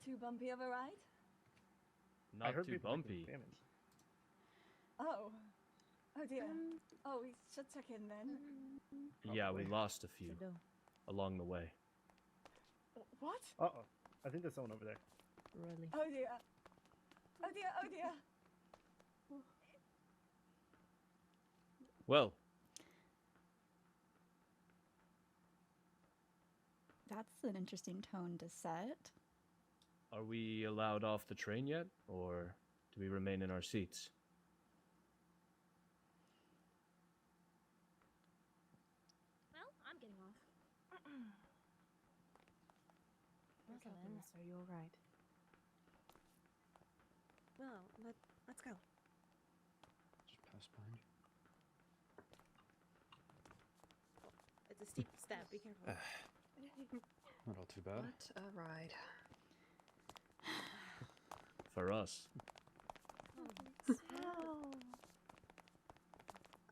Too bumpy of a ride? Not too bumpy. Oh. Oh dear. Oh, we should check in then. Yeah, we lost a few along the way. What? Uh-oh. I think there's someone over there. Really? Oh dear. Oh dear, oh dear. Well, That's an interesting tone to set. are we allowed off the train yet, or do we remain in our seats? Well, I'm getting off. Are you alright? Well, let's go. Just pass behind you. It's a steep step. Be careful. Not all too bad. What a ride. For us.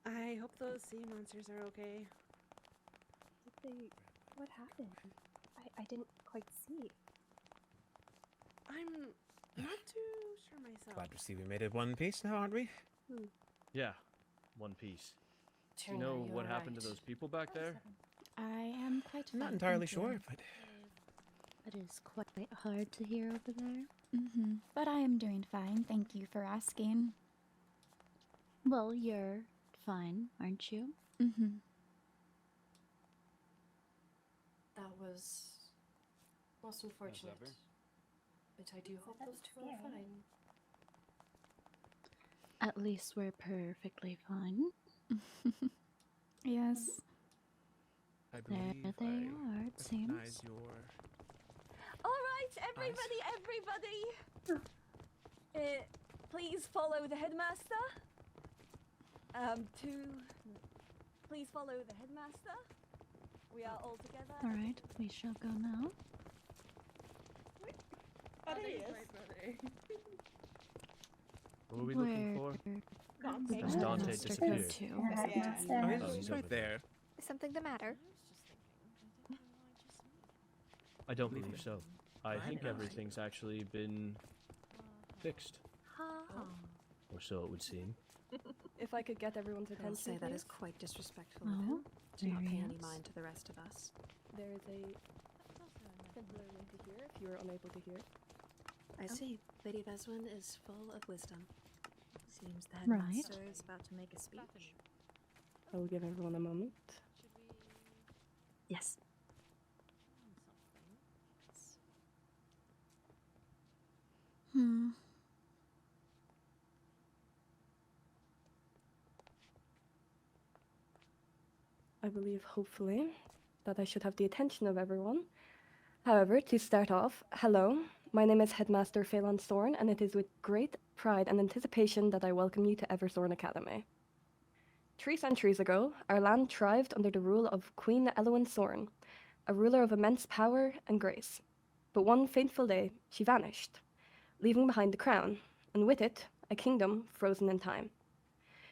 I hope those sea monsters are okay. What happened? I didn't quite see. I'm not too sure myself. Glad to see we made it one piece now, aren't we? Yeah, one piece. Do you know what happened to those people back there? I am quite I'm not fine, entirely thank you. sure, but It is quite hard to hear over there. But I am doing fine, thank you for asking. Well, you're fine, aren't you? That was most unfortunate. ever. But I do hope those two are fine. At least we're perfectly fine. Yes. I believe There they are, it seems. recognize your... Alright, everybody! Please follow the headmaster. Please follow the headmaster. We are all together. Alright, we shall go now. What were we looking for? Does Dante disappear? Oh, he's right there. Is something the matter? I don't believe so. I think everything's actually been fixed. Or so it would seem. If I could get everyone's I'll attention, say that is please. quite disrespectful Oh, of him to not pay any yes. mind to the rest of us. There is a simpler way to hear if you are unable to hear. I see. Lady Veswin is full of wisdom. Seems the headmaster is about to make a speech. I will give everyone a moment. Yes. I believe, hopefully, that I should have the attention of everyone. However, to start off, hello, my name is Headmaster Phelan Thorn, and it is with great pride and anticipation that I welcome you to Everthorne Academy. 3 centuries ago, our land thrived under the rule of Queen Elwyn Thorn, a ruler of immense power and grace. But one fateful day, she vanished, leaving behind the crown, and with it, a kingdom frozen in time.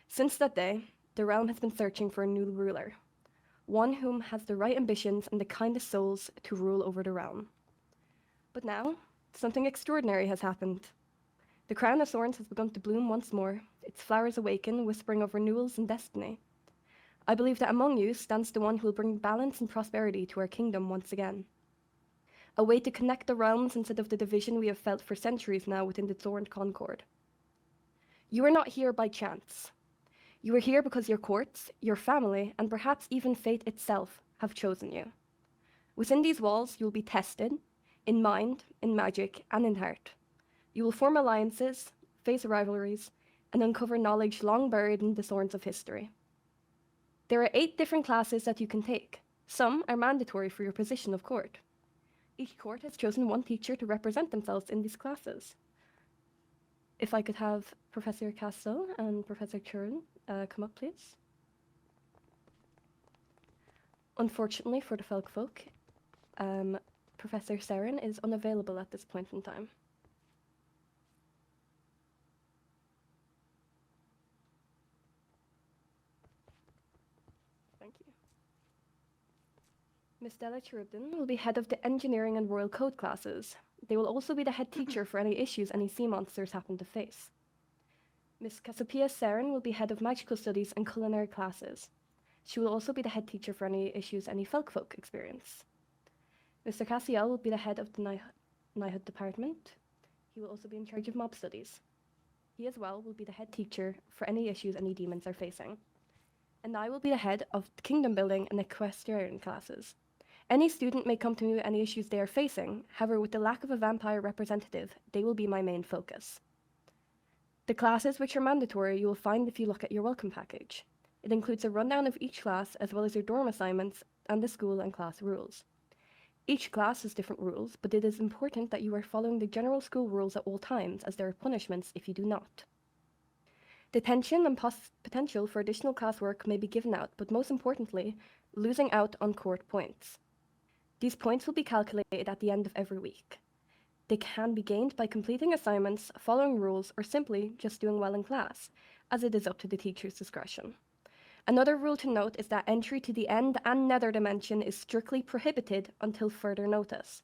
Since that day, the realm has been searching for a new ruler, one whom has the right ambitions and the kindest souls to rule over the realm. But now, something extraordinary has happened. The crown of thorns has begun to bloom once more, its flowers awaken, whispering of renewals and destiny. I believe that among you stands the one who will bring balance and prosperity to our kingdom once again. A way to connect the realms instead of the division we have felt for centuries now within the Thorned Concord. You are not here by chance. You are here because your courts, your family, and perhaps even fate itself have chosen you. Within these walls, you will be tested, in mind, in magic, and in heart. You will form alliances, face rivalries, and uncover knowledge long buried in the thorns of history. There are 8 different classes that you can take. Some are mandatory for your position of court. Each court has chosen one teacher to represent themselves in these classes. If I could have Professor Castle and Professor Curran come up, please. Unfortunately for the Folk, Professor Saren is unavailable at this point in time. Thank you. Miss Della Cherubin will be head of the Engineering and Royal Code classes. They will also be the head teacher for any issues any sea monsters happen to face. Miss Cassiopeia Saren will be head of magical studies and culinary classes. She will also be the head teacher for any issues any folk experience. Mr. Cassiel will be the head of the knighthood department. He will also be in charge of mob studies. He as well will be the head teacher for any issues any demons are facing. And I will be the head of the kingdom building and equestrian classes. Any student may come to me with any issues they are facing, however, with the lack of a vampire representative, they will be my main focus. The classes which are mandatory you will find if you look at your welcome package. It includes a rundown of each class as well as your dorm assignments and the school and class rules. Each class has different rules, but it is important that you are following the general school rules at all times, as there are punishments if you do not. Detention and potential for additional classwork may be given out, but most importantly, losing out on court points. These points will be calculated at the end of every week. They can be gained by completing assignments, following rules, or simply just doing well in class, as it is up to the teacher's discretion. Another rule to note is that entry to the end and nether dimension is strictly prohibited until further notice.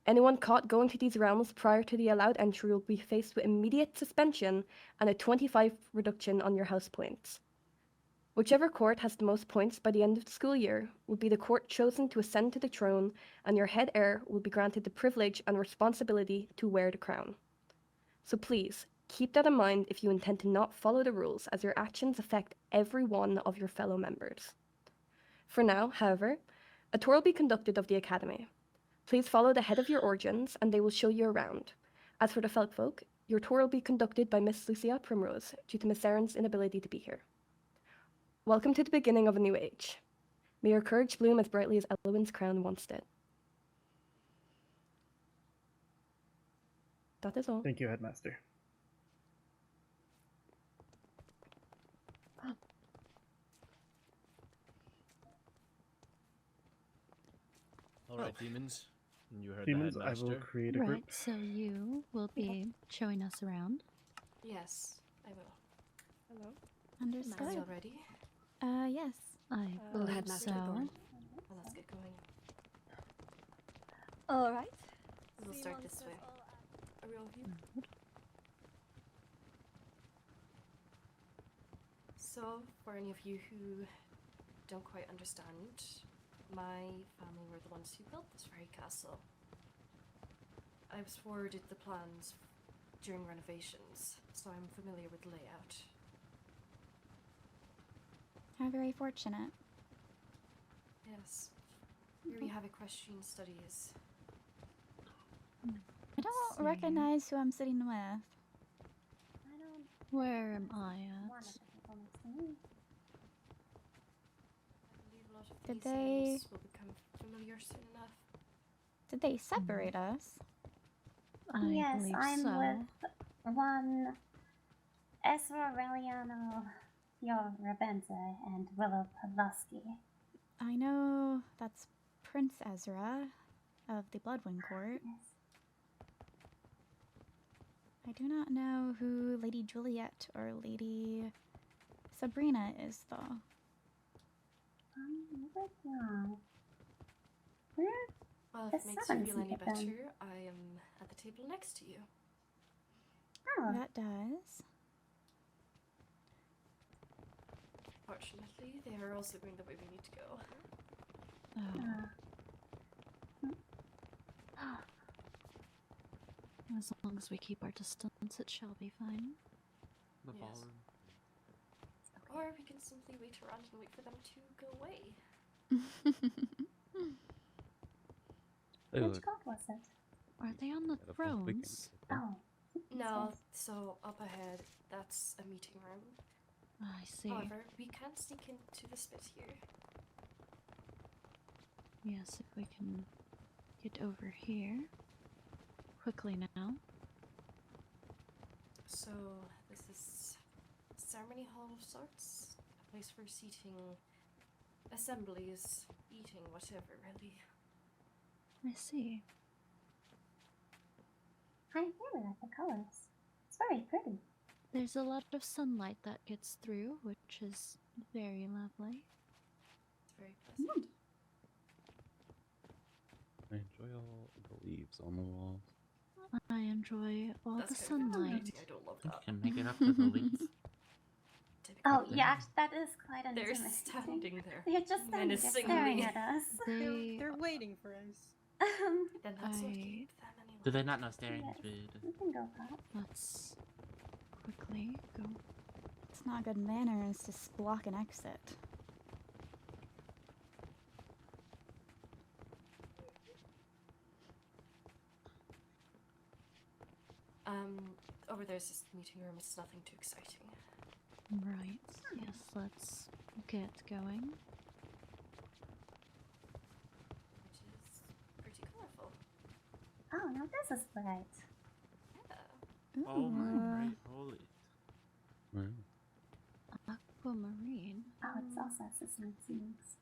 Anyone caught going to these realms prior to the allowed entry will be faced with immediate suspension and a 25 reduction on your house points. Whichever court has the most points by the end of the school year will be the court chosen to ascend to the throne, and your head heir will be granted the privilege and responsibility to wear the crown. So please, keep that in mind if you intend to not follow the rules, as your actions affect every one of your fellow members. For now, however, a tour will be conducted of the academy. Please follow the head of your origins, and they will show you around. As for the folk, your tour will be conducted by Miss Lucia Primrose, due to Miss Eren's inability to be here. Welcome to the beginning of a new age. May your courage bloom as brightly as Elwyn's crown once did. That is all. Thank you, Headmaster. All right, demons. You heard Demons, the I headmaster. will create a group. Right, so you will be showing us around. Yes, I will. Hello. Are you Understood. all ready? Yes. I believe Headmaster so. Thorn. Well, let's get going. All right. We'll Sea start this monsters way. all at- A real view. So, for any of you who don't quite understand, my family were the ones who built this very castle. I was forwarded the plans during renovations, so I'm familiar with the layout. How very fortunate. Yes. Here we have equestrian studies. I don't see. recognize who I'm sitting with. I don't Where am I one at? of the people next to me. I believe a lot of Did these they- names will become familiar soon enough. Did they separate us? I Yes, believe I'm so. with one Ezra Reliano, Your Rabenza, and Willow Pulaski. I know that's Prince Ezra of the Bloodwind Court. Yes. I do not know who Lady Juliet or Lady Sabrina is, though. I'm with you. Where? Well, The if it makes you seven feel any seated then. better, I am at the table next to you. Oh, That does. Fortunately, they are also going the way we need to go. Oh. As long as we keep our distance, it shall be fine. The Yes. ballroom. Or we can simply wait around and wait for them to go away. which god was it? Are they on the Yeah, the front we can thrones? sit there. Oh. No, so up ahead, that's a meeting room. I see. However, we can sneak into the spit here. Yes, if we can get over here quickly now. So, this is a ceremony hall of sorts. A place for seating assemblies, eating, whatever, really. I see. I really like the colors. It's very pretty. There's a lot of sunlight that gets through, which is very lovely. It's very pleasant. I enjoy all the leaves on the walls. I enjoy all That's the kind of sunlight. intimidating, I don't love that. Can make it up to the leaves. Oh, yeah, that is quite They're intimidating. standing there. They're just standing there menacingly. staring at us. They're waiting for us. Then let's not I- keep them any Do they longer. not know staring Yes. is rude? We can go, Pop. Let's quickly go. It's not good manners to block an exit. Over there's this meeting room. It's nothing too exciting. Right. Yes, let's get going. Which is pretty colorful. Oh, now this is bright. Yeah. Oh my Ooh. great holy. Wow. Aquamarine. Oh, it's also assistant scenes.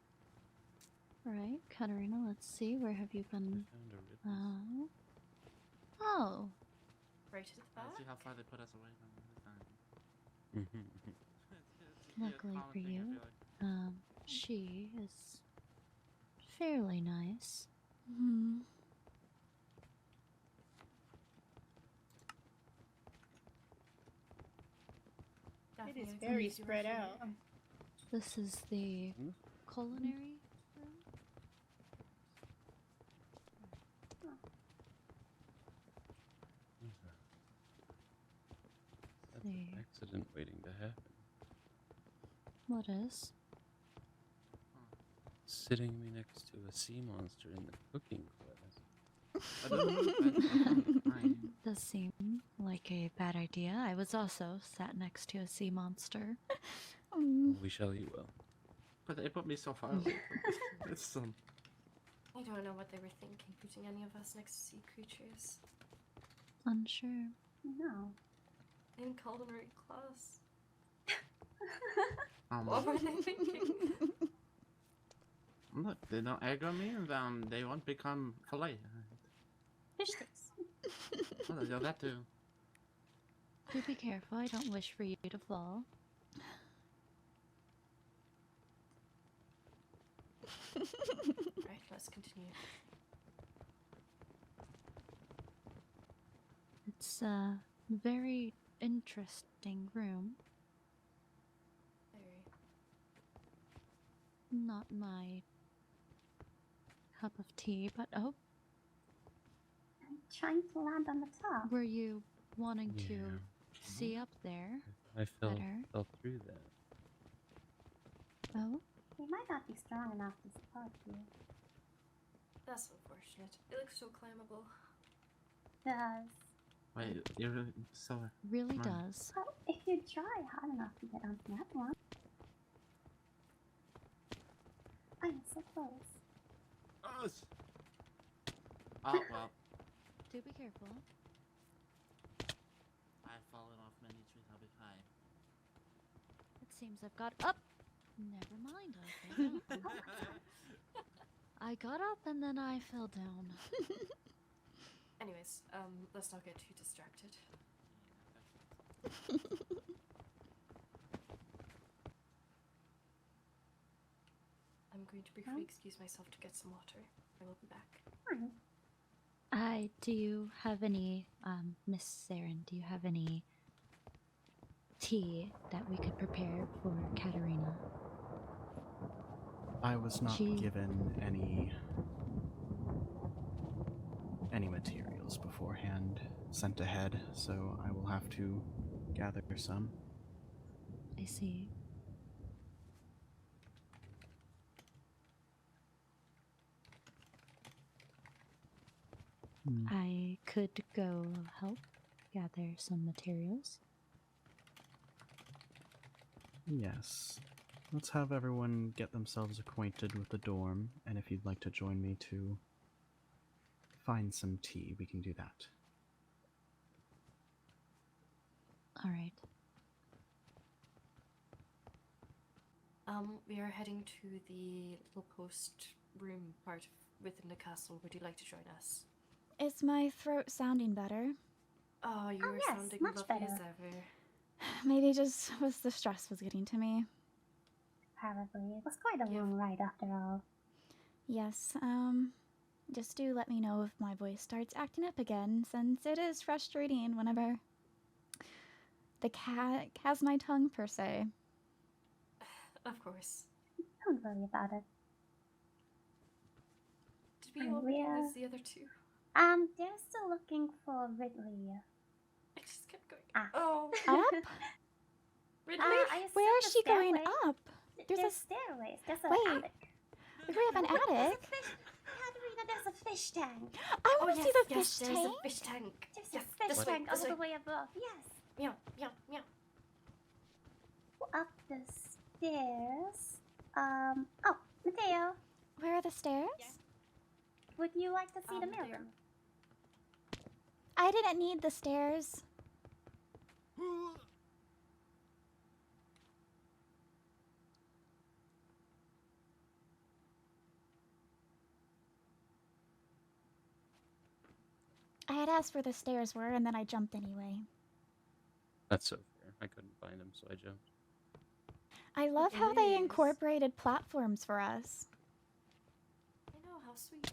Right, Katarina, let's see. Where have you been? Found a ribbon. Oh. Right at the Let's back. see how far they put us away from this time. Luckily for you, she is fairly nice. Hmm. It Daphne, is I can very use your spread here. out. This is the Hmm? culinary room. That's an The- accident waiting to happen. What is? Sitting me next to a sea monster in the cooking class. I don't know. Does seem like a bad idea. I was also sat next to a sea monster. We shall eat well. But they put me so far away from this. I don't know what they were thinking, putting any of us next to sea creatures. Unsure. No. In culinary class. Um, What were they thinking? Look, they don't aggro me, and they won't become filet. Fish sticks. Well, they'll that too. Do be careful. I don't wish for you to fall. Right, let's continue. It's a very interesting room. Very. Not my cup of tea, but oh, I'm trying to land on the top. were you wanting Yeah. to see up there? I fell Better. through that. Oh, We might not be strong enough to support you. That's unfortunate. It looks so climbable. Does. Wait, you're really so. really Come on. does. Well, if you try hard enough to get onto that one. I'm so close. Us. Oh well, Do be careful. I've fallen off many trees. I'll be fine. It seems I've got up. Never mind. I fell down. I got up and then I fell down. Anyways, let's not get too distracted. I'm going to briefly excuse myself to get some water. I will be back. Fine. Do you have any, Miss Saren, do you have any tea that we could prepare for Katarina? I was not She- given any materials beforehand sent ahead, so I will have to gather some. I see. I could go help gather some materials. Yes. Let's have everyone get themselves acquainted with the dorm, and if you'd like to join me to find some tea, we can do that. All right. We are heading to the little post room part within the castle. Would you like to join us? Is my throat sounding better? Oh, you Oh, are yes, sounding much lovely as better. ever. Maybe just was the stress was getting to me. Probably. It was quite a Yeah. long ride after all. Yes, Just do let me know if my voice starts acting up again, since it is frustrating whenever the cat has my tongue, per se. Of course. Don't worry about it. Did we already lose the other two? They're still looking for Ridley. I just kept going. Oh. Up? Ridley? Where is she going up? There's a stairway. There's an Wait. attic. We have an attic? Katarina, there's a fish tank. I want to see the yes, fish there's tank. a fish tank. There's a fish tank all the way above. Yes. Meow, meow, meow. Up the stairs. Oh, Mateo. Where are the stairs? Would you like to see the mailroom? I didn't need the stairs. I had asked where the stairs were, and then I jumped anyway. That's so fair. I couldn't find them, so I jumped. I love how they incorporated platforms for us. I know, how sweet.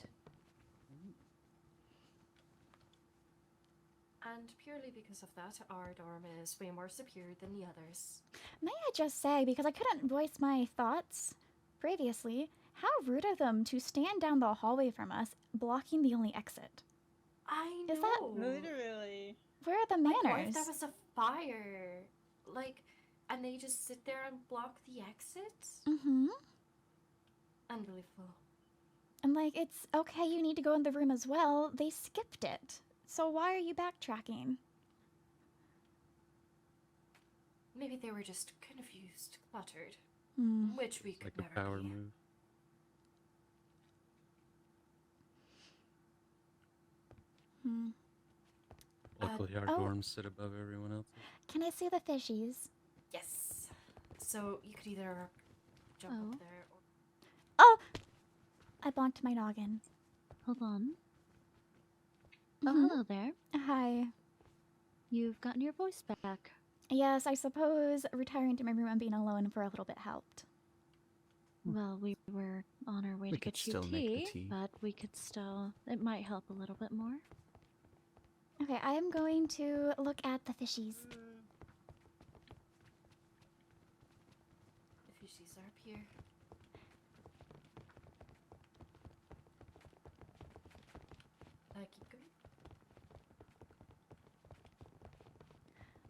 And purely because of that, our dorm is way more superior than the others. May I just say, because I couldn't voice my thoughts previously, how rude of them to stand down the hallway from us, blocking the only exit. I know. Is that Literally. where are the Like, what manners? if there was a fire? Like, and they just sit there and block the exit? Mm-hmm. Unbelievable. And like, it's okay, you need to go in the room as well. They skipped it. So why are you backtracking? Maybe they were just confused, cluttered. Hmm. Which we It's could like a never power be. move. Hmm. Luckily, our oh. dorms sit above everyone else's. Can I see the fishies? Yes. So you could either jump up there or... Oh! I bonked my noggin. Hold on. Oh, Mhm. hello there. Hi. You've gotten your voice back. Yes, I suppose retiring to my room and being alone for a little bit helped. Well, we were on our way We to could get you still make the tea, tea. but we could still... It might help a little bit more. Okay, I am going to look at the fishies. The fishies are up here. Keep going.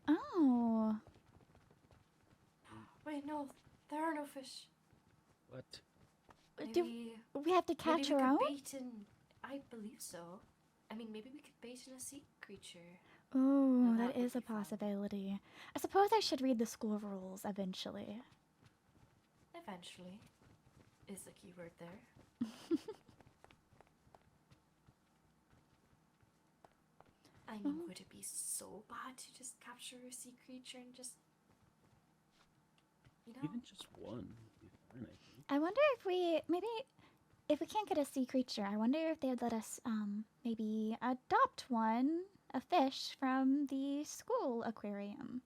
Oh. Wait, no. There are no fish. What? Do we have to catch our own? Bait in... I believe so. I mean, maybe we could bait in a sea creature. Ooh, No, that that would is a be fun. possibility. I suppose I should read the school rules eventually. Eventually. Is the key word there. I mean, would it be so bad to just capture a sea creature and just... You know? Even just one would be fine, I think. I wonder if we if we can't get a sea creature, I wonder if they'd let us maybe adopt one, a fish from the school aquarium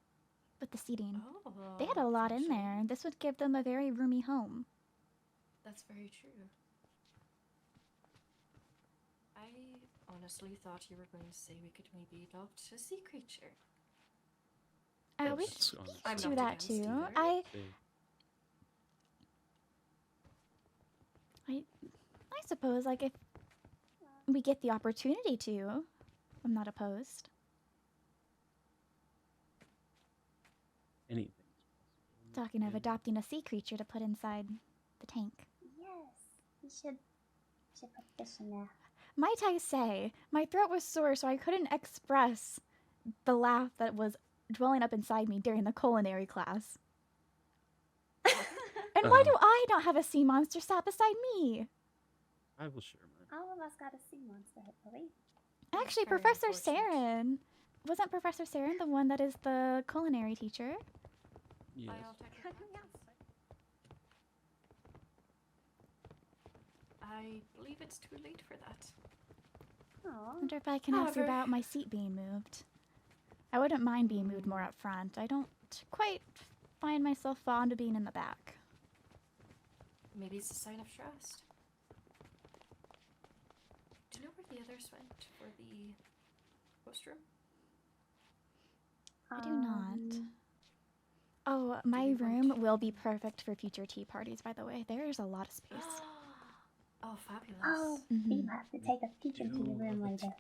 with the seating. Oh, They had a lot in potentially. there, and this would give them a very roomy home. That's very true. I honestly thought you were going to say we could maybe adopt a sea creature. We That's should honestly I'm do not that against too. either. I suppose, like, if we get the opportunity to, I'm not opposed. Anything's possible. Talking of Yeah. adopting a sea creature to put inside the tank. Yes, we should put fish in there. Might I say, my throat was sore, so I couldn't express the laugh that was dwelling up inside me during the culinary class. And why do I not have a sea monster sat beside me? I will share mine. All of us got a sea monster, hopefully. Actually, very Professor unfortunate. Saren. Wasn't Professor Saren the one that is the culinary teacher? Yes. I believe it's too late for that. Aw. Wonder if I can ask you However- about my seat being moved. I wouldn't mind being moved more up front. I don't quite find myself fond of being in the back. Maybe it's a sign of trust. others went for the host room? I do not. Oh, my room will be perfect for future tea parties, by the way. There's a lot of space. Oh, fabulous. Oh, you have to take a peek into your room later.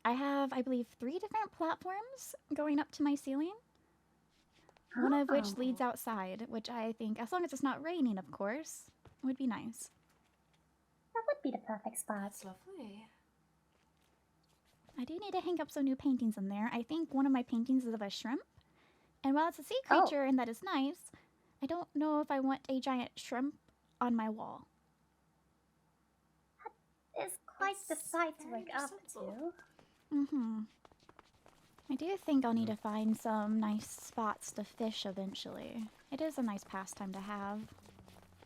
I have, I believe, 3 different platforms going up to my ceiling. One of which leads outside, which I think, as long as it's not raining, of course, would be nice. That would be the perfect spot. That's lovely. I do need to hang up some new paintings in there. I think one of my paintings is of a shrimp. And while it's a sea creature and that is nice, I don't know if I want a giant shrimp on my wall. That is quite the sight to wake up to. I do think I'll need to find some nice spots to fish eventually. It is a nice pastime to have.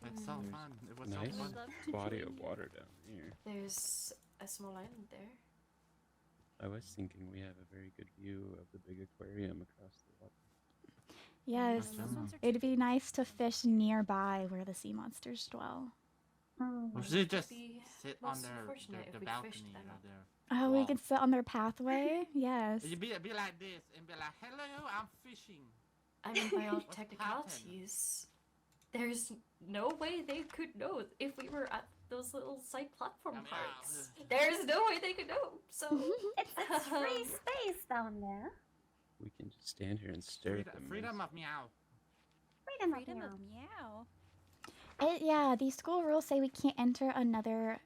It's so fun. It was Nice so fun. body of water down here. There's a small island there. I was thinking we have a very good view of the big aquarium across the water. Yes, it'd be nice to fish nearby where the sea monsters dwell. We should just sit on the balcony or their Oh, we could sit on their pathway? Yes. You be like this and be like, hello, I'm fishing. I mean, by all technicalities, there's no way they could know if we were at those little side platform parts. There's no way they could know. So it's free space down there. We can just stand here and stare at them. Freedom of meow. Freedom of meow. Yeah, the school rules say we can't enter another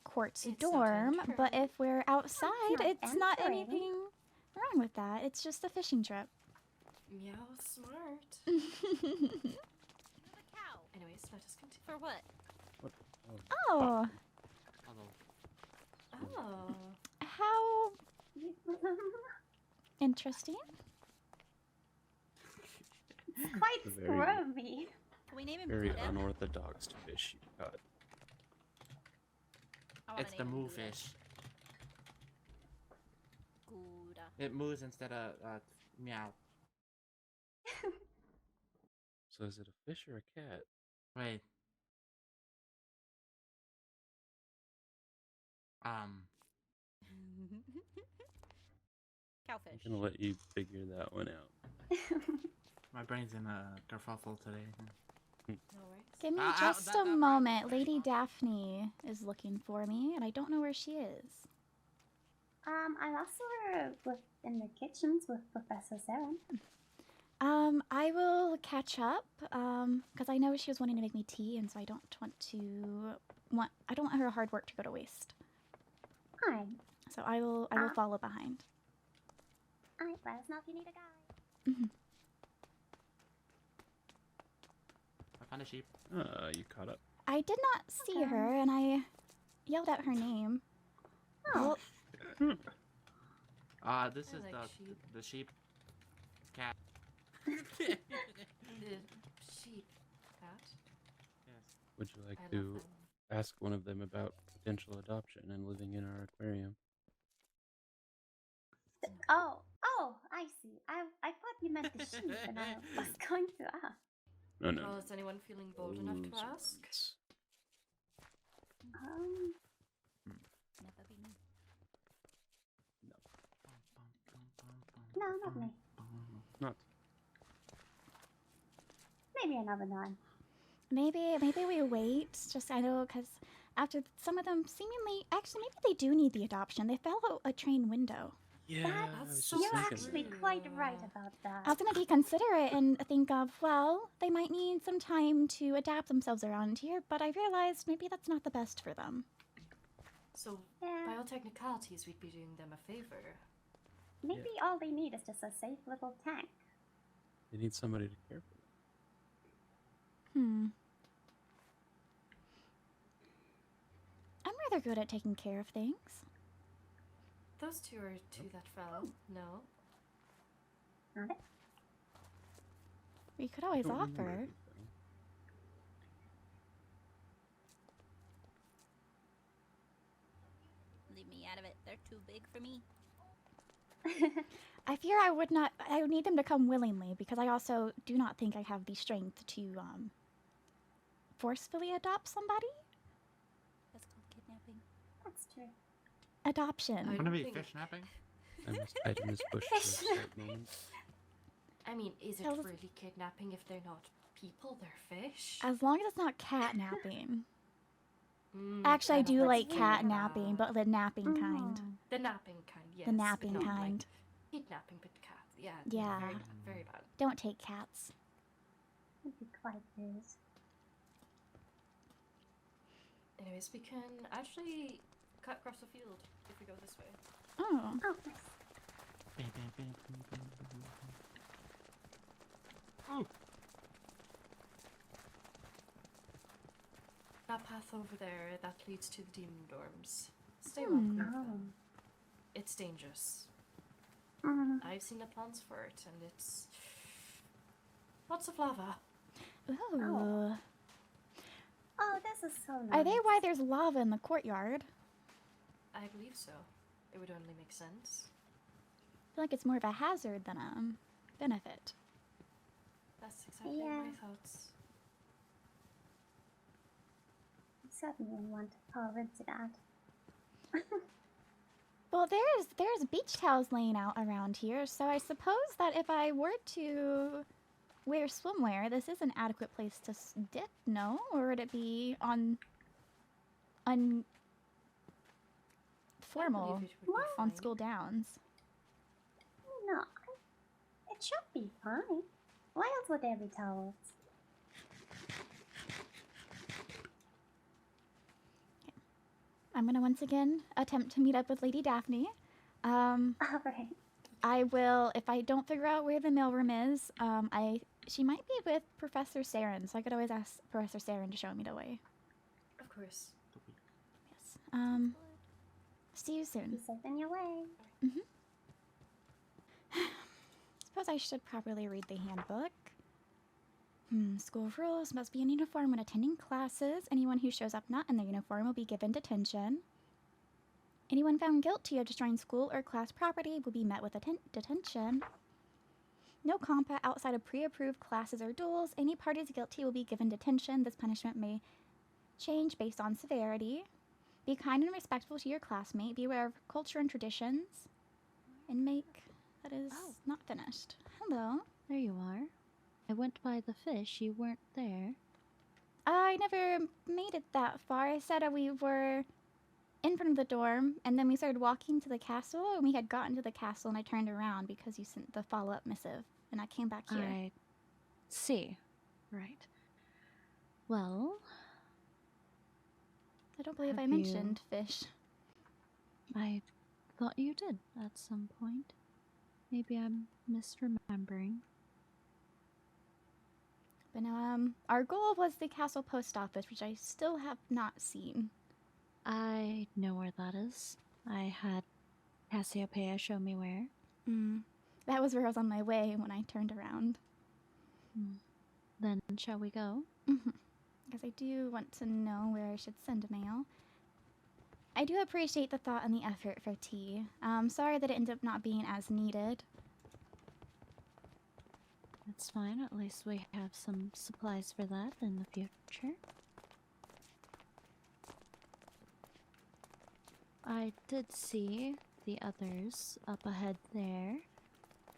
court's dorm, but if we're outside, it's not anything wrong with that. It's just a fishing trip. Meow, smart. Anyways, let us continue. for what? Oh. Oh. How interesting. It's quite squirmy. Can we name him Very Buddha? unorthodox fish you got. It's the moo fish. Gouda. It moves instead of meow. So is it a fish or a cat? Wait. Cowfish. I'm gonna let you figure that one out. My brain's in a kerfuffle today. No worries. Give me just a moment. Lady Daphne is looking for me, and I don't know where she is. I lost her in the kitchens with Professor Saren. I will catch up, because I know she was wanting to make me tea, and so I don't want her hard work to go to waste. Fine. So I will follow behind. Alright, let us know if you need a guide. I found a sheep. You caught up. I did not see her, and I yelled out her name. Oh. This is the sheep cat. The sheep cat. Yes. Would you like to ask one of them about potential adoption and living in our aquarium? Oh, I see. I thought you meant the sheep, and I was going to ask. No. Well, is anyone feeling bold enough to ask? Never been. No, not me. Not. Maybe another time. Maybe we wait. Just I know because after some of them seemingly, actually, maybe they do need the adoption. They fell out a train window. Yeah, You're actually quite right about that. I was gonna be considerate and think of, well, they might need some time to adapt themselves around here, but I realized maybe that's not the best for them. So, by all technicalities, we'd be doing them a favor. Maybe all they need is just a safe little tank. They need somebody to care for them. I'm rather good at taking care of things. Those two are two that fell. No. We could always Don't remember offer. everything. Leave me out of it. They're too big for me. I fear I would need them to come willingly because I also do not think I have the strength to forcefully adopt somebody. That's called kidnapping. That's true. Adoption. I'm gonna be fish napping. I must hide in this bush for a certain moment. I mean, is it Tell us- really kidnapping if they're not people, they're fish? As long as it's not catnapping. Mm, Actually, I fair do enough, like that's catnapping, bad. but the napping kind. The napping kind, yes. The but napping not like kind. kidnapping, but cat. Yeah. Yeah. Very bad. Very bad. Don't take cats. Would be quite rude. Anyways, we can actually cut across the field if we go this way. Oh. Oh, nice. Oh. That path over there, that leads to the demon dorms. Stay well clear of them. It's dangerous. I've seen the plans for it, and it's lots of lava. Ooh. Oh, this is so nice. Are they why there's lava in the courtyard? I believe so. It would only make sense. I feel like it's more of a hazard than a benefit. That's exactly my thoughts. I certainly want to fall into that. Well, there's beach towels laying out around here, so I suppose that if I were to wear swimwear, this is an adequate place to dip, no? Or would it be formal on school downs? No, it should be fine. Why else would there be towels? I'm gonna once again attempt to meet up with Lady Daphne. Alright. I will, if I don't figure out where the mailroom is, she might be with Professor Saren, so I could always ask Professor Saren to show me the way. Of course. Yes. See you soon. Be safe in your way. Suppose I should properly read the handbook. School rules: must be in uniform when attending classes. Anyone who shows up not in their uniform will be given detention. Anyone found guilty of destroying school or class property will be met with detention. No combat outside of pre-approved classes or duels. Any parties guilty will be given detention. This punishment may change based on severity. Be kind and respectful to your classmate. Be aware of culture and traditions. Inmate that is not finished. Hello. There you are. I went by the fish. You weren't there. I never made it that far. I said we were in front of the dorm, and then we started walking to the castle, and we had gotten to the castle, and I turned around because you sent the follow-up missive, and I came back here. I see. Right. Well, I don't believe I have mentioned fish. I thought you did at some point. Maybe I'm misremembering. But no, our goal was the castle post office, which I still have not seen. I know where that is. I had Cassiopeia show me where. That was where I was on my way when I turned around. Then shall we go? Because I do want to know where I should send mail. I do appreciate the thought and the effort for tea. Sorry that it ended up not being as needed. That's fine. At least we have some supplies for that in the future. I did see the others up ahead there.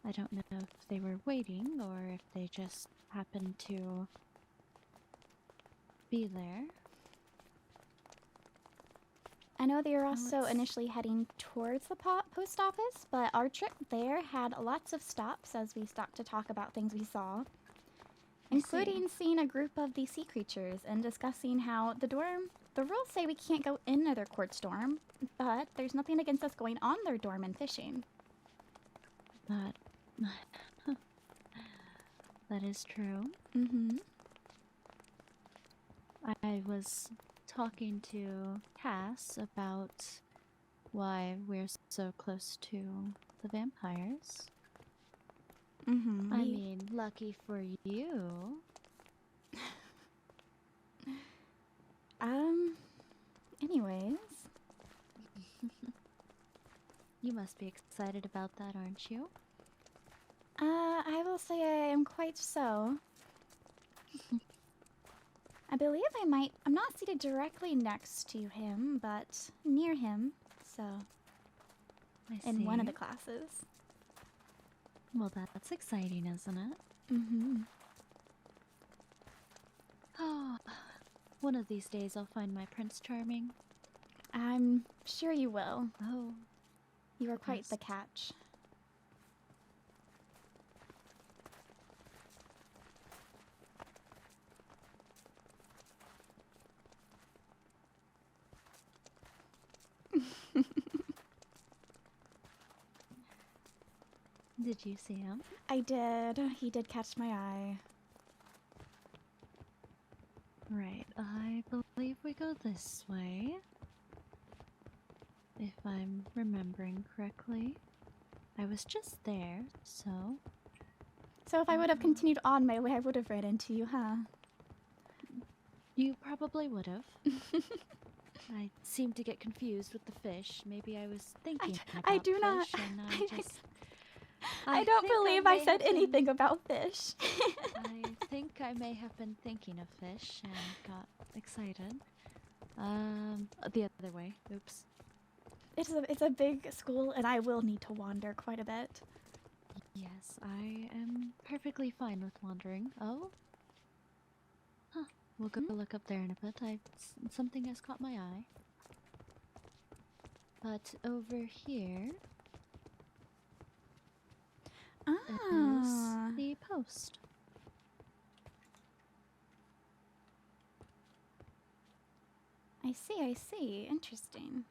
I don't know if they were waiting or if they just happened to be there. I know they were also initially heading towards the post office, but our trip there had lots of stops as we stopped to talk about things we saw, including seeing a group of the sea creatures and discussing how the rules say we can't go in their court's dorm, but there's nothing against us going on their dorm and fishing. That is true. I was talking to Cass about why we're so close to the vampires. I mean, lucky for you. Anyways. You must be excited about that, aren't you? I will say I am quite so. I believe I'm not seated directly next to him, but near him, so. In one of the classes. Well, that's exciting, isn't it? Mm-hmm. Oh, one of these days I'll find my Prince Charming. I'm sure you will. Oh. You are quite the catch. Did you see him? I did. He did catch my eye. Right, I believe we go this way. If I'm remembering correctly. I was just there, so... So if I would have continued on my way, I would have ran into you, huh? You probably would have. I seemed to get confused with the fish. Maybe I was thinking about I do not. fish and I just... I don't think believe may I said have been- anything about fish. I think I may have been thinking of fish and got excited. The other way. Oops. It's a big school, and I will need to wander quite a bit. Yes, I am perfectly fine with wandering. Oh? Huh. We'll go look up there in a bit. Something has caught my eye. But over here... Ah. is the post. I see. Interesting.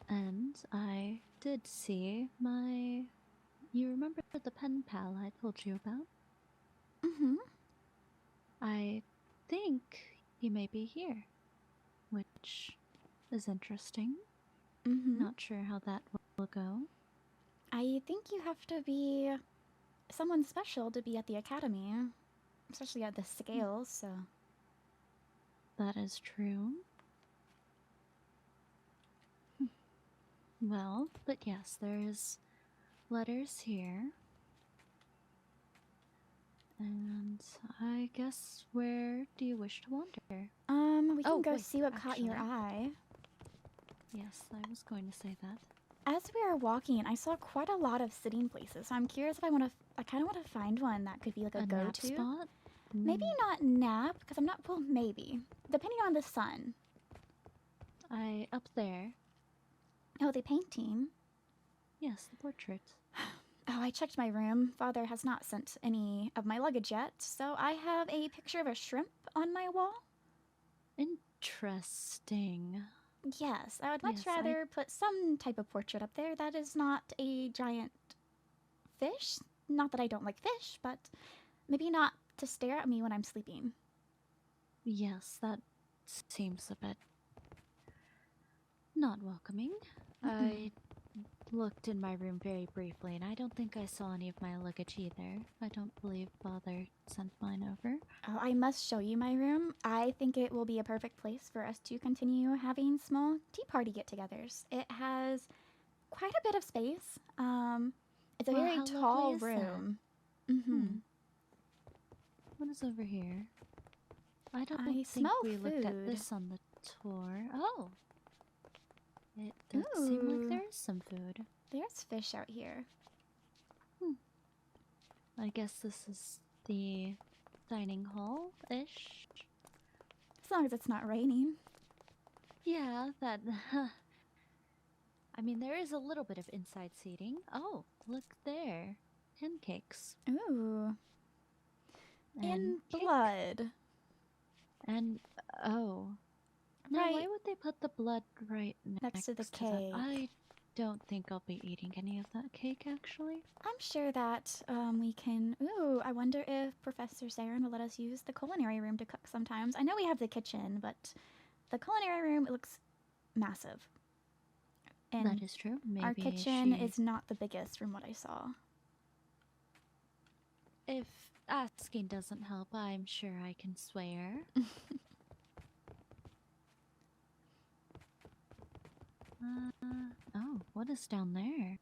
And I did see my... You remember the pen pal I told you about? Mm-hmm. I think he may be here, which is interesting. Mm-hmm. Not sure how that will go. I think you have to be someone special to be at the academy, especially at the scales, so... That is true. Well, but yes, there is letters here. And I guess where do you wish to wander? We can go wait, see what caught your actually. eye. Yes, I was going to say that. As we were walking, I saw quite a lot of sitting places, so I'm curious if I kind of want to find one that could be like a nap go-to. spot? Maybe not nap, because I'm not, well, maybe. Depending on the sun. Up there. Oh, the painting. Yes, the portrait. Oh, I checked my room. Father has not sent any of my luggage yet, so I have a picture of a shrimp on my wall. Interesting. Yes, I would much Yes, rather put some type of portrait up there that is not a giant fish. Not that I don't like fish, but maybe not to stare at me when I'm sleeping. Yes, that seems a bit not welcoming. I looked in my room very briefly, and I don't think I saw any of my luggage either. I don't believe Father sent mine over. Oh, I must show you my room. I think it will be a perfect place for us to continue having small tea party get-togethers. It has quite a bit of space. It's a Well, very how tall lovely is that? room. Mm-hmm. What is over here? I don't I think smell we looked at food. this on the tour. Oh! It does seem like Ooh. there is some food. There's fish out here. I guess this is the dining hall-ish. As long as it's not raining. Yeah, that... I mean, there is a little bit of inside seating. Oh, look there. Pancakes. Ooh. In And cake. blood. And, oh. Now, Right. why would they put the blood right next to the that? cake. I don't think I'll be eating any of that cake, actually. I'm sure that we can... Ooh, I wonder if Professor Saren will let us use the culinary room to cook sometimes. I know we have the kitchen, but the culinary room, it looks massive. And That is true. Maybe our kitchen she... is not the biggest from what I saw. If asking doesn't help, I'm sure I can sway her. Oh, what is down there?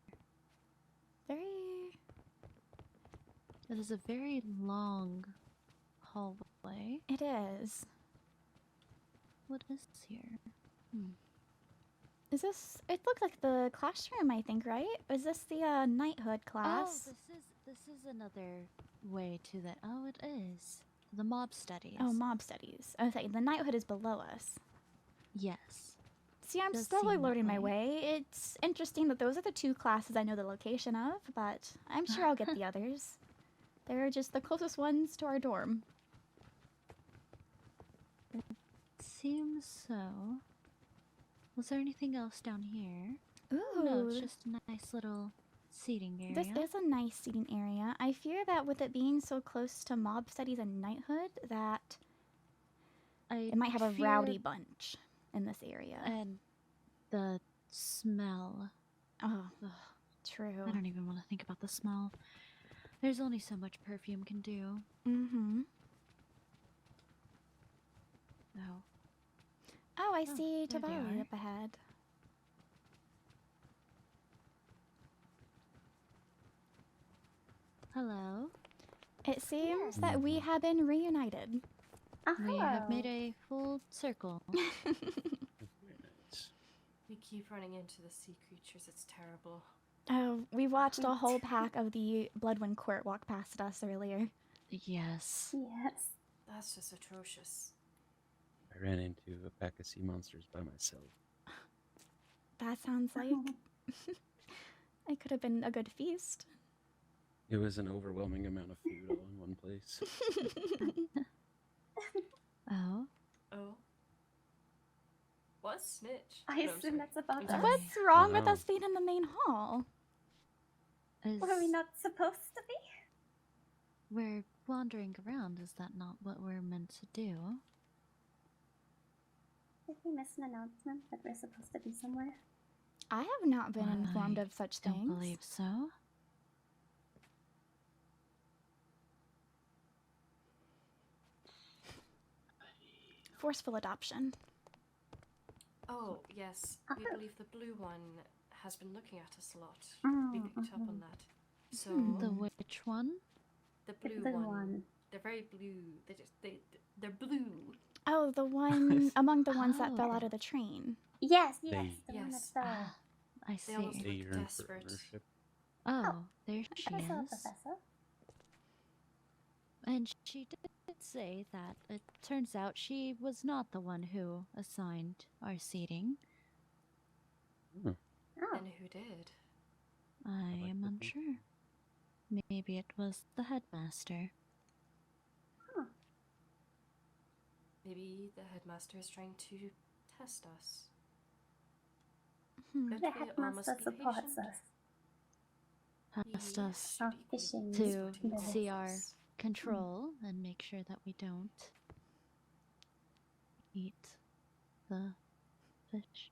It is a very long hallway. It is. What is here? Hmm. Is this? It looked like the classroom, I think, right? Is this the knighthood class? Oh, this is another way to the. Oh, it is the mob studies. Oh, mob studies. Okay, the knighthood is below us. Yes. See, I'm Does slowly seem that learning my way. way. It's interesting that those are the two classes I know the location of, but I'm sure I'll get the others. They're just the closest ones to our dorm. Seems so. Was there anything else down here? Ooh, Oh, no, it's just a nice little seating area. this is a nice seating area. I fear that with it being so close to mob studies and knighthood, that it might have a rowdy bunch in this area. And the smell. Oh, Ugh, true. I don't even want to think about the smell. There's only so much perfume can do. Mm-hmm. Oh. Oh, I see there they Tabali are. up ahead. Hello. It seems that we have been reunited. We have made a full circle. We keep running into the sea creatures. It's terrible. Oh, we watched a whole pack of the Bloodwind Court walk past us earlier. Yes. Yes. That's just atrocious. I ran into a pack of sea monsters by myself. That sounds like it could have been a good feast. It was an overwhelming amount of food all in one place. Oh. Oh. What snitch? I No, I'm assume sorry. that's about I'm us. sorry. What's wrong with Wow. us being in the main hall? Were we not supposed to be? We're wandering around. Is that not what we're meant to do? Did we miss an announcement that we're supposed to be somewhere? I have not been informed I of such don't things. believe so. Forceful adoption. Oh, yes. We Uh-huh. believe the blue one has been looking at us a lot. Mm, We picked up on mhm. that. So, The which one? the The blue blue one. one. They're very blue. They're blue. Oh, the one among the ones that fell Oh. out of the train. Yes, They- yes, the one Yes. that's Ah, I They almost see. They look yearn for desperate. ownership. Oh, there she I saw is. Professor. And she did say that it turns out she was not the one who assigned our seating. Oh, And who did? I like am to think. unsure. Maybe it was the headmaster. Maybe the headmaster is trying to test us. Hmm. But the we all must headmaster be supports patient. us. Asked We us should Our equally fishing be to supporting all see of our us. control and make sure that we don't eat the fish.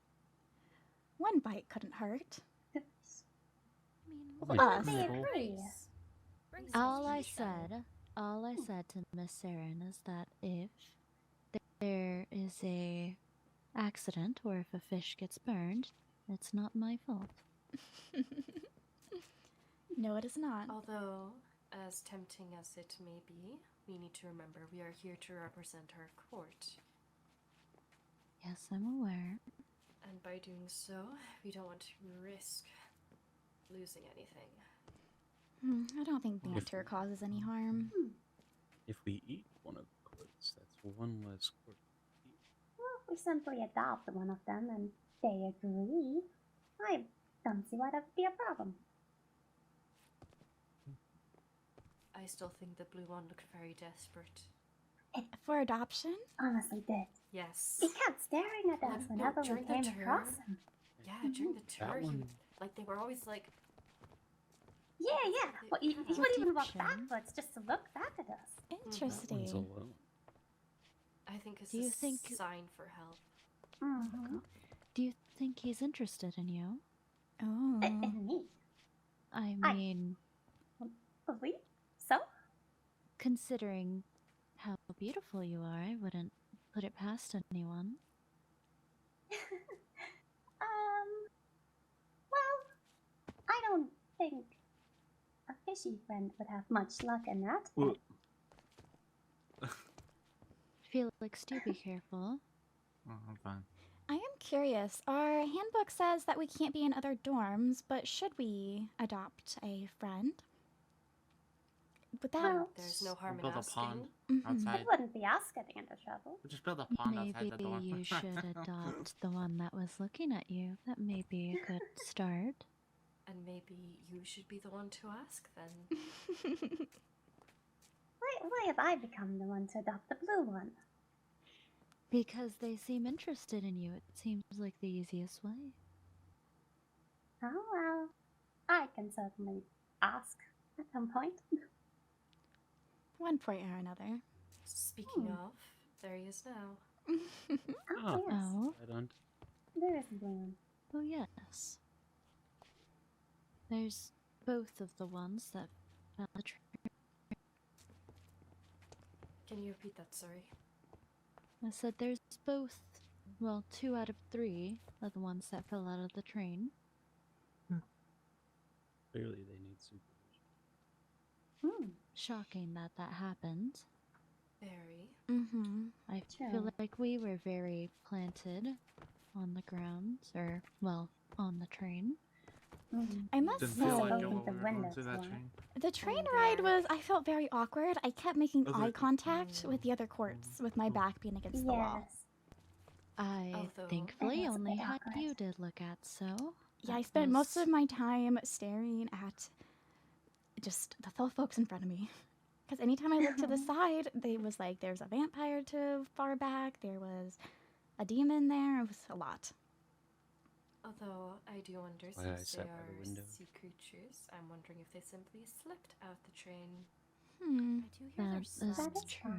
One bite couldn't hurt. I mean, Well, Wait, us. they nibble? agree. all I said to Miss Saren is that if there is a accident or if a fish gets burned, it's not my fault. No, it is not. Although, as tempting as it may be, we need to remember we are here to represent our court. Yes, I'm aware. And by doing so, we don't want to risk losing anything. I don't think banter causes any harm. If we eat one of the courts, that's one less court to eat. Well, we simply adopt one of them and they agree. I don't see why that would be a problem. I still think the blue one looked very desperate. For adoption? Honestly did. Yes. He kept staring at us No, whenever we during the came tour. across him. Yeah, during the tour, That he, one. like they were always like, Yeah, yeah. Well, he would even walk Adoption. backwards just to look back at us. That one's Interesting. alone. I think it's Do a you think- sign for help. Mm-hmm. Do you think he's interested in you? Oh. And me. I I- mean, Believe so? considering how beautiful you are, I wouldn't put it past anyone. Well, I don't think a fishy friend would have much luck in that. Well, Felix, do be careful. Oh, I'm fine. I am curious. Our handbook says that we can't be in other dorms, but should we adopt a friend? Would that... Well, There's no harm in Build a asking. pond Mhm. outside. It wouldn't be us getting into trouble. We'll just build a pond outside Maybe the dorm. you should adopt the one that was looking at you. That may be a good start. And maybe you should be the one to ask then. Why have I become the one to adopt the blue one? Because they seem interested in you. It seems like the easiest way. Oh well, I can certainly ask at some point. One point or another. Speaking of, there he is now. Oh, yes. Oh. I don't. There is a blue one. Oh, yes. There's both of the ones that fell the tree. Can you repeat that, sorry? I said there's both, well, 2 out of 3 are the ones that fell out of the train. Clearly, they need supervision. Shocking that that happened. Very. Mm-hmm. I Sure. feel like we were very planted on the ground, or, well, on the train. I must Didn't say, feel like it Open when the we were going windows through that for it. train. the train Oh, ride there. was, I felt very awkward. I kept making Was eye it- contact with the other courts, with my back being against the wall. Yes. I Although, thankfully it was a only bit had awkward. you to look at, so... Yeah, I that spent most was- of my time staring at just the folks in front of me. Because anytime I looked to the side, they was like, there's a vampire to far back, there was a demon there, it was a lot. Although I do wonder, Why I since they sat by the are window. sea creatures, I'm wondering if they simply slipped out the train. Hmm. I do hear That there's is That is true.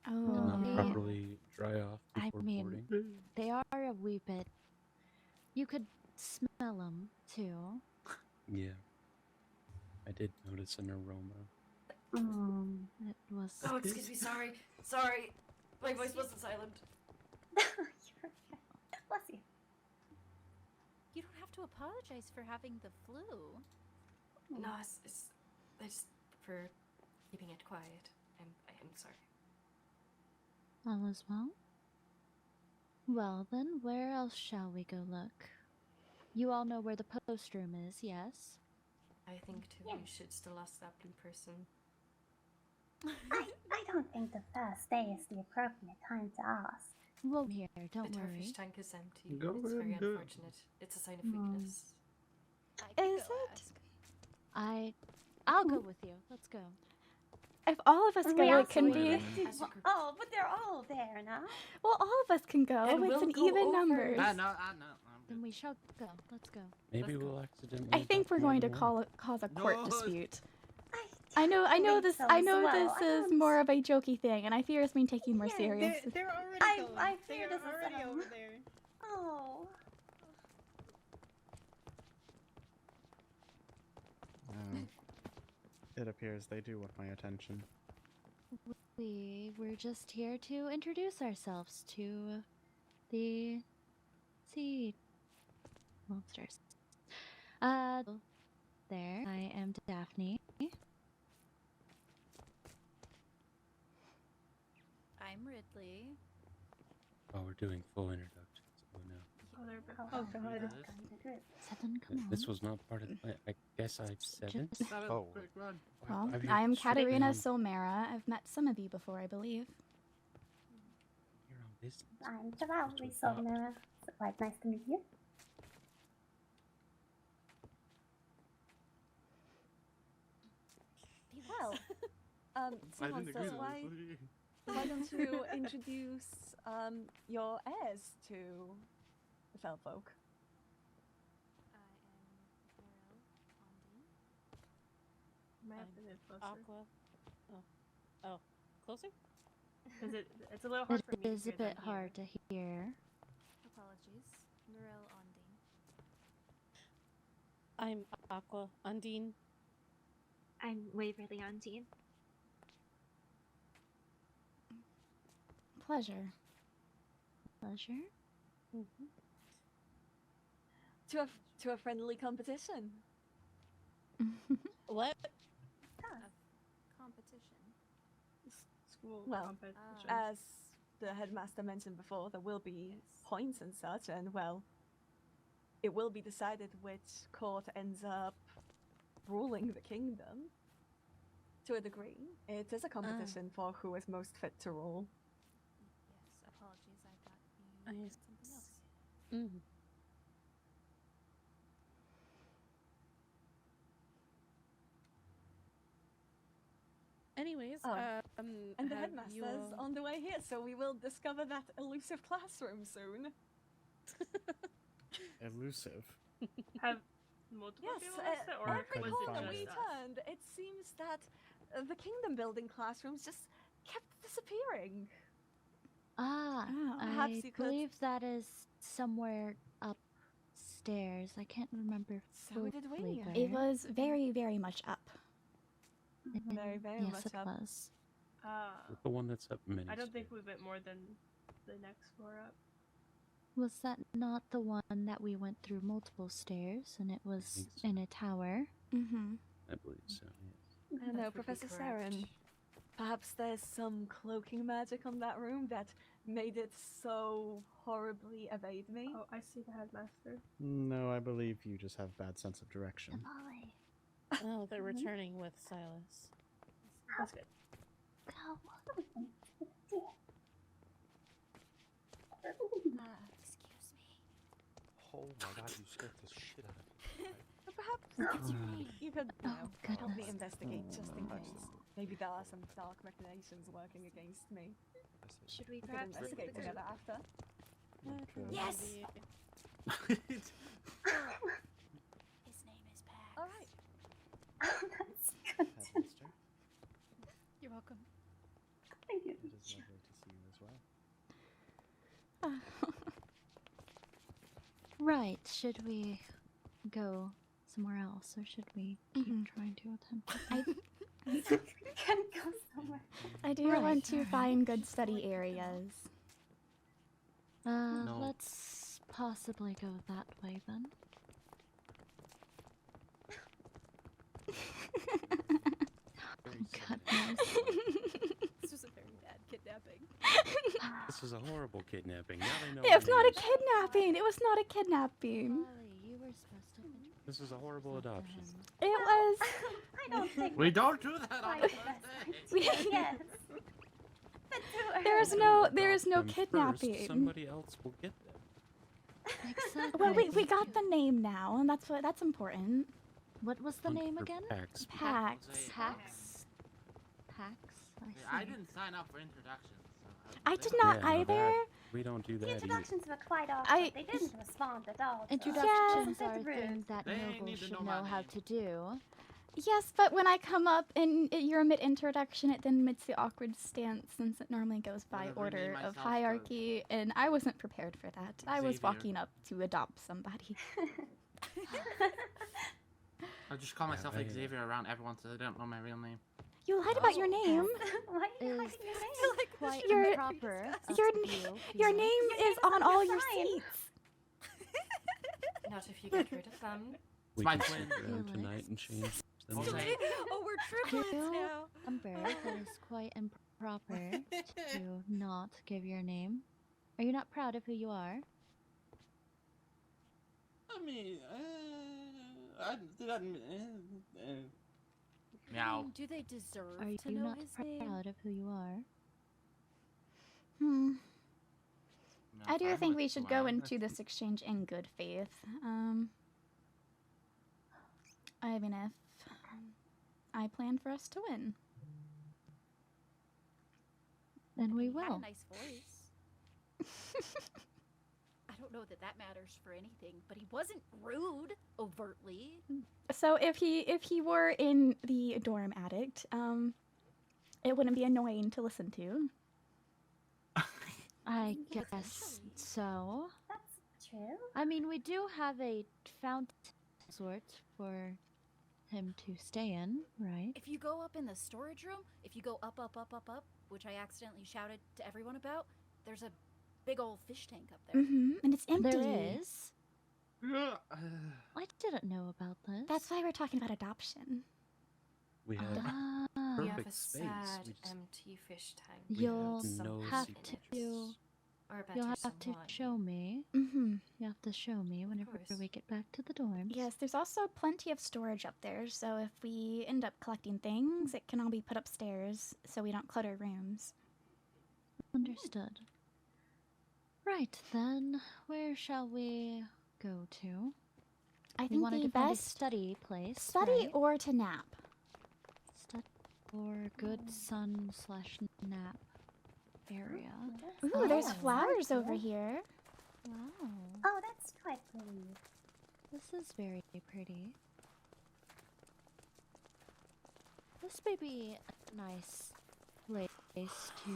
Oh. Did not Yeah. properly dry off I before mean, boarding. they are a wee bit... You could smell them, too. Yeah. I did notice an aroma. It was... Oh, excuse me, sorry. Sorry. My voice wasn't silent. You're okay. Bless you. You don't have to apologize for having the flu. No, it's I just prefer keeping it quiet. I'm sorry. All is well? Well then, where else shall we go look? You all know where the post room is, yes? I think too we should still ask that blue person. I don't think the first day is the appropriate time to ask. Well, here, don't But our worry. fish tank is empty. Go It's very ahead and do it. unfortunate. It's a sign of weakness. Is it? I'll go with you. Let's go. If all of us We go, it also can need be... to- Oh, but they're all there now. Well, all of us can go. And it's we'll an go even over. numbers. I know. I'm Then good. we shall go. Let's go. Maybe Let's go. we'll accidentally. I think adopt we're more going to than one. cause a court No. dispute. I I know think this. so I as know well. this I is don't- more of a jokey thing, and I fear it's being taken more Yeah, serious. They're already I going. fear They this are is already them. over there. Oh. It appears they do want my attention. We were just here to introduce ourselves to the sea monsters. There. I am Daphne. I'm Ridley. Oh, we're doing full introductions. Oh no. Oh god. Seven, come on. This was not part of the plan. I guess I've seven. Just- Oh. Quick run. Well, I've I am been strictly Katarina on- Solmera. I've met some of you before, I believe. You're on business. I'm the Rivalries Solmera. It's quite nice to meet you. Well, I didn't agree so to why this. don't you introduce your heirs to the fell folk? I am Mirelle, Ondine. Might have to move closer. Aqua. Oh, closer? Because it's a little hard for It me is to a hear them bit hard here. to hear. Apologies. Mirelle, Ondine. I'm Aqua, Ondine. I'm Waverly, Ondine. Pleasure. Pleasure. To a friendly competition. What? Competition. School Well, competition. As the headmaster mentioned before, there will be points and such, and well, it will be decided which court ends up ruling the kingdom. To a degree, it is a competition for who is most fit to rule. Yes, apologies, I thought you I said something else. Mm. Anyways, And the have headmaster's you all- on the way here, so we will discover that elusive classroom soon. Elusive. Have multiple Yes, people missed it, or every was corner it we just us? turned, it seems that the kingdom building classrooms just kept disappearing. Ah, Oh. Perhaps I you could- believe that is somewhere upstairs. I can't remember So did we. fully It where. was very, very much up. Very, very Yes, much it up. was. The one that's up many. I don't think we went more than the next floor up. Was that not the one that we went through multiple stairs and it was think so. in a tower? Mm-hmm. I believe so. Yes. I know, That would be Professor correct. Saren. Perhaps there's some cloaking magic on that room that made it so horribly evade me. Oh, I see the headmaster. No, I believe you just have bad sense of direction. Oh, they're returning with Silas. That's good. Go. Excuse me. Oh my god, you scared the shit out of me. But perhaps you could help me investigate just in case. Maybe there are some dark machinations working against me. Should we We could perhaps investigate together after. Yes! Maybe. His name is Pax. All right. That's good. Headmaster, You're welcome. Thank you. it is lovely to see you as well. Right, should we go somewhere else or should we keep Mhm. trying to attempt it? We can go somewhere. I do Right, want to alright. find good study areas. No. Let's possibly go that way then. Goodness. This was a very bad kidnapping. This is a horrible kidnapping. Now they know. It was our not a names. kidnapping. It was not a kidnapping. Molly, you were supposed to have been This is a horrible adoption. It was. I don't think We don't do that on quite the the first best day. idea, yes. But do There was her. no. Adopt There is no them first, kidnapping. somebody else will get them. Exactly. Well, we got the name now, and that's important. What was the Hunt name for again? Pax. Pax. Pax. Pax. I didn't sign up for introductions. So I did not Yeah, no, either. that- we don't do The that either. introductions were quite awkward. I- They didn't respond at all. to us. Introductions Yeah. are things that They ain't nobles need to should know know my how name. to do. Yes, but when I come up and you're mid-introduction, it then admits the awkward stance since it normally goes by Whatever order name of myself hierarchy, and I wasn't prepared for that. I was Xavier. walking up to adopt somebody. I just call myself I- Xavier around everyone so they don't know my real name. You lied about your name. Why are you Is hiding your name? quite Your- improper. of your you, na- if Your you name Your is name's on on all your your sign. seats. Not if you get rid of them. We my can twin. sit around Felix. tonight and change them. Okay. around. Oh, we're triplets Two now. Umber, that is quite improper to not give your name. Are you not proud of who you are? I mean, meow. Do they deserve Are to you know not his name? proud of who you are? Hmm. No, I do I'm think with we should you, go Anne. into this exchange in good faith. I mean, if I plan for us to win. Then we He had will. a nice voice. I don't know that that matters for anything, but he wasn't rude overtly. So if he were in the dorm addict, it wouldn't be annoying to listen to. I Yes, guess so. That's true. I mean, we do have a fountain sort for him to stay in, right? If you go up in the storage room, if you go up, which I accidentally shouted to everyone about, there's a big old fish tank up there. And it's empty. There is. I didn't know about this. That's why we're talking about adoption. We have We have a perfect space. sad, We just empty fish tank. You'll have no have secrets. to Or a better You'll have to someone. show me. Mm-hmm. You have to show me whenever course. we get back to the dorms. Yes, there's also plenty of storage up there, so if we end up collecting things, it can all be put upstairs so we don't clutter rooms. Understood. Right then, where shall we go to? I We think wanted the to find a best study place. study right? or to nap. Study or good sun/nap area. Ooh, there's Oh. flowers over here. Wow. Oh, that's quite pretty. This is very pretty. This may be a nice place to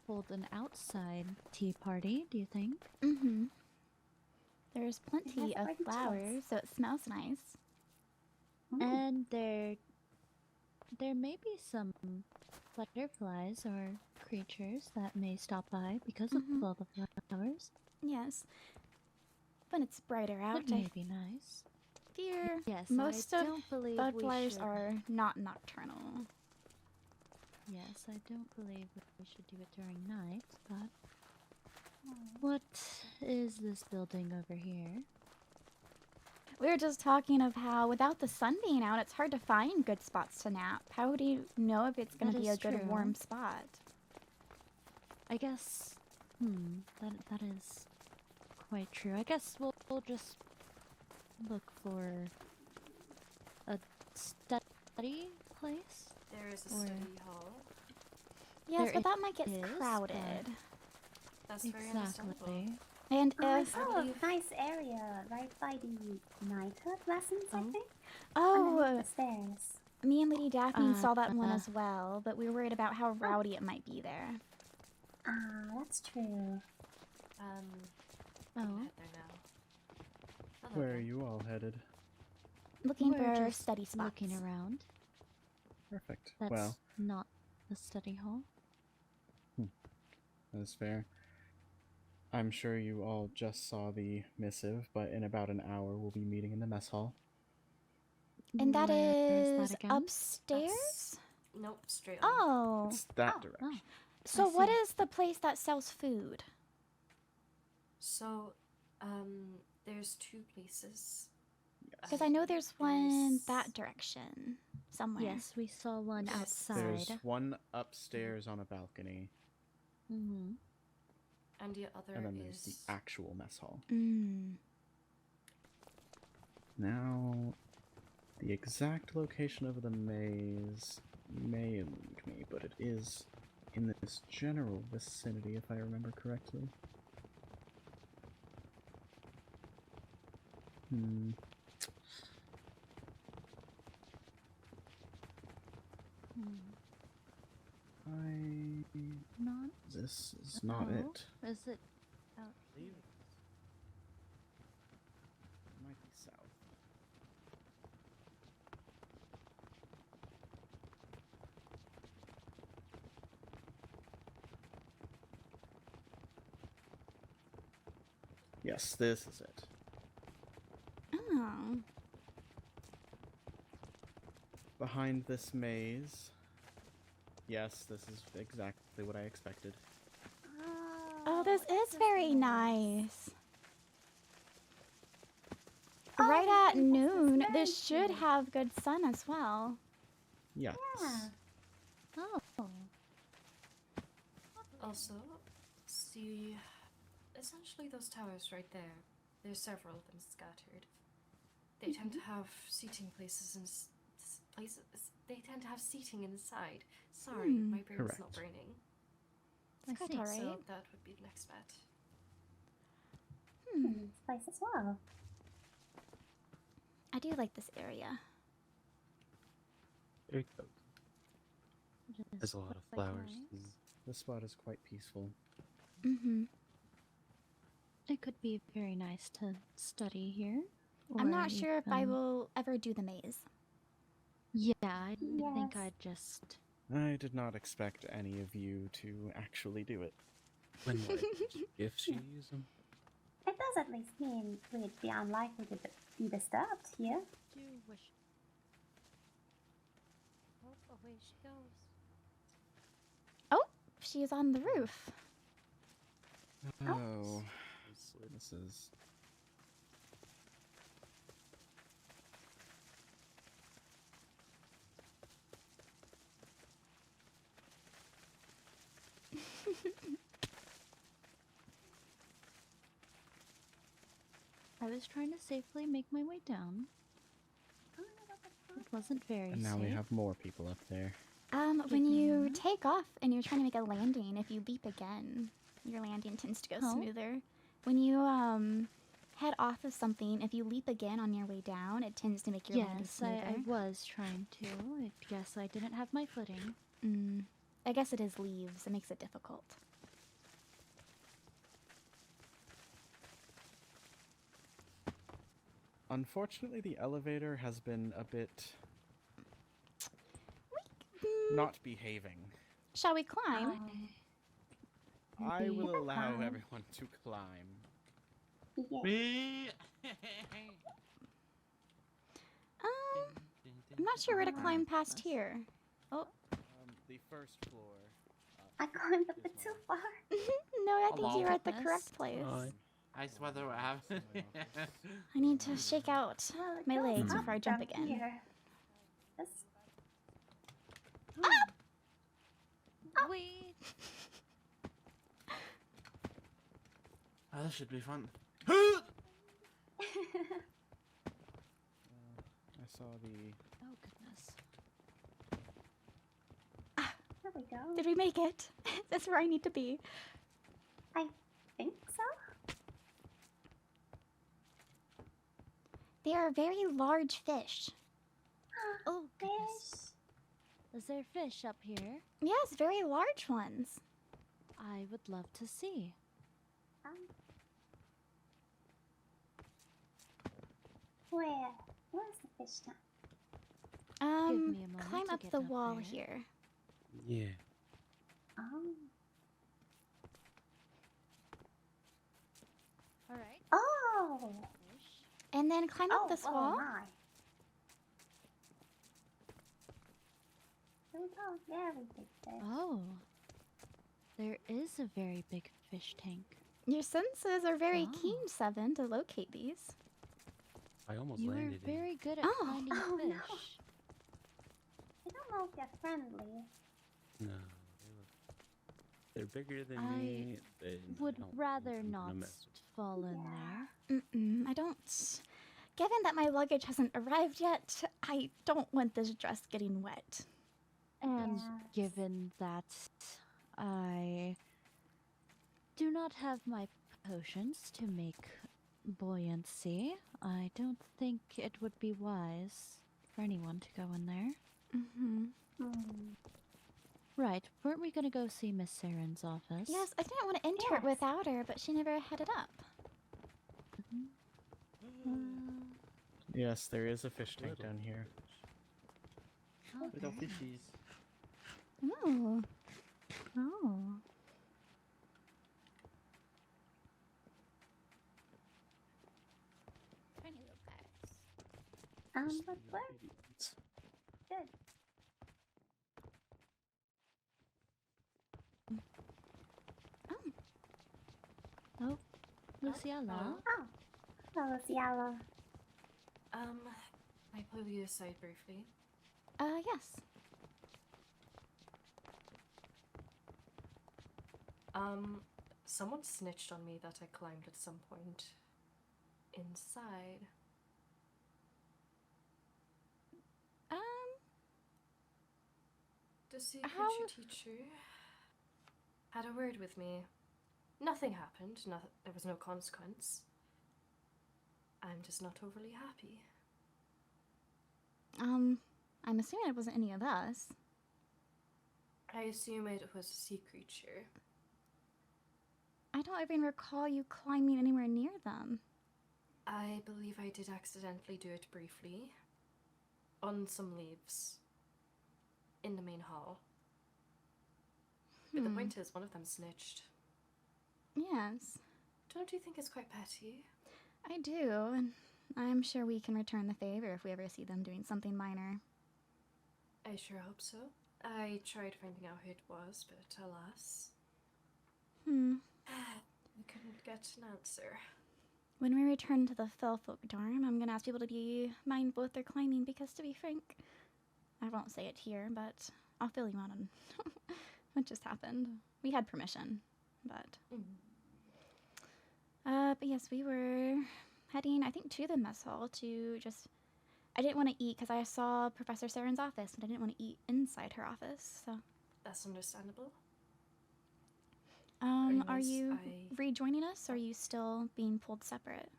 hold an outside tea party, do you think? Mm-hmm. There's plenty has of pretty flowers, so it smells nice. And there may be some butterflies or creatures that may stop by because of all the flowers. Yes. When it's brighter out, That I may be nice. fear Yes, most I of don't believe butterflies we should. are not nocturnal. Yes, I don't believe we should do it during night, but what is this building over here? We were just talking of how without the sun being out, it's hard to find good spots to nap. How do you know if it's going to That be a is good true. warm spot? I guess, that is quite true. I guess we'll just look for a study place. There is a Or- study hall. Yes, There but that might get is, but- crowded. That's very understandable. Exactly. And Oh, I if saw a nice area right by the knighthood lessons, I think. oh, Underneath the stairs. me and Lady Daphne saw that one Uh. as well, but we were worried about how rowdy it might be there. Ah, that's true. I'm Oh, gonna head there now. Hello Where are again. you all headed? Looking we're for just study spots. looking around. Perfect. That's Well, not the study hall. that's fair. I'm sure you all just saw the missive, but in about an hour we'll be meeting in the mess hall. And that Where is that again? upstairs? Nope, straight on. Oh. It's that direction. So I what see. is the place that sells food? So, there's two places. Because I know there's one There's- that direction somewhere. Yes, we saw one Yes. outside. There's one upstairs on a balcony, Mm-hmm. And the other and then there's is the actual mess hall. Mm. Now, the exact location of the maze may elude me, but it is in this general vicinity, if I remember correctly. Not. This is not No. it. Is it out here? It might be south. Yes, this is it. Oh. Behind this maze. Yes, this is exactly what I expected. Oh, this is very nice. Right at noon, this should have good sun as well. Yes. Oh. also see essentially those towers right there. There's several of them scattered. They tend to have seating places and places. They tend to have seating inside. Sorry, my brain's not Correct. braining. I Quite see. alright. So that would be the next bet. This place as well. I do like this area. Very cozy. It is There's a lot of quite flowers. nice. This spot is quite peaceful. Mm-hmm. It could be very nice to study here. I'm or not sure if I even- will ever do the maze. Yeah, I think Yes. I'd just. I did not expect any of you to actually do it. When what? Gifts you use them? It does at least mean we'd be unlikely to be disturbed here. Do wish. Oh, away she goes. Oh, she is on the roof. Oh, this is. I was trying to safely make my way down. It wasn't very And now safe. we have more people up there. When you take off and you're trying to make a landing, if you leap again, your landing tends to go smoother. When you head off of something, if you leap again on your way down, it tends to make your landing smoother. Yes, I was trying to. I guess I didn't have my footing. I guess it is leaves. It makes it difficult. Unfortunately, the elevator has been a bit not behaving. Shall we climb? I will allow everyone to climb. Me. I'm not sure where to climb past here. Oh. The first floor. I climbed a bit too far. No, I think you're at the correct place. I swear what happened. I need to shake out my legs before I jump again. Here. Wait. Oh, this should be fun. I saw the. Oh goodness. There we go. Did we make it? That's where I need to be. I think so. They are very large fish. Oh goodness. Is there fish up here? Yes, very large ones. I would love to see. Where's the fish tank? Give me a moment Climb to up get the up wall there. here. Yeah. Alright. Oh! And then climb up this wall. My. There we go. There we go. Oh. There is a very big fish tank. Your senses are very keen, Seven, to locate these. I almost You are landed in. very good at finding Oh, fish. no. I don't know if they're friendly. No, they're bigger than I me. They would don't rather want not to mess with. fall in there. I don't. Given that my luggage hasn't arrived yet, I don't want this dress getting wet. And given that I do not have my potions to make buoyancy, I don't think it would be wise for anyone to go in there. Right, weren't we gonna go see Miss Saren's office? Yes, I didn't want to enter it without her, but she never headed up. Yes, there is a fish tank down here. Little fishies. Oh. Oh. Tiny little guys. But where? Good. Oh, Lizzaylia. Oh. Hello, Ciala. I pull you aside briefly. Yes. Someone snitched on me that I climbed at some point inside. The secret teacher had a word with me. Nothing happened. There was no consequence. I'm just not overly happy. I'm assuming it wasn't any of us. I assume it was a sea creature. I don't even recall you climbing anywhere near them. I believe I did accidentally do it briefly. On some leaves. In the main hall. But the point is, one of them snitched. Yes. Don't you think it's quite petty? I do, and I'm sure we can return the favor if we ever see them doing something minor. I sure hope so. I tried finding out who it was, but alas. We couldn't get an answer. When we return to the Fellfolk dorm, I'm gonna ask people to be mindful with their climbing because, to be frank, I won't say it here, but I'll fill you on what just happened. We had permission, but... But yes, we were heading, I think, to the mess hall to just... I didn't want to eat because I saw Professor Saren's office, and I didn't want to eat inside her office, so... That's understandable. Are you rejoining us, or are you still being pulled separate?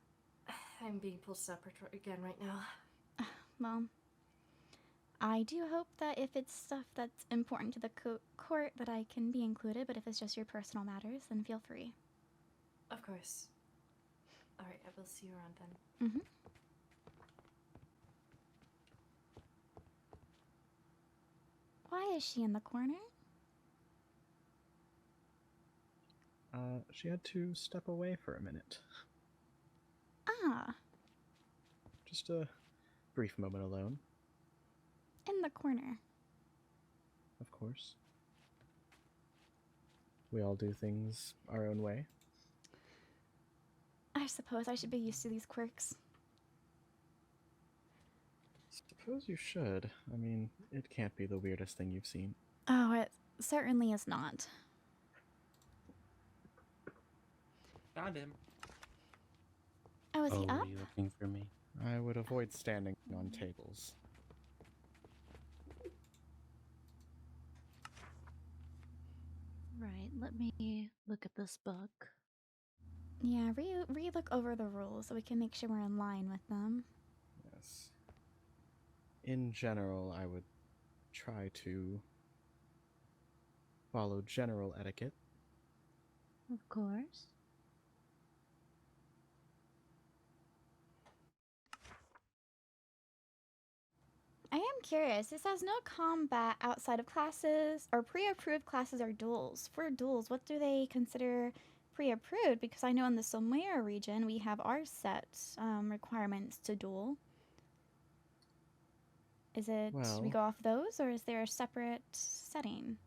I'm being pulled separate again right now. Well, I do hope that if it's stuff that's important to the court that I can be included, but if it's just your personal matters, then feel free. Of course. Alright, I will see you around then. Mm-hmm. Why is she in the corner? She had to step away for a minute. Ah. Just a brief moment alone. In the corner. Of course. We all do things our own way. I suppose I should be used to these quirks. Suppose you should. I mean, it can't be the weirdest thing you've seen. Oh, it certainly is not. Found him. Oh, is he up? Are you looking for me? I would avoid standing on tables. Right, let me look at this book. Yeah, re-look over the rules so we can make sure we're in line with them. Yes. In general, I would try to follow general etiquette. Of course. I am curious. It says no combat outside of classes or pre-approved classes or duels. For duels, what do they consider pre-approved? Because I know in the Solmera region we have our set requirements to duel. Is it we go off those, or is there a separate setting?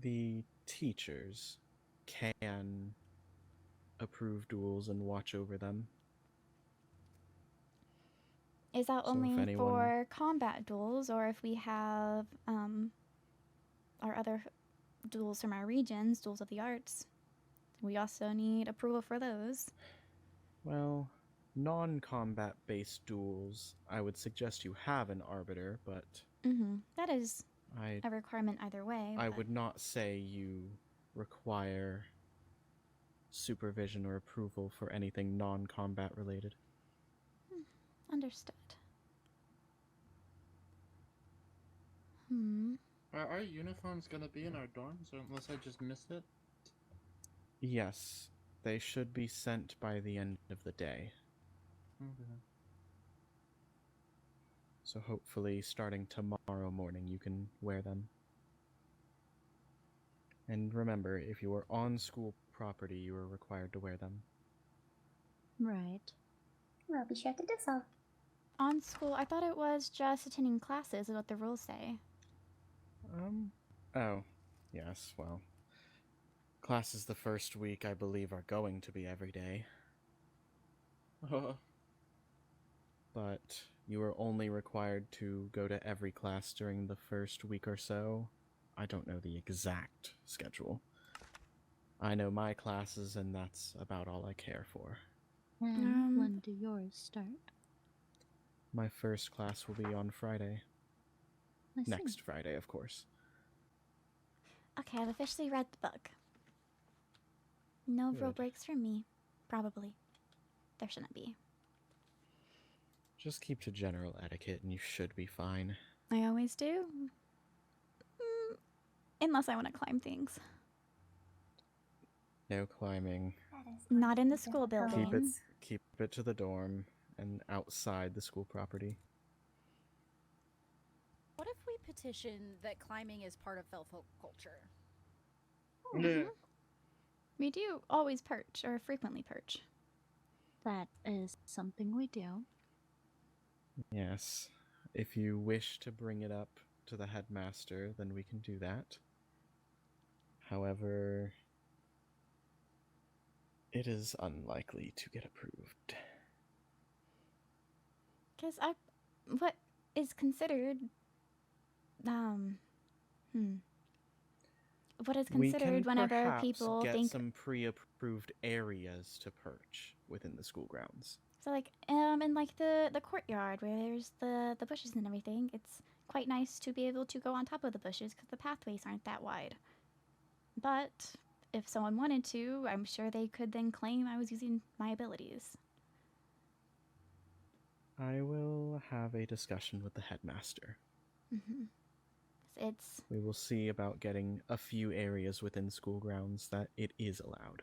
The teachers can approve duels and watch over them. Is that only for combat duels, or if we have our other duels from our regions, duels of the arts, we also need approval for those? Well, non-combat based duels, I would suggest you have an arbiter, but... That is a requirement either way. I would not say you require supervision or approval for anything non-combat related. Understood. Are our uniforms gonna be in our dorms, or unless I just missed it? Yes, they should be sent by the end of the day. Okay. So hopefully starting tomorrow morning you can wear them. And remember, if you are on school property, you are required to wear them. Right. We'll be sure to do so. On school, I thought it was just attending classes is what the rules say. Oh, yes, well. Classes the first week, I believe, are going to be every day. But you are only required to go to every class during the first week or so. I don't know the exact schedule. I know my classes, and that's about all I care for. And when do yours start? My first class will be on Friday. Next Friday, of course. Okay, I've officially read the book. No rule breaks from me. Probably. There shouldn't be. Just keep to general etiquette and you should be fine. I always do. Unless I want to climb things. No climbing. Not in the school building. Keep it to the dorm and outside the school property. What if we petition that climbing is part of Fellfolk culture? Yeah. We do always perch, or frequently perch. That is something we do. Yes. If you wish to bring it up to the headmaster, then we can do that. However, It is unlikely to get approved. Because what is considered, what is We considered can whenever perhaps people get think, some pre-approved areas to perch within the school grounds. so like, in like the courtyard where there's the bushes and everything, it's quite nice to be able to go on top of the bushes because the pathways aren't that wide. But if someone wanted to, I'm sure they could then claim I was using my abilities. I will have a discussion with the headmaster. It's We will see about getting a few areas within school grounds that it is allowed.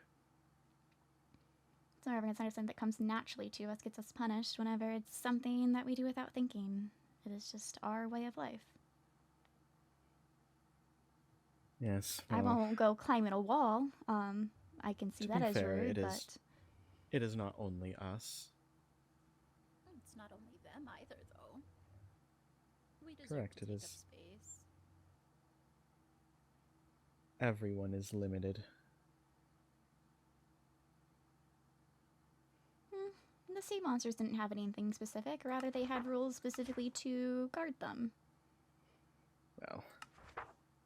so everyone's understand that comes naturally to us, gets us punished whenever it's something that we do without thinking. It is just our way of life. Yes, I well, won't go climbing a wall. I can see to that be as fair, rude, it is not only us. It's not only them either, though. We deserve Correct, to it take is. up space. Everyone is limited. The sea monsters didn't have anything specific. Rather, they had rules specifically to guard them. Well,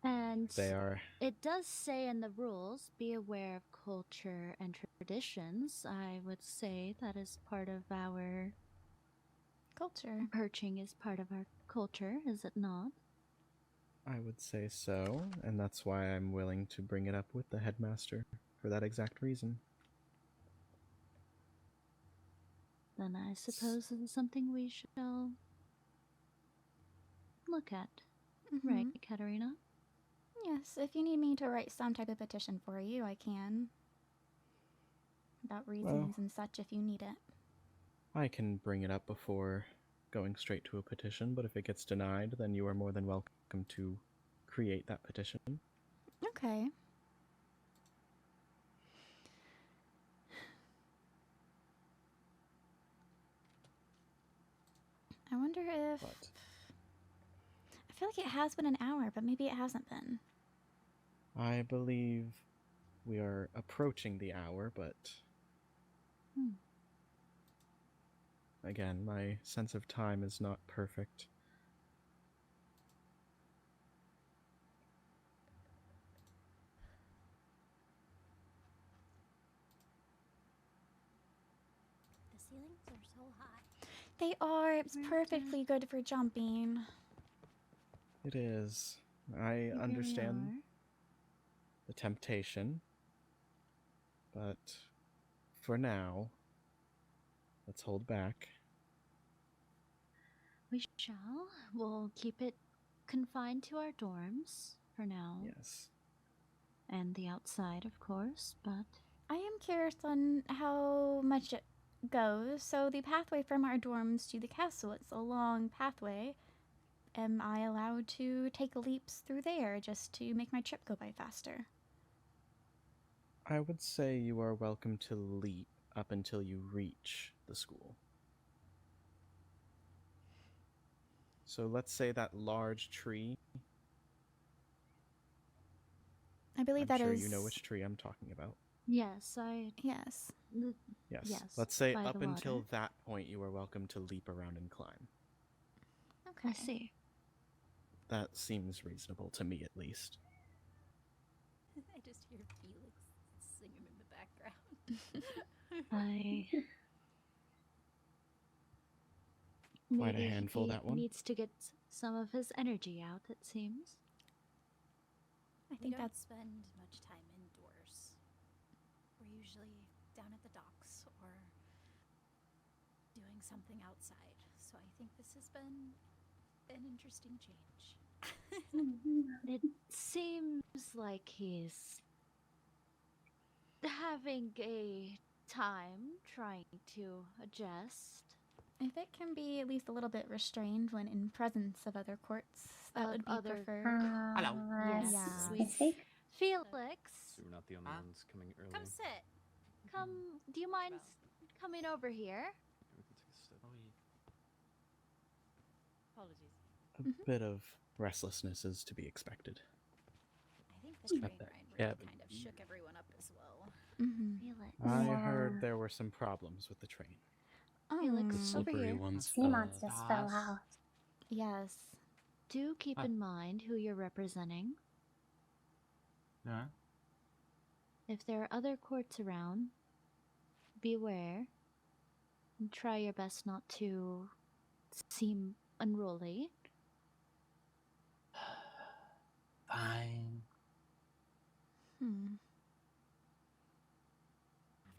And they are. it does say in the rules, be aware of culture and traditions. I would say that is part of our culture. Perching is part of our culture, is it not? I would say so, and that's why I'm willing to bring it up with the headmaster for that exact reason. Then I suppose it's something we shall look at. Right, Katarina? Yes, if you need me to write some type of petition for you, I can. About reasons and such if you need it. I can bring it up before going straight to a petition, but if it gets denied, then you are more than welcome to create that petition. Okay. I wonder if... I feel like it has been an hour, but maybe it hasn't been. I believe we are approaching the hour, but... Again, my sense of time is not perfect. The ceilings are so high. They are. It's perfectly good for jumping. It is. I understand the temptation, but for now, let's hold back. We shall. We'll keep it confined to our dorms for now. Yes. And the outside, of course, but... I am curious on how much it goes. So the pathway from our dorms to the castle, it's a long pathway. Am I allowed to take leaps through there just to make my trip go by faster? I would say you are welcome to leap up until you reach the school. So let's say that large tree. I believe I'm that sure is... you know which tree I'm talking about. Yes, Yes. Yes. Let's say by up the until water. that point you are welcome to leap around and climb. Okay. I see. That seems reasonable to me, at least. I just hear Felix singing in the background. Quite a Maybe handful, he that one. needs to get some of his energy out, it seems. I think we don't that's... spend much time indoors. We're usually down at the docks or doing something outside. So I think this has been an interesting change. It seems like he's having a time trying to adjust. If it can be at least a little bit restrained when in presence of other courts, that would be preferred. Hello. Yes. Yeah. Felix, So we're not the only ones coming early. Come sit. come. Do you mind coming over here? Apologies. A bit of restlessness is to be expected. I think the train that ride cabin. kind of shook everyone up as well. Felix. I Yeah. heard there were some problems with the train. Felix, The over slippery here. ones Sea fell monsters out. fell out. Yes. Do keep in mind who you're representing. Yeah. If there are other courts around, beware. And try your best not to seem unruly. Fine.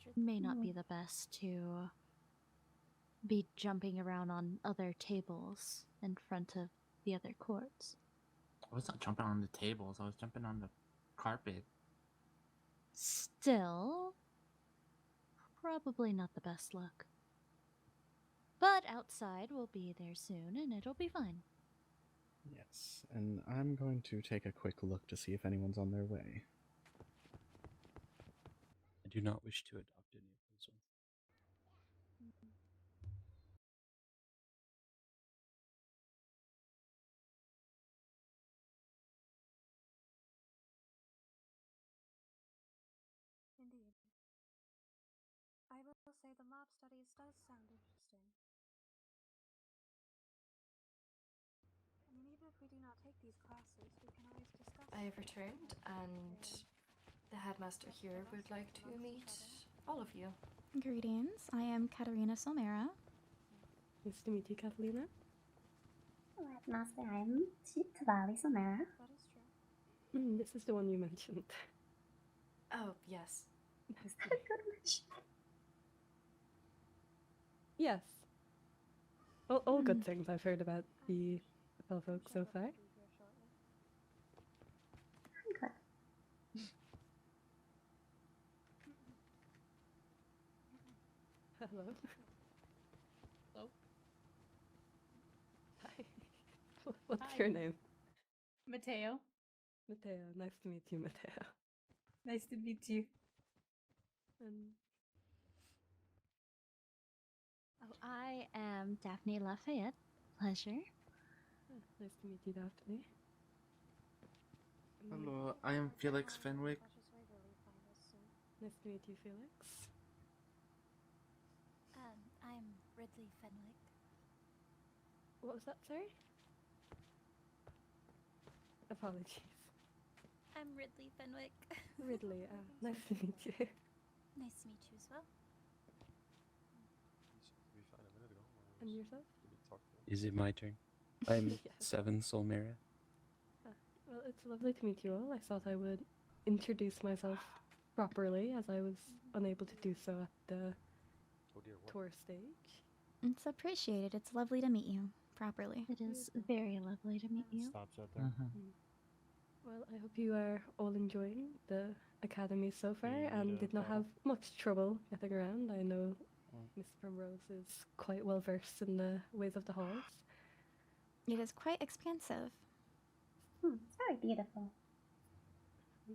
It may not be the best to be jumping around on other tables in front of the other courts. I was not jumping on the tables. I was jumping on the carpet. Still, probably not the best look. But outside we'll be there soon and it'll be fine. Yes, and I'm going to take a quick look to see if anyone's on their way. I do not wish to adopt any of those ones. Indeed. I will say the mob studies does sound interesting. I mean, even if we do not take these classes, we can always discuss. I have returned, and the headmaster here would like to meet all of you. Greetings. I am Katarina Solmera. Nice to meet you, Catalina. Headmaster, I'm Solmera. That is true. This is the one you mentioned. Oh, yes. Is that a good mention? Yes. All good things I've heard about the folk so far. Okay. Hello. Hello. Hi. What's Hi. your name? Mateo. Mateo. Nice to meet you, Mateo. Nice to meet you. Oh, I am Daphne Lafayette. Pleasure. Nice to meet you, Daphne. Hello, I am Felix Fenwick. Nice to meet you, Felix. I'm Ridley Fenwick. What was that, sorry? Apologies. I'm Ridley Fenwick. Ridley, nice to meet you. Nice to meet you as well. And yourself? Is it my turn? I'm Yes. 7 Solmera. Well, it's lovely to meet you all. I thought I would introduce myself properly, as I was unable to do so at the tour stage. It's appreciated. It's lovely to meet you properly. It is very lovely to meet you. Stops right there. Well, I hope you are all enjoying the academy so far and Yeah, did not have much trouble getting around. I know Miss Primrose is quite well versed in the ways of the halls. It is quite expansive. It's very beautiful.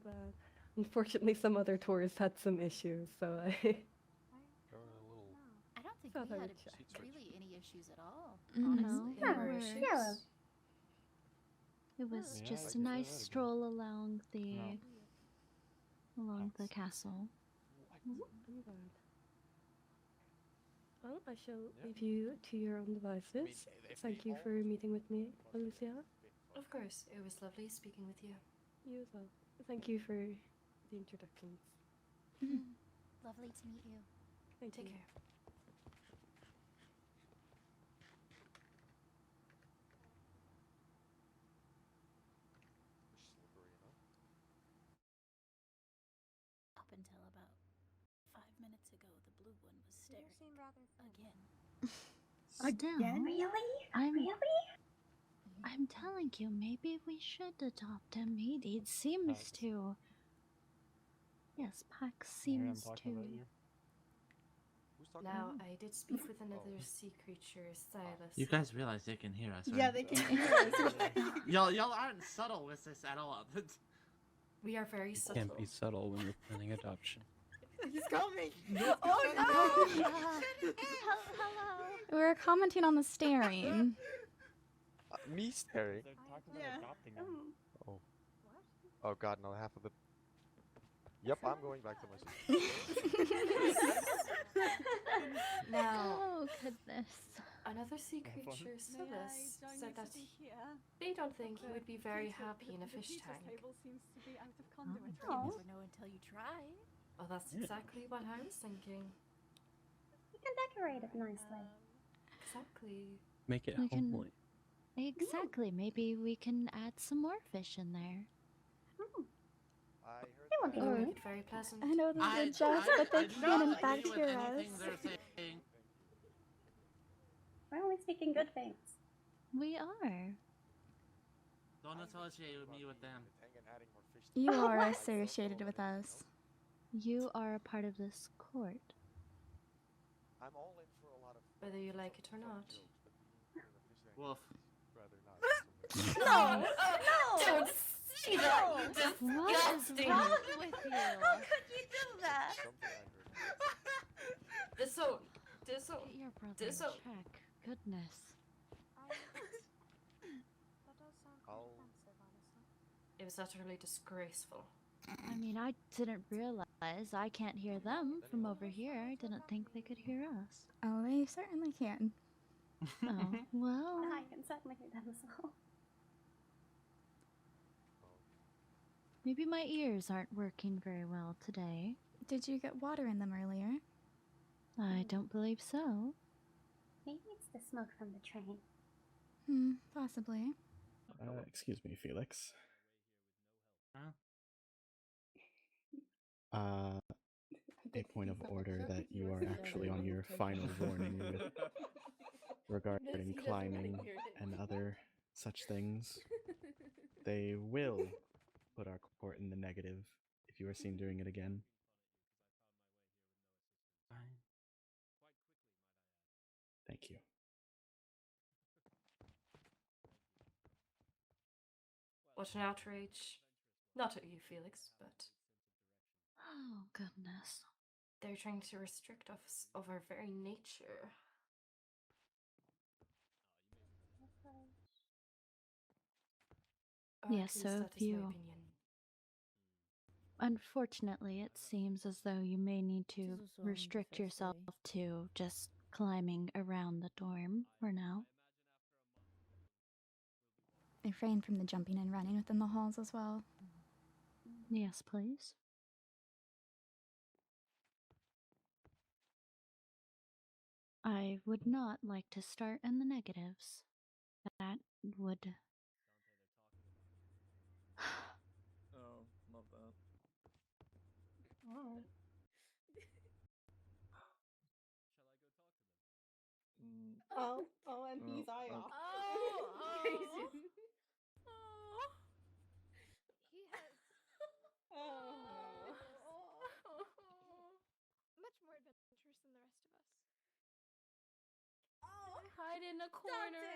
But unfortunately, some other tours had some issues, so I I don't think thought we I had would check. really any issues at all. No, Honestly. it was Yeah, just like a I nice said, stroll along the the castle. I'm glad. Well, I shall leave you to your own devices. Thank you for meeting with me, Alicia. Of course, it was lovely speaking with you. You as well. Thank you for the introductions. Lovely to meet you. Thank Take you. care. Up until about 5 minutes ago, the blue one was staring You seem rather thin. again. Still, Really? I'm Really? I'm telling you, maybe we should adopt him. It seems to. Yes, Pax seems to. Now, I did speak with another sea creature, Silas. You guys realize they can hear us, right? Yeah, they can hear us. Y'all aren't subtle with this at all. We are very You subtle. can't be subtle when you're planning adoption. He's coming. Oh no! Hello. We were commenting on the staring. Me staring? Yeah. Oh. Oh god, no, half of the... Yep, I'm going back to my seat. Now, Oh, goodness. another sea Have fun. creature, May I Silas, join said you that sitting here? they don't think he The would be very computer- happy in a the fish computer's tank. table seems to be out of conduit You right Oh. never know until you try. Well, that's Yeah. exactly what I was thinking. You can decorate it nicely. Exactly. Make it We can- homely. Exactly. Maybe we can add some more fish in there. I heard They won't that. be Or rude. make it very pleasant. I know this I, is a jest, but they I do can not in agree fact with hear anything us. they're saying. We're only speaking good things. We are. Don't associate me with them. You are associated with us. You are a part of this court. I'm all in for a lot of Whether you like it or not. Wolf. rather not. No! Don't see that, you What is disgusting. wrong with you? How could you do that? Something I heard. Diso. Get your brother in Diso. check. Goodness. That does sound quite I'll- offensive, honestly. It was utterly disgraceful. I mean, I didn't realize I can't hear them from over here. I didn't think they could hear us. Oh, they certainly can. Oh, well. I can certainly hear them as well. Maybe my ears aren't working very well today. Did you get water in them earlier? I don't believe so. Maybe it's the smoke from the train. Possibly. Excuse me, Felix. Huh? A point of order that you are actually on your final warning with regarding climbing and other such things. They will put our court in the negative if you are seen doing it again. Fine. Thank you. What an outrage. Not at you, Felix, but Oh, goodness. they're trying to restrict us of our very nature. Or Yes, at so least if that is my you- opinion. Unfortunately, it seems as though you may need to This is also only the restrict first yourself day. to just climbing around the dorm for now. Refrain from the jumping and running within the halls as well. Yes, please. I would not like to start in the negatives. That would. Oh, love that. Oh. Oh, MP's eye okay. off. Oh. Cassian. He has Oh. much more adventurous than the rest of us. Hide in a corner.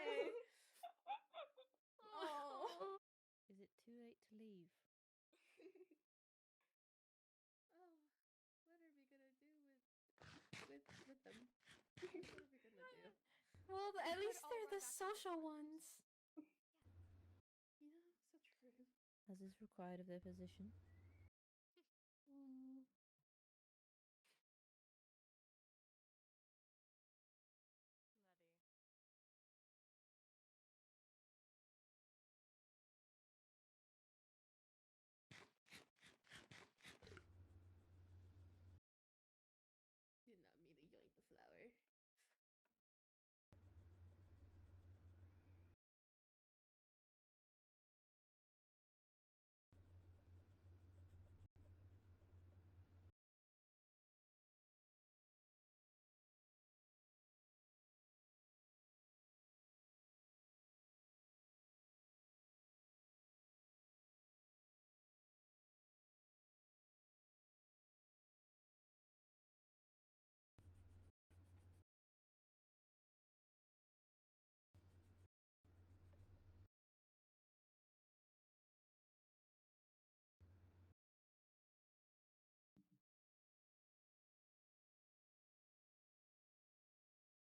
Oh. Is it too late to leave? What are we gonna do with them? What are we gonna do? Well, at least all they're run the back to social ones. Yeah, so true. As is required of their position. Did not mean to yoink the flower.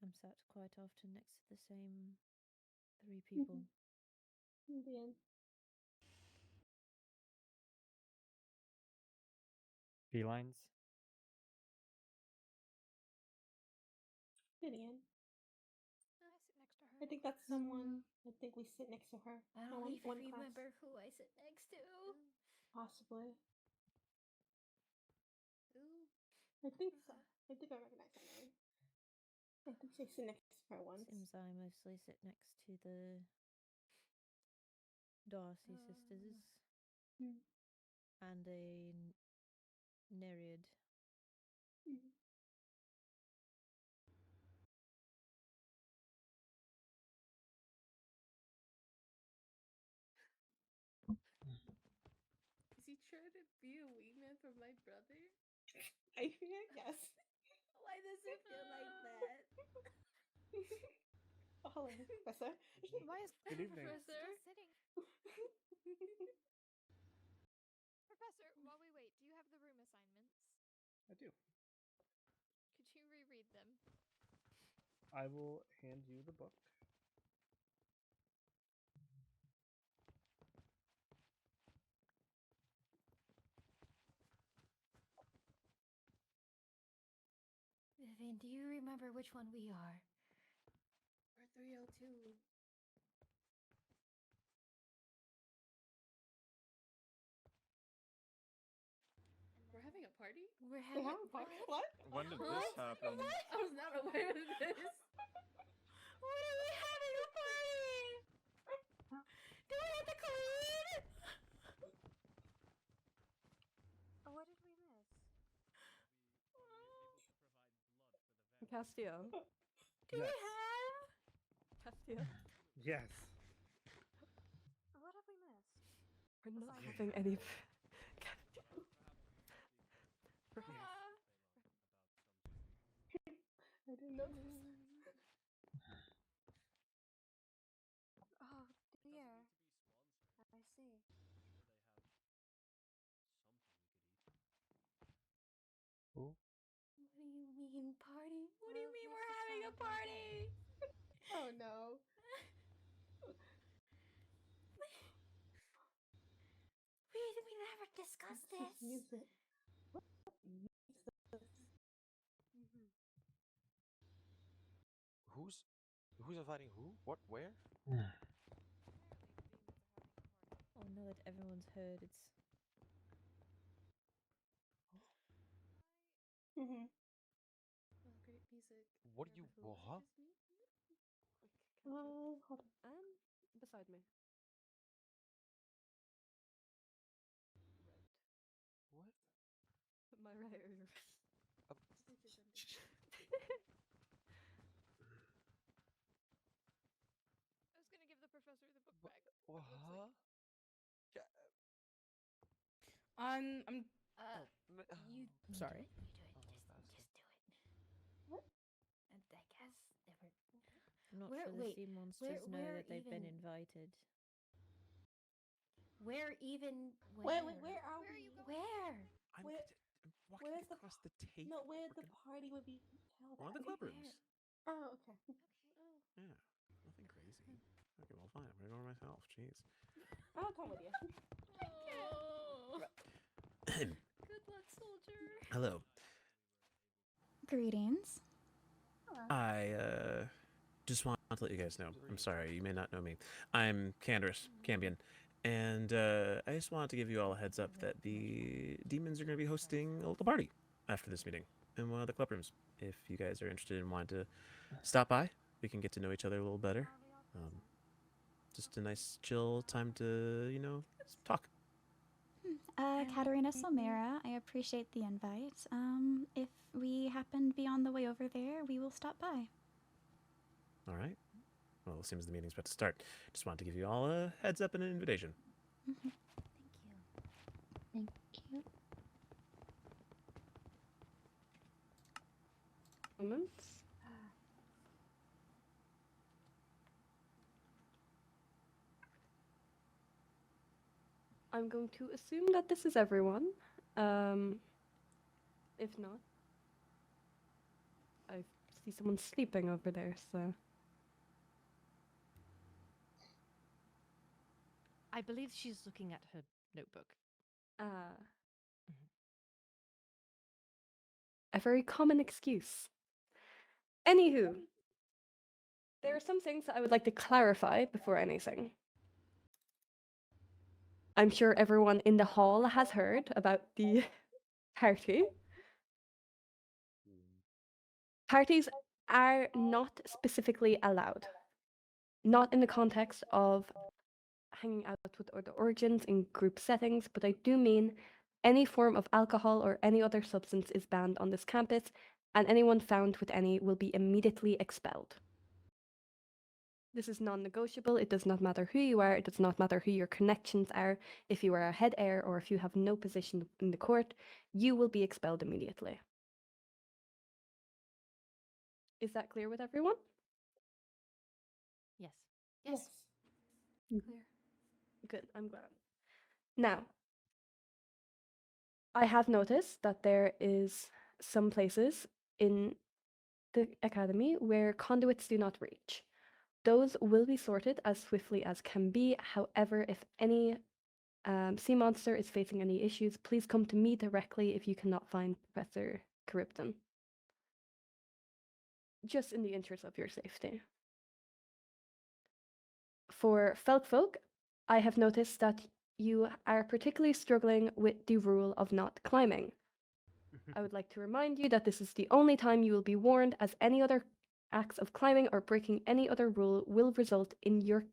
I'm sat quite often next to the same 3 people. Ondine. Skylines. Vivian. I sit next to her. I think that's someone. I think we sit next to her. I No, don't one even class. remember who I sit next to. Possibly. Ooh. I think so. I think I recognize her name. I think I sit next to her once. Seems I mostly sit next to the Darcy sisters and a Nereid. Is he trying to be a wingman for my brother? I fear yes. Why does it feel like that? Oh, hello, Professor. Why is Good evening. Professor still sitting? Professor, while we wait, do you have the room assignments? I do. Could you reread them? I will hand you the book. Vivian, do you remember which one we are? We're 302. We're having a party? We're having a party? What? When did this happen? I was not aware of this. What are we having a party? Do we have to clean? What did we miss? Castio. Do we Yes. have? Castio. Yes. What have we missed? We're not Aside having from- any. I didn't know. Oh dear. I see. Who? What do you mean party? What do you Well, mean yes, we're it's having a not my party? Oh no. We never discussed this. Music. Who's inviting who? What? Where? Oh, now that everyone's heard, it's Mm-hmm. Oh, great music. What do you? Whoever Huh? is me? Hold on. Beside me. What? My right or your I was gonna give the professor the book back. Huh? I'm. You Sorry. just do it. What? And I guess they were. I'm not Where- sure the wait, sea monsters know where that they've been even- invited. Where even? Where are Where are we? you going? Where? Where's the across the table. No, where the party would be held One of at? the clubrooms. Oh, okay. Yeah, nothing crazy. Okay, well, fine. I'm gonna go myself. Jeez. I'll come with you. Good luck, soldier. Hello. Greetings. I just want to let you guys know. I'm sorry, you may not know me. I'm Cambion, and I just wanted to give you all a heads up that the demons are going to be hosting a little party after this meeting in one of the clubrooms. If you guys are interested and want to stop by, we can get to know each other a little better. Just a nice, chill time to, talk. Katarina Solmera, I appreciate the invite. If we happen to be on the way over there, we will stop by. All right. Well, it seems the meeting's about to start. Just wanted to give you all a heads up and an invitation. Thank you. Moments. I'm going to assume that this is everyone. If not, I see someone sleeping over there, so. I believe she's looking at her notebook. Ah. a very common excuse. Anywho, there are some things that I would like to clarify before anything. I'm sure everyone in the hall has heard about the party. Parties are not specifically allowed. Not in the context of hanging out with other origins in group settings, but I do mean any form of alcohol or any other substance is banned on this campus, and anyone found with any will be immediately expelled. This is non-negotiable. It does not matter who you are. It does not matter who your connections are. If you are a head heir or if you have no position in the court, you will be expelled immediately. Is that clear with everyone? Yes. Yes. Mm. Clear. Good, I'm glad. Now, I have noticed that there is some places in the academy where conduits do not reach. Those will be sorted as swiftly as can be. However, if any sea monster is facing any issues, please come to me directly if you cannot find Professor Charybdon. Just in the interest of your safety. For Felkfolk, I have noticed that you are particularly struggling with the rule of not climbing. I would like to remind you that this is the only time you will be warned, as any other acts of climbing or breaking any other rule will result in your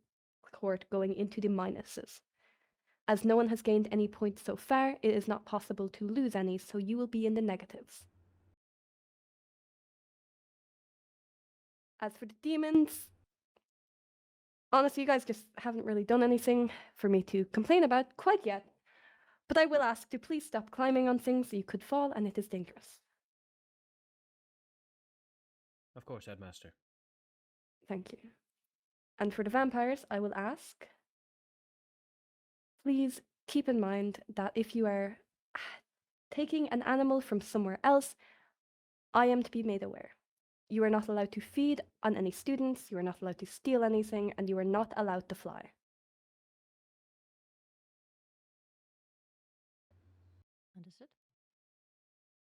court going into the minuses. As no one has gained any points so far, it is not possible to lose any, so you will be in the negatives. As for the demons, honestly, you guys just haven't really done anything for me to complain about quite yet. But I will ask to please stop climbing on things. You could fall and it is dangerous. Of course, Headmaster. Thank you. And for the vampires, I will ask, please keep in mind that if you are taking an animal from somewhere else, I am to be made aware. You are not allowed to feed on any students, you are not allowed to steal anything, and you are not allowed to fly. Understood.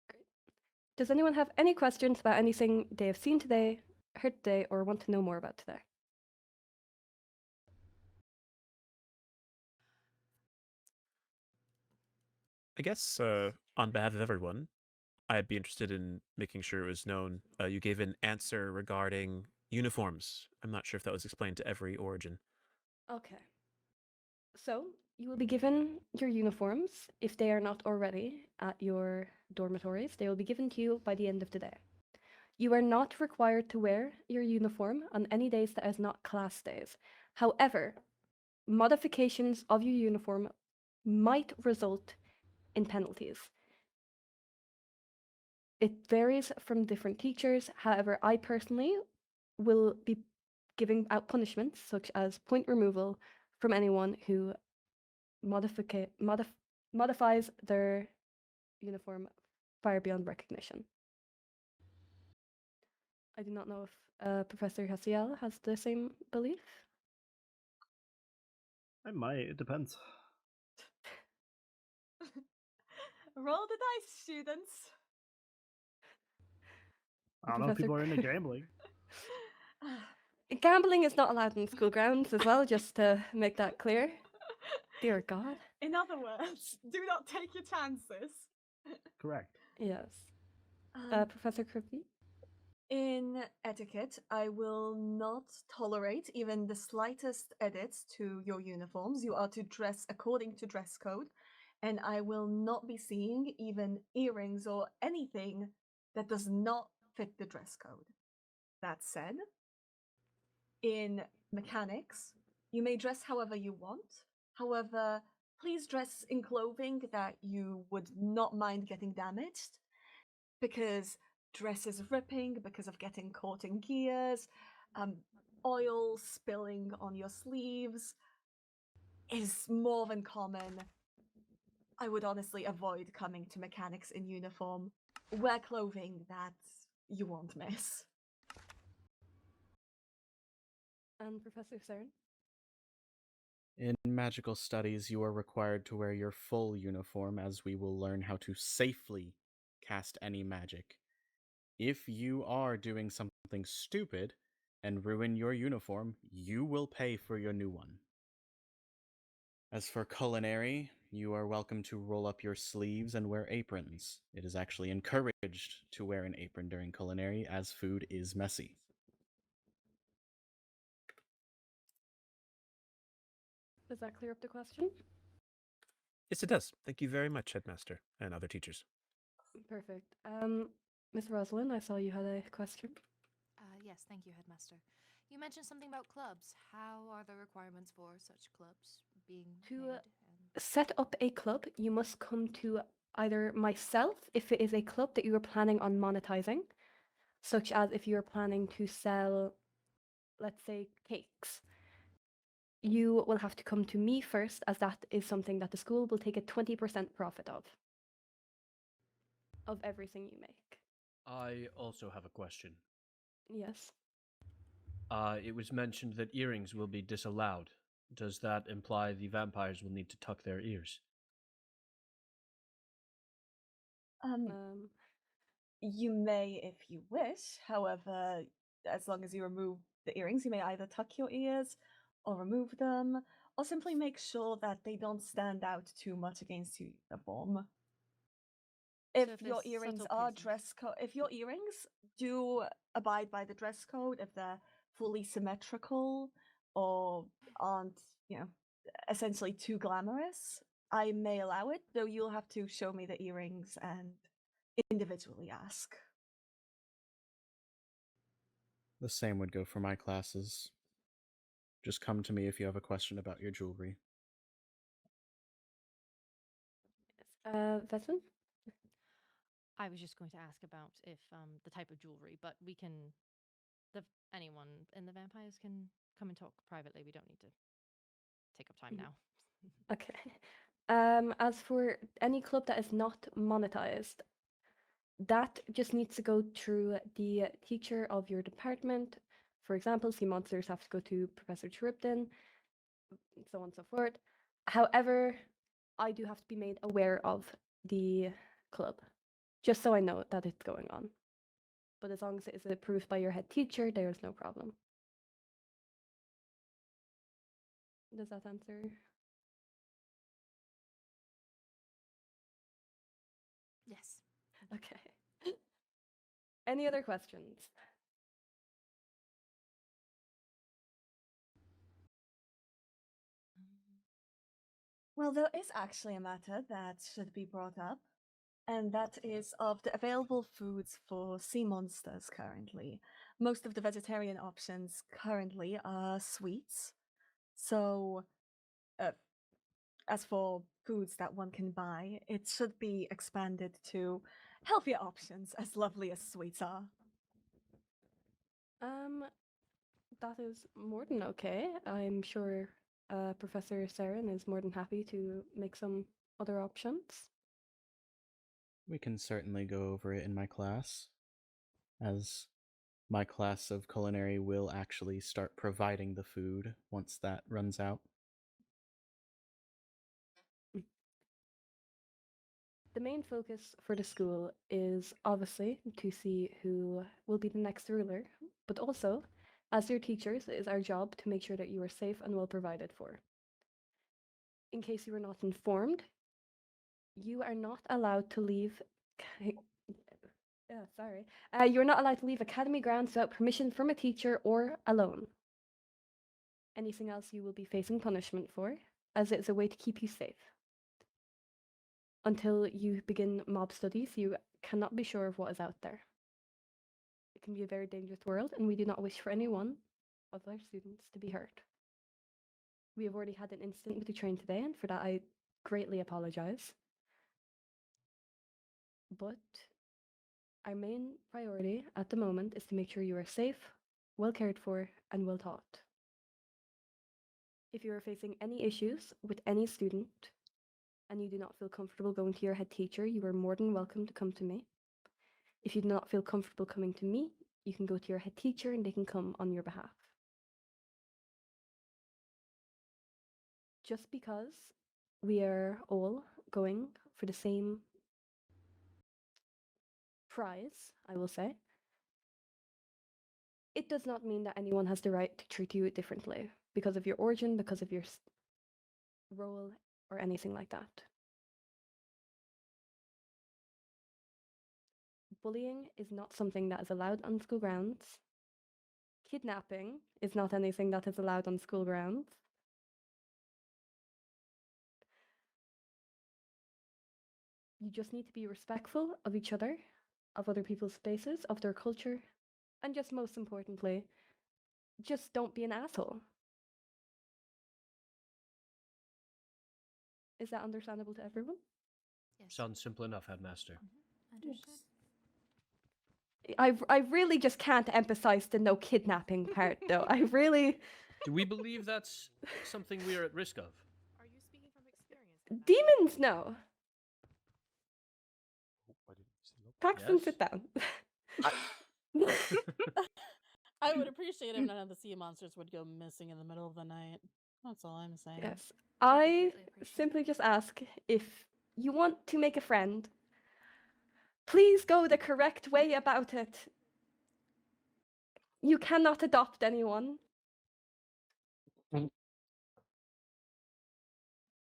Great. Does anyone have any questions about anything they have seen today, heard today, or want to know more about today? I guess on behalf of everyone, I'd be interested in making sure it was known. You gave an answer regarding uniforms. I'm not sure if that was explained to every origin. Okay. So, you will be given your uniforms, if they are not already at your dormitories. They will be given to you by the end of the day. You are not required to wear your uniform on any days that is not class days. However, modifications of your uniform might result in penalties. It varies from different teachers. However, I personally will be giving out punishments such as point removal from anyone who modifies their uniform far beyond recognition. I do not know if Professor Cassian has the same belief. I might. It depends. Roll the dice, students. I don't know if people are into gambling. Gambling is not allowed in school grounds as well, just to make that clear. Dear God. In other words, do not take your chances. Correct. Yes. Professor Kirby? In etiquette, I will not tolerate even the slightest edits to your uniforms. You are to dress according to dress code, and I will not be seeing even earrings or anything that does not fit the dress code. That said, in mechanics, you may dress however you want. However, please dress in clothing that you would not mind getting damaged, because dresses ripping because of getting caught in gears, oil spilling on your sleeves is more than common. I would honestly avoid coming to mechanics in uniform. Wear clothing that you won't miss. And Professor Cern? In magical studies, you are required to wear your full uniform, as we will learn how to safely cast any magic If you are doing something stupid and ruin your uniform, you will pay for your new one. As for culinary, you are welcome to roll up your sleeves and wear aprons. It is actually encouraged to wear an apron during culinary, as food is messy. Does that clear up the question? Yes, it does. Thank you very much, Headmaster and other teachers. Perfect. Miss Rosalind, I saw you had a question. Yes, thank you, Headmaster. You mentioned something about clubs. How are the requirements for such clubs being made? Set up a club, you must come to either myself if it is a club that you are planning on monetizing, such as if you're planning to sell, let's say, cakes. You will have to come to me first, as that is something that the school will take a 20% profit of everything you make. I also have a question. Yes. It was mentioned that earrings will be disallowed. Does that imply the vampires will need to tuck their ears? You may if you wish. However, as long as you remove the earrings, you may either tuck your ears or remove them, or simply make sure that they don't stand out too much against your uniform. If if your there's earrings subtle are piercings. dress code, if your earrings do abide by the dress code, if they're fully symmetrical or aren't, essentially too glamorous, I may allow it, though you'll have to show me the earrings and individually ask. The same would go for my classes. Just come to me if you have a question about your jewelry. Vesson? I was just going to ask about if the type of jewelry, but we can. Anyone in the vampires can come and talk privately. We don't need to take up time now. Okay. As for any club that is not monetized, that just needs to go through the teacher of your department. For example, sea monsters have to go to Professor Charybdin, so on and so forth. However, I do have to be made aware of the club, just so I know that it's going on. But as long as it is approved by your head teacher, there's no problem. Does that answer? Yes. Okay. Any other questions? Well, there is actually a matter that should be brought up, and that is of the available foods for sea monsters currently. Most of the vegetarian options currently are sweets. So, as for foods that one can buy, it should be expanded to healthier options, as lovely as sweets are. That is more than okay. I'm sure Professor Saren is more than happy to make some other options. We can certainly go over it in my class, as my class of culinary will actually start providing the food once that runs out. The main focus for the school is obviously to see who will be the next ruler, but also, as your teachers, it is our job to make sure that you are safe and well provided for. In case you were not informed, you are not allowed to leave. You're not allowed to leave academy grounds without permission from a teacher or alone. Anything else you will be facing punishment for, as it is a way to keep you safe. Until you begin mob studies, you cannot be sure of what is out there. It can be a very dangerous world, and we do not wish for anyone of our students to be hurt. We have already had an incident with the train today, and for that I greatly apologize. But our main priority at the moment is to make sure you are safe, well cared for, and well taught. If you are facing any issues with any student, and you do not feel comfortable going to your head teacher, you are more than welcome to come to me. If you do not feel comfortable coming to me, you can go to your head teacher and they can come on your behalf. Just because we are all going for the same prize, I will say, it does not mean that anyone has the right to treat you differently because of your origin, because of your role, or anything like that. Bullying is not something that is allowed on school grounds. Kidnapping is not anything that is allowed on school grounds. You just need to be respectful of each other, of other people's spaces, of their culture, and just most importantly, just don't be an asshole. Is that understandable to everyone? Sounds simple enough, Headmaster. Understood. I really just can't emphasize the no kidnapping part, though. I really. Do we believe that's something we are at risk of? Are you speaking from experience? Demons, no. Paxton, Yes? sit down. I would appreciate if none of the sea monsters would go missing in the middle of the night. That's all I'm saying. Yes. I simply just ask if you want to make a friend, please go the correct way about it. You cannot adopt anyone.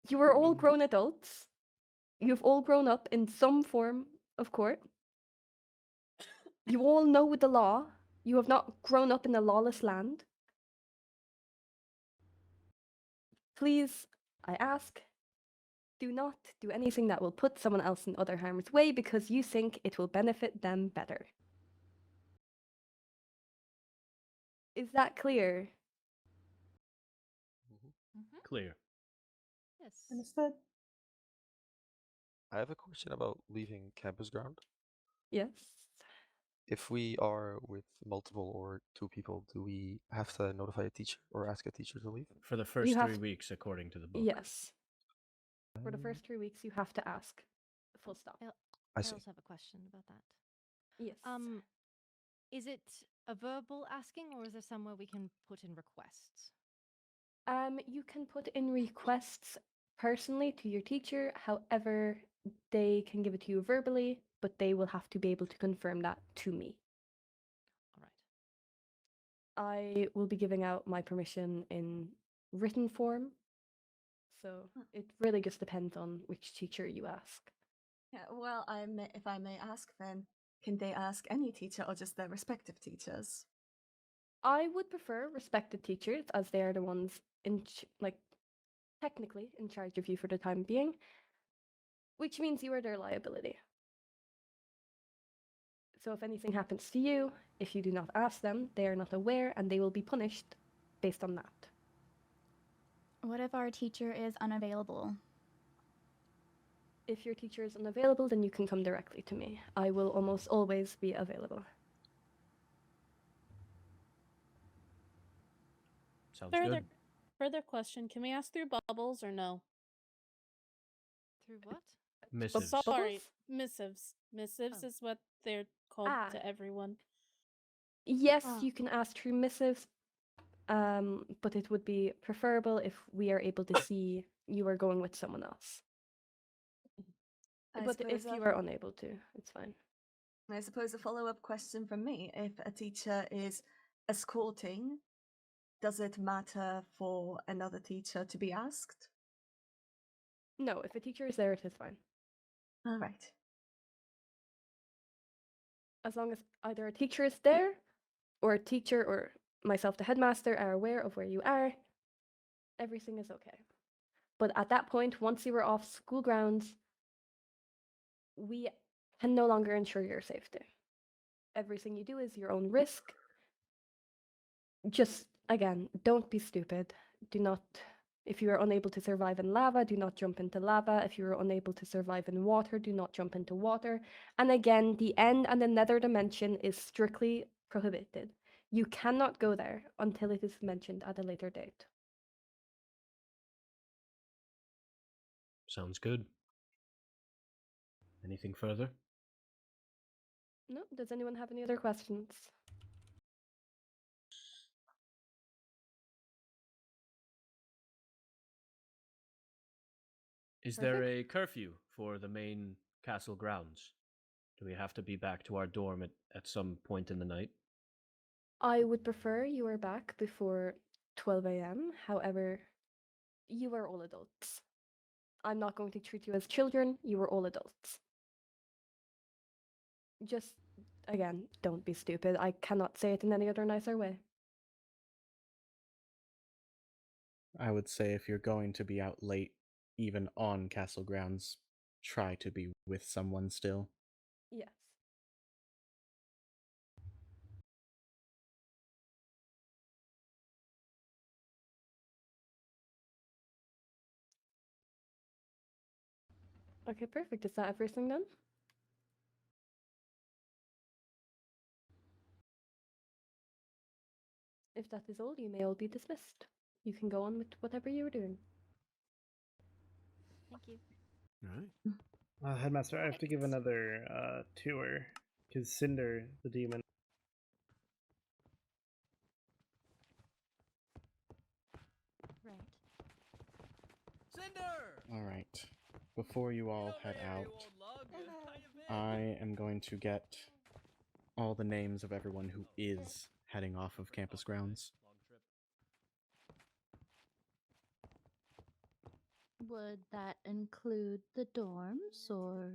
You are all grown adults. You've all grown up in some form of court. You all know the law. You have not grown up in a lawless land. Please, I ask, do not do anything that will put someone else in other harm's way because you think it will benefit them better. Is that clear? Clear. Yes. Understood. I have a question about leaving campus ground. Yes. If we are with multiple or 2 people, do we have to notify a teacher or ask a teacher to leave? For the first 3 weeks, according to the book. Yes. For the first 3 weeks, you have to ask. Full stop. I also have a question about that. Yes. Is it a verbal asking, or is there somewhere we can put in requests? You can put in requests personally to your teacher. However, they can give it to you verbally, but they will have to be able to confirm that to me. All right. I will be giving out my permission in written form. So it really just depends on which teacher you ask. Yeah, well, if I may ask then, can they ask any teacher or just their respective teachers? I would prefer respected teachers as they are the ones technically in charge of you for the time being, which means you are their liability. So if anything happens to you, if you do not ask them, they are not aware and they will be punished based on that. What if our teacher is unavailable? If your teacher is unavailable, then you can come directly to me. I will almost always be available. Sounds good. Further question, can we ask through bubbles or no? Through what? Missives. Sorry, missives. Missives is what they're called to everyone. Yes, you can ask through missives, but it would be preferable if we are able to see you are going with someone else. But if you are unable to, it's fine. I suppose a follow-up question from me: if a teacher is escorting, does it matter for another teacher to be asked? No, if a teacher is there, it is fine. All right. As long as either a teacher is there, or a teacher or myself, the headmaster, are aware of where you are, everything is okay. But at that point, once you are off school grounds, we can no longer ensure your safety. Everything you do is your own risk. Just, again, don't be stupid. Do not, if you are unable to survive in lava, do not jump into lava. If you are unable to survive in water, do not jump into water. And again, the end and the nether dimension is strictly prohibited. You cannot go there until it is mentioned at a later date. Sounds good. Anything further? No? Does anyone have any other questions? Is there a curfew for the main castle grounds? Do we have to be back to our dorm at some point in the night? I would prefer you were back before 12 a.m. However, you are all adults. I'm not going to treat you as children. You are all adults. Just, again, don't be stupid. I cannot say it in any other nicer way. I would say if you're going to be out late, even on castle grounds, try to be with someone still. Yes. Okay, perfect. Is that everything then? If that is all, you may all be dismissed. You can go on with whatever you were doing. Thank you. All right. Headmaster, I have to give another tour, because Cinder, the demon. Right. All right. Before you all head out, I am going to get all the names of everyone who is heading off of campus grounds. Would that include the dorms, or...?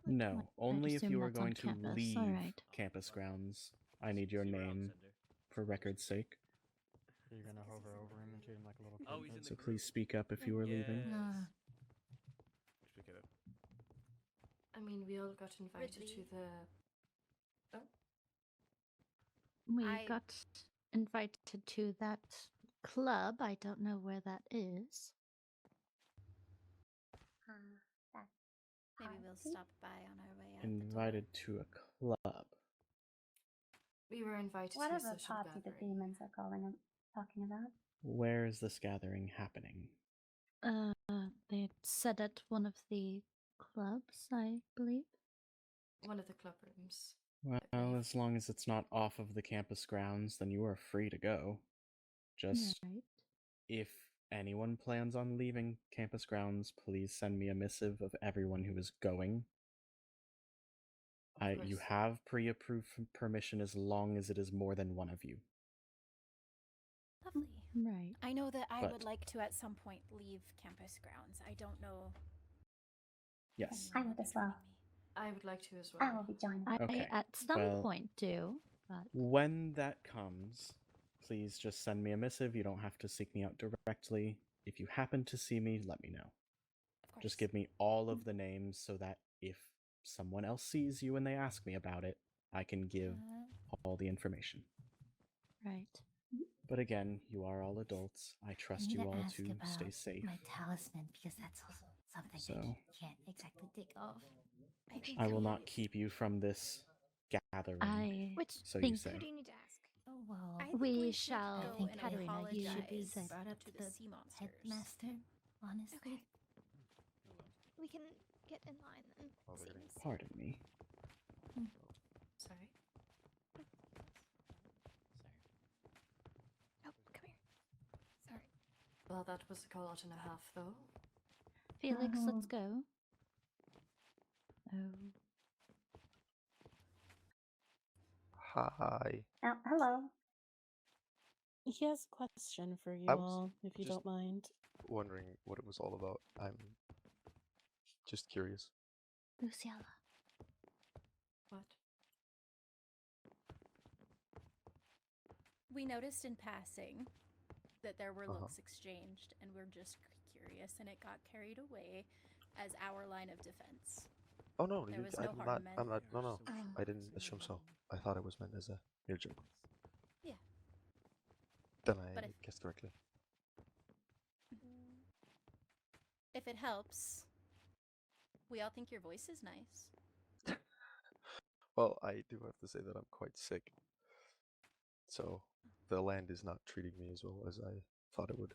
No, only if assume you are that's on going to campus, leave alright. campus grounds. I need your name for record's sake. Are you gonna hover over him and treat him like a little kid? Oh, he's in the So please speak up if you are leaving. Speak it up. I mean, we all got invited Ridley. to the. Oh, We I- got invited to that club. I don't know where that is. That Maybe we'll party? stop by on our way out. Invited to a club. we were invited to a Whatever social party the gathering. demons are talking about. Where is this gathering happening? They said at one of the clubs, I believe. One of the club rooms. Well, as long as it's not off of the campus grounds, then you are free to go. Just Right. if anyone plans on leaving campus grounds, please send me a missive of everyone who is going. You course. have pre-approved permission as long as it is more than one of you. Lovely. Right. I know that I would But- like to at some point leave campus grounds. I don't know. Yes. I would as well. I would like to as I well. will be joining. I Okay, at some well- point do, but When that comes, please just send me a missive. You don't have to seek me out directly. If you happen to see me, let me know. Of course. Just give me all of the names so that if someone else sees you and they ask me about it, I can give all the information. right. But again, you are all adults. I trust you all to stay safe. My talisman, because that's also something So- I can't exactly take off. I will not keep you from this gathering. I so you think say. Who do you need to ask? Oh well. I think we should shall. go and Katarina, you should be apologize safe. Brought up to to the the sea monsters. headmaster, honestly. Okay. We can get in line then. Oh, they're getting- Seems- Pardon me. Sorry. Oh, come here. Sorry. Well, that was a call out and a half, though. Felix, let's go. Oh. Hi. Oh, hello. He has a question for you I was all, if you just- don't mind. Wondering what it was all about. I'm just curious. Lizzaylia. What? We noticed in passing that there were Uh-huh. looks exchanged, and we're just curious, and it got carried away as our line of defense. Oh no, There was I'm no not. harm meant. I'm not. No, no. Oh. I didn't assume so. I thought it was meant as a mere joke. Yeah. Then But I if- guessed correctly. If it helps, we all think your voice is nice. Well, I do have to say that I'm quite sick. So the land is not treating me as well as I thought it would.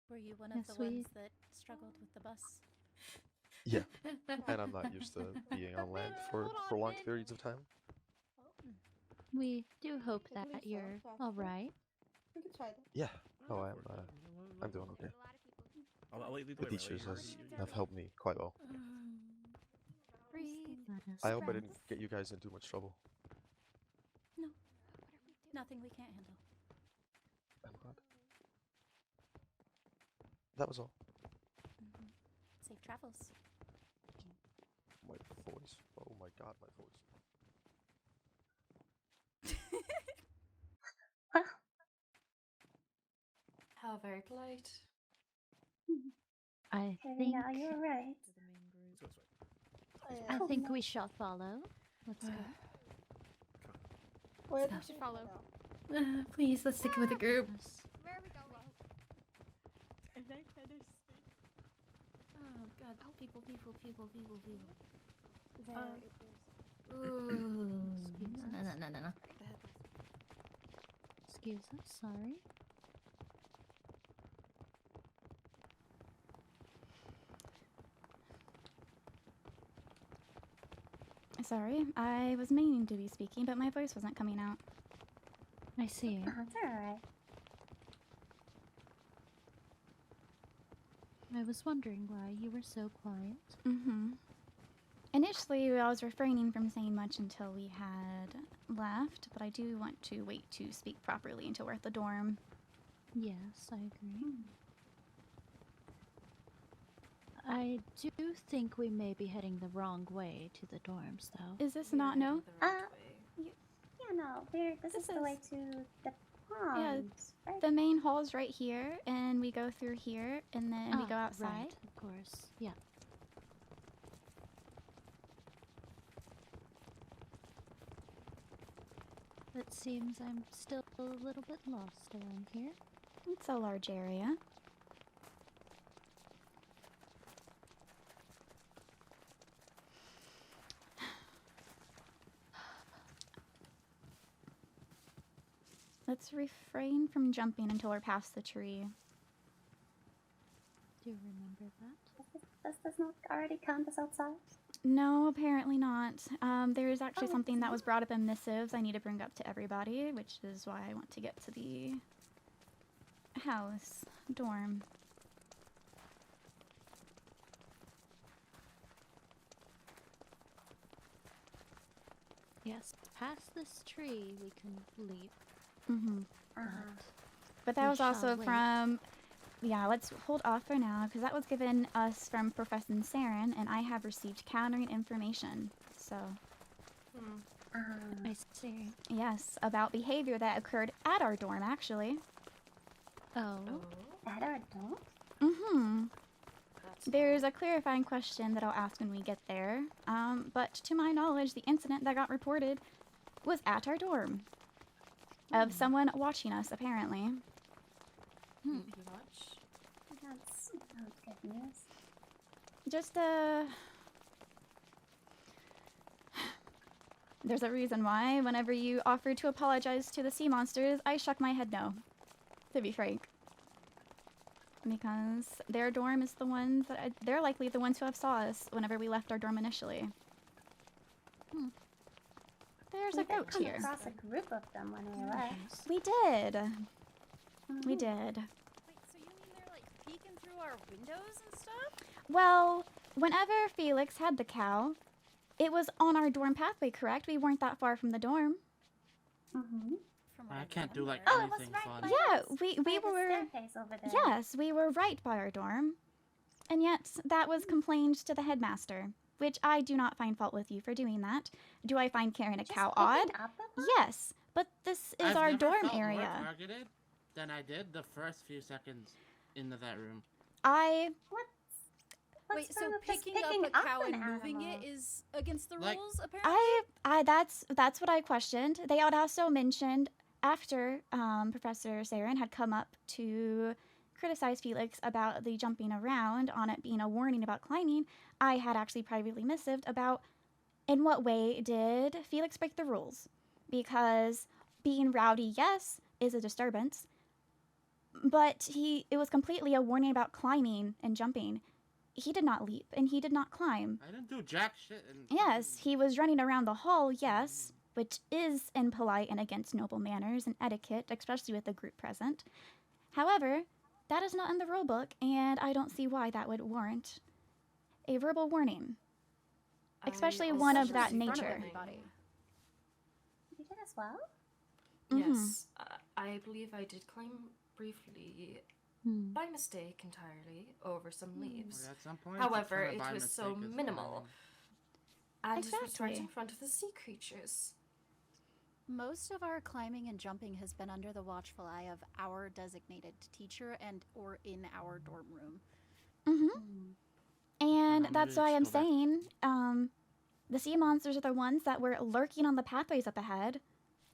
Were you one of Yes, the we- ones that struggled with the bus? Yeah, and I'm not used to being on land for prolonged periods of time. We do hope I believe that so, you're yeah. all right. We could try that. Yeah. No, I'm doing okay. I'll let you lead The way, Riley. teachers You're have helped me quite well. Breathe. I hope I didn't get you guys in too much trouble. No. Nothing we can't handle. I'm glad. That was all. Safe travels. My voice. Oh my god, my voice. How very polite. I Katarina, think are you alright? I think we shall follow. Let's go. Where We should follow. Please, let's stick with the group. Where are we going? Oh god. Oh, people. Ooh. No. Excuse us, sorry. Sorry, I was meaning to be speaking, but my voice wasn't coming out. I see. That's alright. I was wondering why you were so quiet. Mm-hmm. Initially, I was refraining from saying much until we had left, but I do want to wait to speak properly until we're at the dorm. Yes, I agree. I do think we may be heading the wrong way to the dorms, though. Is this not no? Yeah, no. This is the way to the Yeah, ponds, right? the main hall's right here, and we go through here, and then we go outside. Right, of course. Yeah. It seems I'm still a little bit lost around here. It's a large area. Let's refrain from jumping until we're past the tree. Do you remember that? Does this not already count as outside? No, apparently not. There is actually something that was brought up in missives I need to bring up to everybody, which is why I want to get to the house, dorm. Yes, past this tree we can leap. Mm-hmm. But that we was also shall wait. from... Yeah, let's hold off for now, because that was given us from Professor Saren, and I have received countering information. So... I see. Yes, about behavior that occurred at our dorm, actually. Oh. At our dorm? Mm-hmm. There's a clarifying question that I'll ask when we get there. But to my knowledge, the incident that got reported was at our dorm. Of someone watching us, apparently. That's good news. Just, There's a reason why, whenever you offered to apologize to the sea monsters, I shook my head no. To be frank. Because their dorm is the ones that they're likely the ones who have saw us whenever we left our dorm initially. There's We a did goat come here. across a group of them when we left. We did. We did. Wait, so you mean they're like peeking through our windows and stuff? Well, whenever Felix had the cow, it was on our dorm pathway, correct? We weren't that far from the dorm. I can't do like Oh, it was anything right fun. Yeah, we by the were. staircase over there. Yes, we were right by our dorm. And yet, that was complained to the headmaster, which I do not find fault with you for doing that. Do I find carrying a cow odd? Yes, but this is I've our never dorm felt more area. targeted than I did the first few seconds into that room. Wait, so wrong with just picking picking up a cow up an and moving animal? it is against the Like- rules, apparently? That's what I questioned. They had also mentioned after Professor Saren had come up to criticize Felix about the jumping around on it being a warning about climbing, I had actually privately missived about in what way did Felix break the rules? Because being rowdy, yes, is a disturbance, but it was completely a warning about climbing and jumping. He did not leap and he did not climb. I didn't do jack shit. And Yes, he was running around the hall, yes, which is impolite and against noble manners and etiquette, especially with the group present. However, that is not in the rulebook, and I don't see why that would warrant a verbal warning. especially I one also of that received nature. everybody. You did as well? Yes, I believe I did climb briefly, Hmm. by mistake entirely, over some leaves. Well, at some point, However, to climb by it was so mistake is minimal, and it was right Exactly. in front of the sea creatures. Most of our climbing and jumping has been under the watchful eye of our designated teacher and or in our dorm room. And I'm that's really why I'm still back. saying, the sea monsters are the ones that were lurking on the pathways up ahead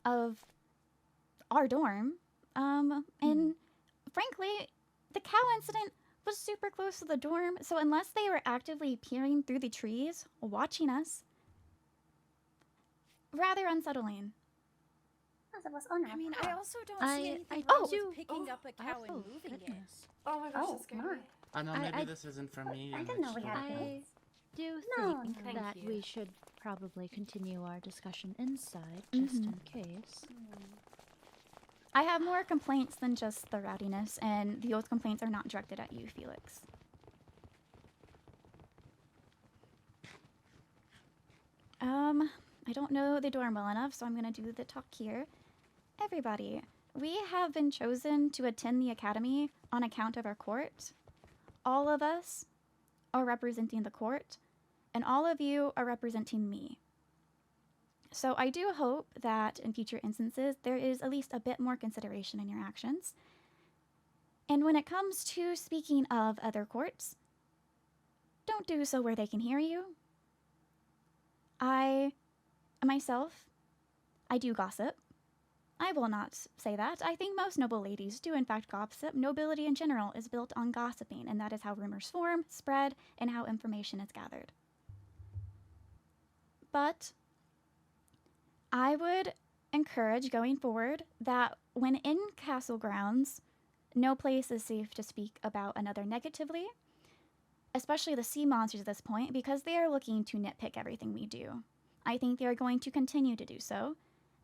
of our dorm. And frankly, the cow incident was super close to the dorm, so unless they were actively peering through the trees, watching us, rather unsettling. As it was on our I mean, path. I also don't I- see anything I wrong do- with picking up a cow and moving goodness. Oh my gosh, Oh, that scared my. me. I know maybe I- this isn't for me. I and didn't know it's we still had back. I do No, think thank that you. we should probably continue our discussion inside, just in case. I have more complaints than just the rowdiness, and those complaints are not directed at you, Felix. I don't know the dorm well enough, so I'm going to do the talk here. Everybody, we have been chosen to attend the academy on account of our court. All of us are representing the court, and all of you are representing me. So I do hope that in future instances there is at least a bit more consideration in your actions. And when it comes to speaking of other courts, don't do so where they can hear you. Myself, I do gossip. I will not say that. I think most noble ladies do in fact gossip. Nobility in general is built on gossiping, and that is how rumors form, spread, and how information is gathered. But I would encourage going forward that when in castle grounds, no place is safe to speak about another negatively, especially the sea monsters at this point, because they are looking to nitpick everything we do. I think they are going to continue to do so,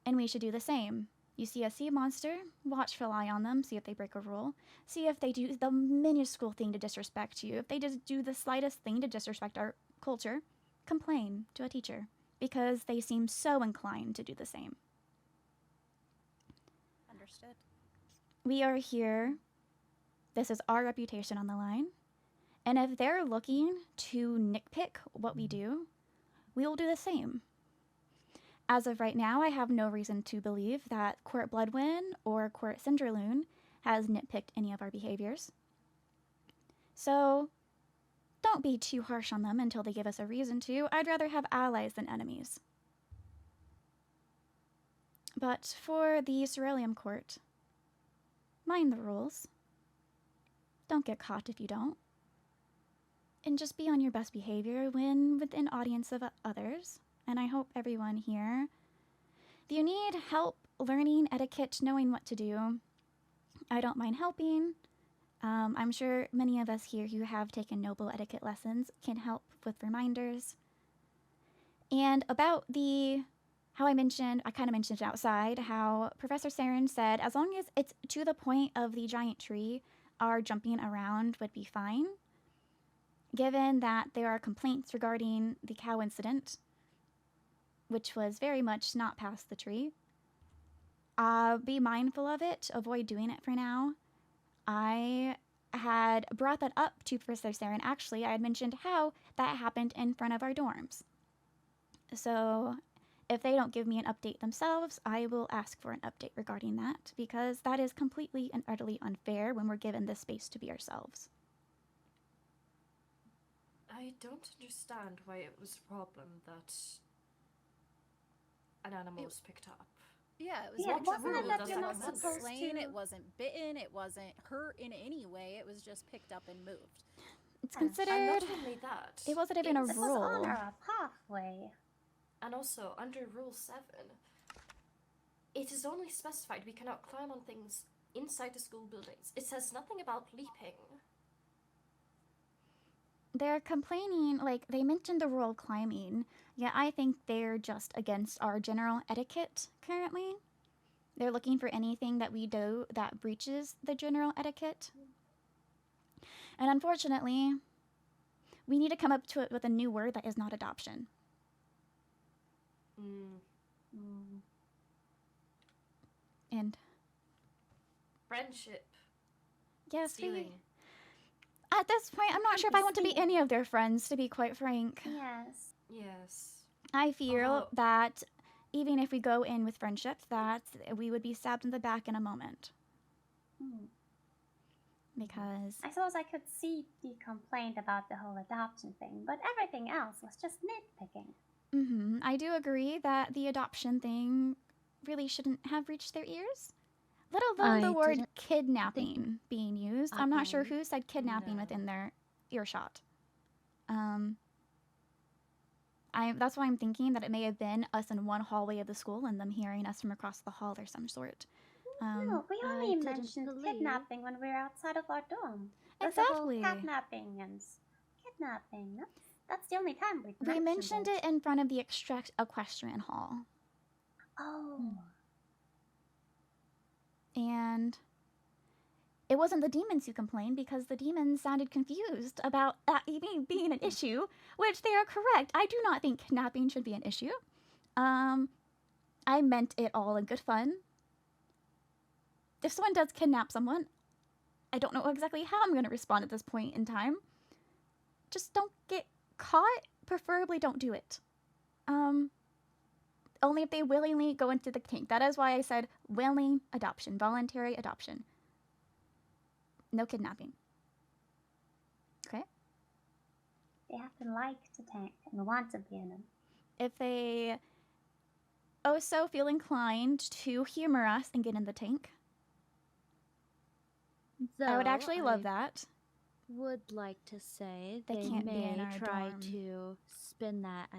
and we should do the same. You see a sea monster, watchful eye on them, see if they break a rule, see if they do the minuscule thing to disrespect you. If they just do the slightest thing to disrespect our culture, complain to a teacher, because they seem so inclined to do the same. Understood. We are here. This is our reputation on the line. And if they're looking to nitpick what we do, we will do the same. As of right now, I have no reason to believe that Court Bloodwind or Court Cinderloon has nitpicked any of our behaviors. So don't be too harsh on them until they give us a reason to. I'd rather have allies than enemies. But for the Cerulean Court, mind the rules. Don't get caught if you don't. And just be on your best behavior when with an audience of others. And I hope everyone here, if you need help learning etiquette, knowing what to do, I don't mind helping. I'm sure many of us here who have taken noble etiquette lessons can help with reminders. And about how I kind of mentioned it outside, how Professor Saren said, as long as it's to the point of the giant tree, our jumping around would be fine. Given that there are complaints regarding the cow incident, which was very much not past the tree, be mindful of it, avoid doing it for now. I had brought that up to Professor Saren. Actually, I had mentioned how that happened in front of our dorms. So if they don't give me an update themselves, I will ask for an update regarding that, because that is completely and utterly unfair when we're given this space to be ourselves. I don't understand why it was a problem that an animal was picked up. Yeah, it was Yeah, picked up. wasn't it that you're not wasn't supposed slain, to- it wasn't bitten, it wasn't hurt in any way, it was just picked up and moved. It's And considered. not only that, It wasn't even a This was on rule. our pathway. and also under Rule 7, it is only specified we cannot climb on things inside the school buildings. It says nothing about leaping. They're complaining, like, they mentioned the rule of climbing, yet I think they're just against our general etiquette currently. They're looking for anything that we do that breaches the general etiquette. And unfortunately, we need to come up to it with a new word that is not adoption. And friendship. yes, Stealing. at this point, I'm not sure if I want to be any of their friends, to be quite frank. Yes. Yes. I feel that even if we go in with friendship, that we would be stabbed in the back in a moment. Because I suppose I could see the complaint about the whole adoption thing, but everything else was just nitpicking. I do agree that the adoption thing really shouldn't have reached their ears. Let alone the word kidnapping being used. I'm not sure who said kidnapping within their earshot. That's why I'm thinking that it may have been us in one hallway of the school and them hearing us from across the hall or some sort. No, we only mentioned kidnapping when we were outside of our dorm. Exactly. Catnapping and kidnapping. That's the only time We mentioned it in front of the equestrian hall. Oh. And it wasn't the demons who complained because the demons sounded confused about that even being an issue, which they are correct. I do not think kidnapping should be an issue. I meant it all in good fun. If someone does kidnap someone, I don't know exactly how I'm going to respond at this point in time. Just don't get caught. Preferably don't do it. Only if they willingly go into the kink. That is why I said willing adoption, voluntary adoption. No kidnapping. Okay? They have to like to tank and want to be in them. If they also feel inclined to humor us and get in the tank, I would actually love that. Would like to say They can't be may in our try dorm. to spin that.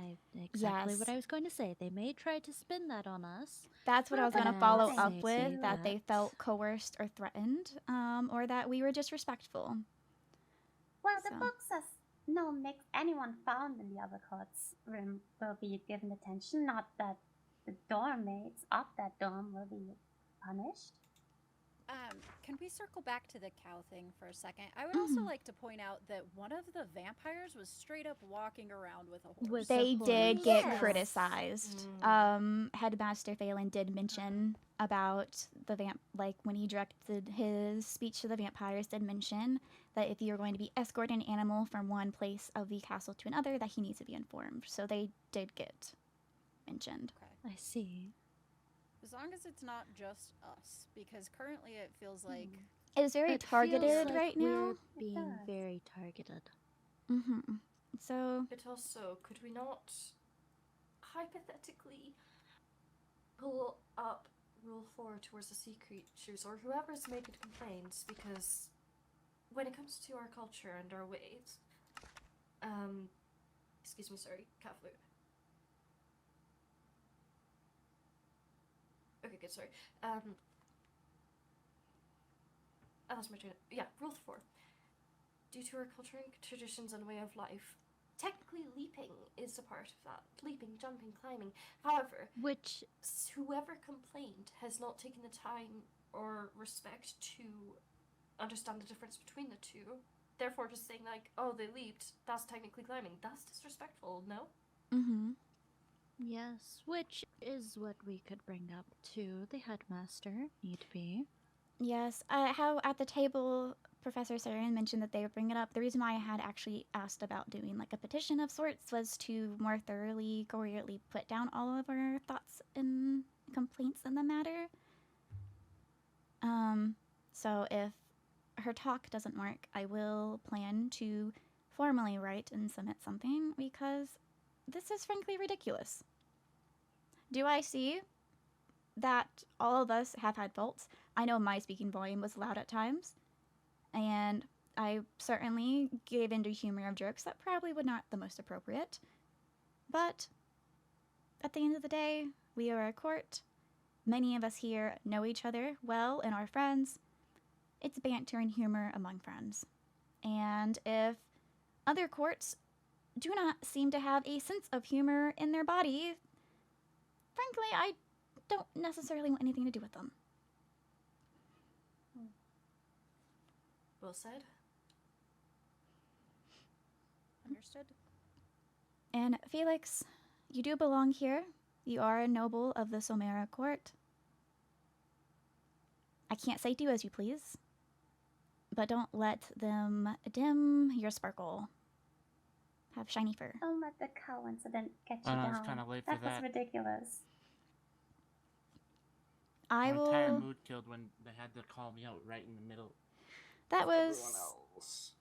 Exactly what Yes. I was going to say. They may try to spin that on us. That's what I was going to and follow up say with, that they felt coerced or threatened, or that we were disrespectful. Well, the book says no mix anyone found in the other court's room will be given attention, not that the dorm mates of that dorm will be punished. Can we circle back to the cow thing for a second? I would also like to point out that one of the vampires was straight up walking around with a horse. They did get criticized. Headmaster Phelan did mention about the when he directed his speech to the vampires, did mention that if you're going to be escorting an animal from one place of the castle to another, that he needs to be informed. So they did get mentioned. I see. As long as it's not just us, because currently it feels like It is very It feels targeted like right now. We're being very targeted. So But also, could we not hypothetically pull up Rule 4 towards the sea creatures or whoever's making complaints? Because when it comes to our culture and our ways, excuse me, sorry, cat flu. Okay, good, sorry. I lost my train. Yeah, Rule 4. Due to our culture and traditions and way of life, technically leaping is a part of that. Leaping, jumping, climbing. However, whoever complained has not taken the time or respect to understand the difference between the two. Therefore, just saying like, oh, they leaped, that's technically climbing. That's disrespectful, no? Yes, which is what we could bring up to the headmaster, need be. yes, how at the table, Professor Saren mentioned that they would bring it up. The reason why I had actually asked about doing like a petition of sorts was to more thoroughly, coherently put down all of our thoughts and complaints in the matter. So if her talk doesn't work, I will plan to formally write and submit something, because this is frankly ridiculous. Do I see that all of us have had faults? I know my speaking volume was loud at times, and I certainly gave into humor of jokes that probably were not the most appropriate. But at the end of the day, we are a court. Many of us here know each other well and are friends. It's banter and humor among friends. And if other courts do not seem to have a sense of humor in their body, frankly, I don't necessarily want anything to do with them. Well said. Understood. And Felix, you do belong here. You are a noble of the Solmera Court. I can't say do as you please, but don't let them dim your sparkle. Have shiny fur. Don't let the cow incident get you It's down. kinda late for That was that. ridiculous. I My entire will. mood killed when they had to call me out right in the middle. That of was everyone else.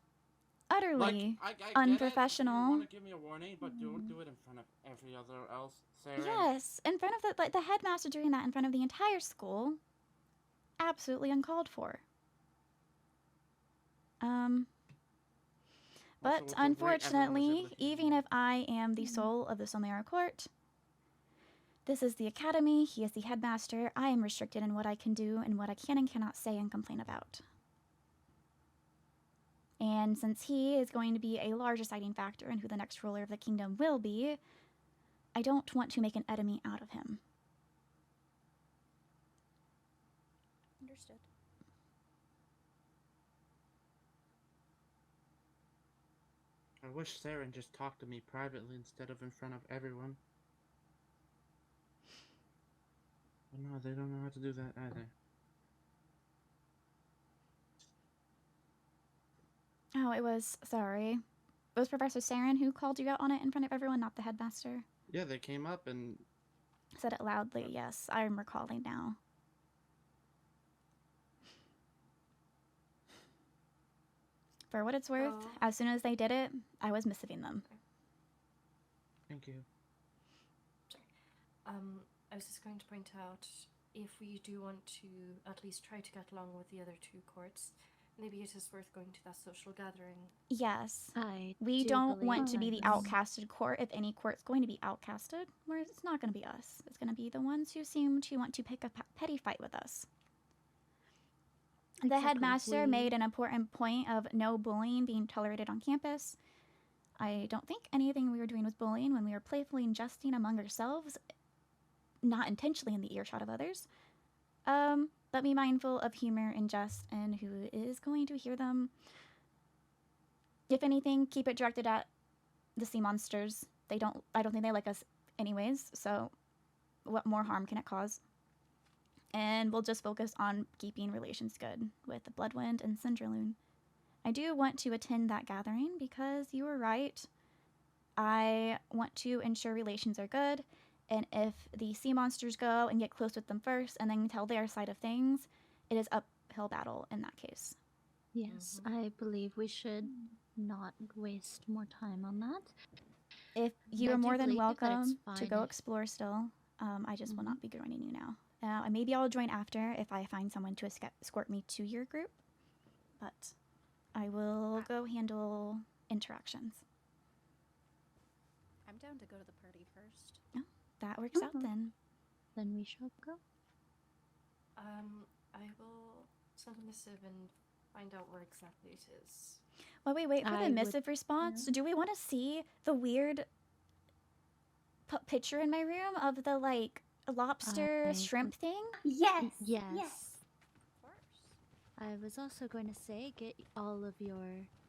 utterly I get it. unprofessional. You want to give me a warning, but don't do it in front of every other else. Sarah. Yes, in front of the headmaster doing that in front of the entire school. Absolutely uncalled for. But with the rate everyone was unfortunately, able to even if I am the soul of the Solmera Court, this is the academy, he is the headmaster, I am restricted in what I can do and what I can and cannot say and complain about. And since he is going to be a large deciding factor in who the next ruler of the kingdom will be, I don't want to make an enemy out of him. Understood. I wish Sarah just talked to me privately instead of in front of everyone. But no, they don't know how to do that either. Oh, it was, sorry. It was Professor Saren who called you out on it in front of everyone, not the headmaster. Yeah, they came up and Said it loudly, yes. I am recalling now. For what it's worth, as soon as they did it, I was missing them. Thank you. Sorry. I was just going to point out, if we do want to at least try to get along with the other two courts, maybe it is worth going to that social gathering. Yes. do We don't want to be believe the outcasted court. If any court's going to be outcasted, whereas it's not going to be us. It's going to be the ones who seem to want to pick a petty fight with us. The headmaster made an important point of no bullying being tolerated on campus. I don't think anything we were doing was bullying when we were playfully jesting among ourselves, not intentionally in the earshot of others. But be mindful of humor and jest and who is going to hear them. If anything, keep it directed at the sea monsters. I don't think they like us anyways, so what more harm can it cause? And we'll just focus on keeping relations good with the Bloodwind and Cinderloon. I do want to attend that gathering because you were right. I want to ensure relations are good, and if the sea monsters go and get close with them first and then tell their side of things, it is uphill battle in that case. Yes, I believe we should not waste more time on that. If you I are do more than believe that it's welcome to fine go if- explore still, I just will not be joining you now. Maybe I'll join after if I find someone to escort me to your group, but I will go handle interactions. I'm down to go to the party first. Oh, that works out then. Then we shall go. I will send a missive and find out where exactly it is. While we wait for the missive response, do we want to see the weird picture in my room of the, like, lobster shrimp thing? Yes. Yes. Of course. I was also going to say, get all of your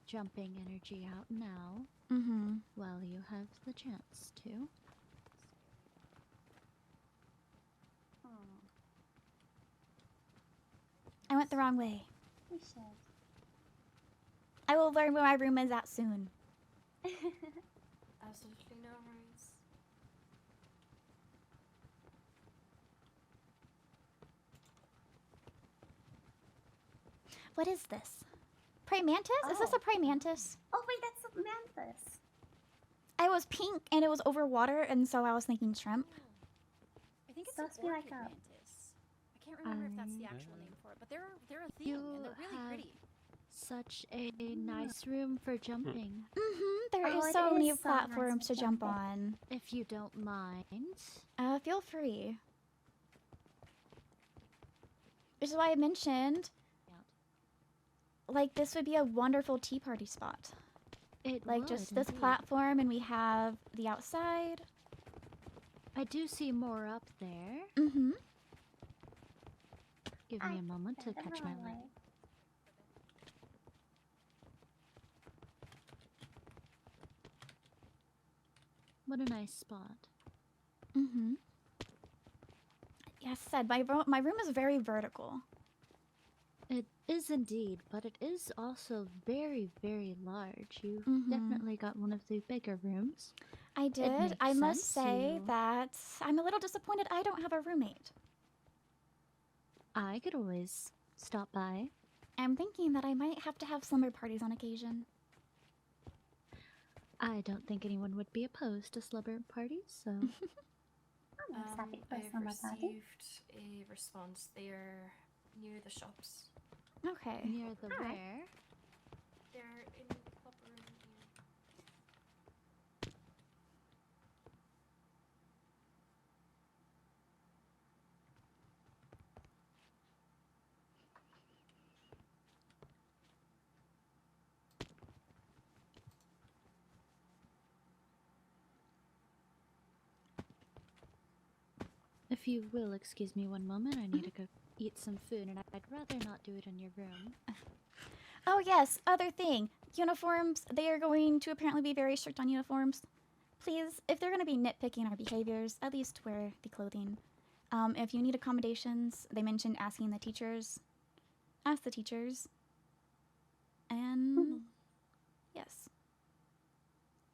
jumping energy out now. Mm-hmm. While you have the chance to. I went the wrong way. We should. I will learn where my room is at soon. Absolutely no worries. What is this? Prey mantis? Is this a prey mantis? Oh wait, that's a mantis. I was pink and it was over water, and so I was thinking shrimp. I think it's Supposed to an be orchid like a- mantis. I can't remember if that's the actual name for it, but they're a thing You and they're really have pretty. such a nice room for jumping. Mm-hmm. There Oh, is it so many is so nice platforms to to jump jump on. If you don't mind. Feel free. Which is why I mentioned, like, this would be a wonderful tea party spot. It Like, would, just this indeed. platform, and we have the outside. I do see more up there. Mm-hmm. Give me a moment to catch my light. What a nice spot. Mm-hmm. Yes, said my room is very vertical. It is indeed, but it is also very, very large. You definitely got one of the bigger rooms. I It did. makes I must sense, say you- that I'm a little disappointed I don't have a roommate. I could always stop by. I'm thinking that I might have to have slumber parties on occasion. I don't think anyone would be opposed to slumber parties, so. I've received a response. They're near the shops. Okay. Near the where? They're in the club room here. If you will excuse me one moment, I need to go eat some food, and I'd rather not do it in your room. Oh yes, other thing. Uniforms, they are going to apparently be very strict on uniforms. Please, if they're going to be nitpicking our behaviors, at least wear the clothing. If you need accommodations, they mentioned asking the teachers. Ask the teachers. And yes.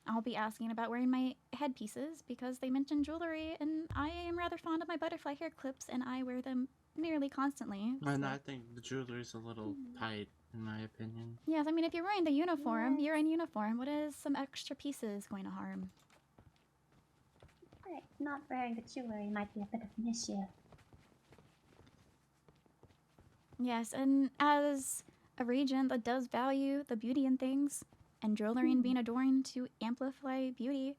I'll be asking about wearing my headpieces because they mentioned jewelry, and I am rather fond of my butterfly hair clips, and I wear them nearly constantly. And so- I think the jewelry's a little tight, in my opinion. Yes, I mean, if you're wearing the uniform, you're in uniform. What is some extra pieces going to harm? Right, not wearing the jewelry might be a bit of an issue. Yes, and as a region that does value the beauty in things, and jewelry and being adorned to amplify beauty,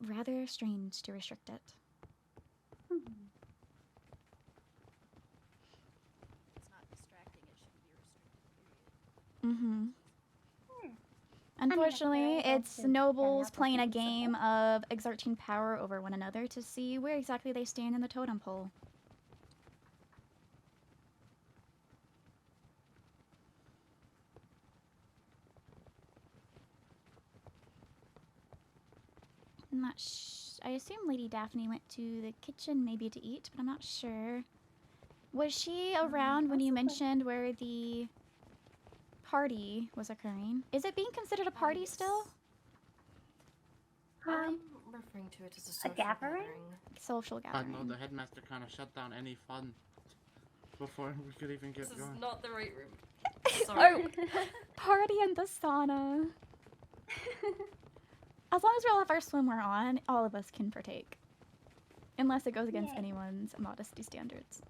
rather strange to restrict it. It's not distracting, it shouldn't be restricted, period. Mm-hmm. Hmm. Unfortunately, very it's good to nobles stand up playing a against game of exerting power over one another to see where exactly they stand in the totem pole. I'm not I assume Lady Daphne went to the kitchen maybe to eat, but I'm not sure. Was she around when you mentioned where the party was occurring? Is it being considered a party still? I'm referring to it as a social gathering? Social I gathering. know the headmaster kind of shut down any fun before we could even get This going. is not the right room. Oh, Sorry. party in the sauna. As long as we all have our swimwear on, all of us can partake. Unless it goes against Yay. anyone's modesty standards.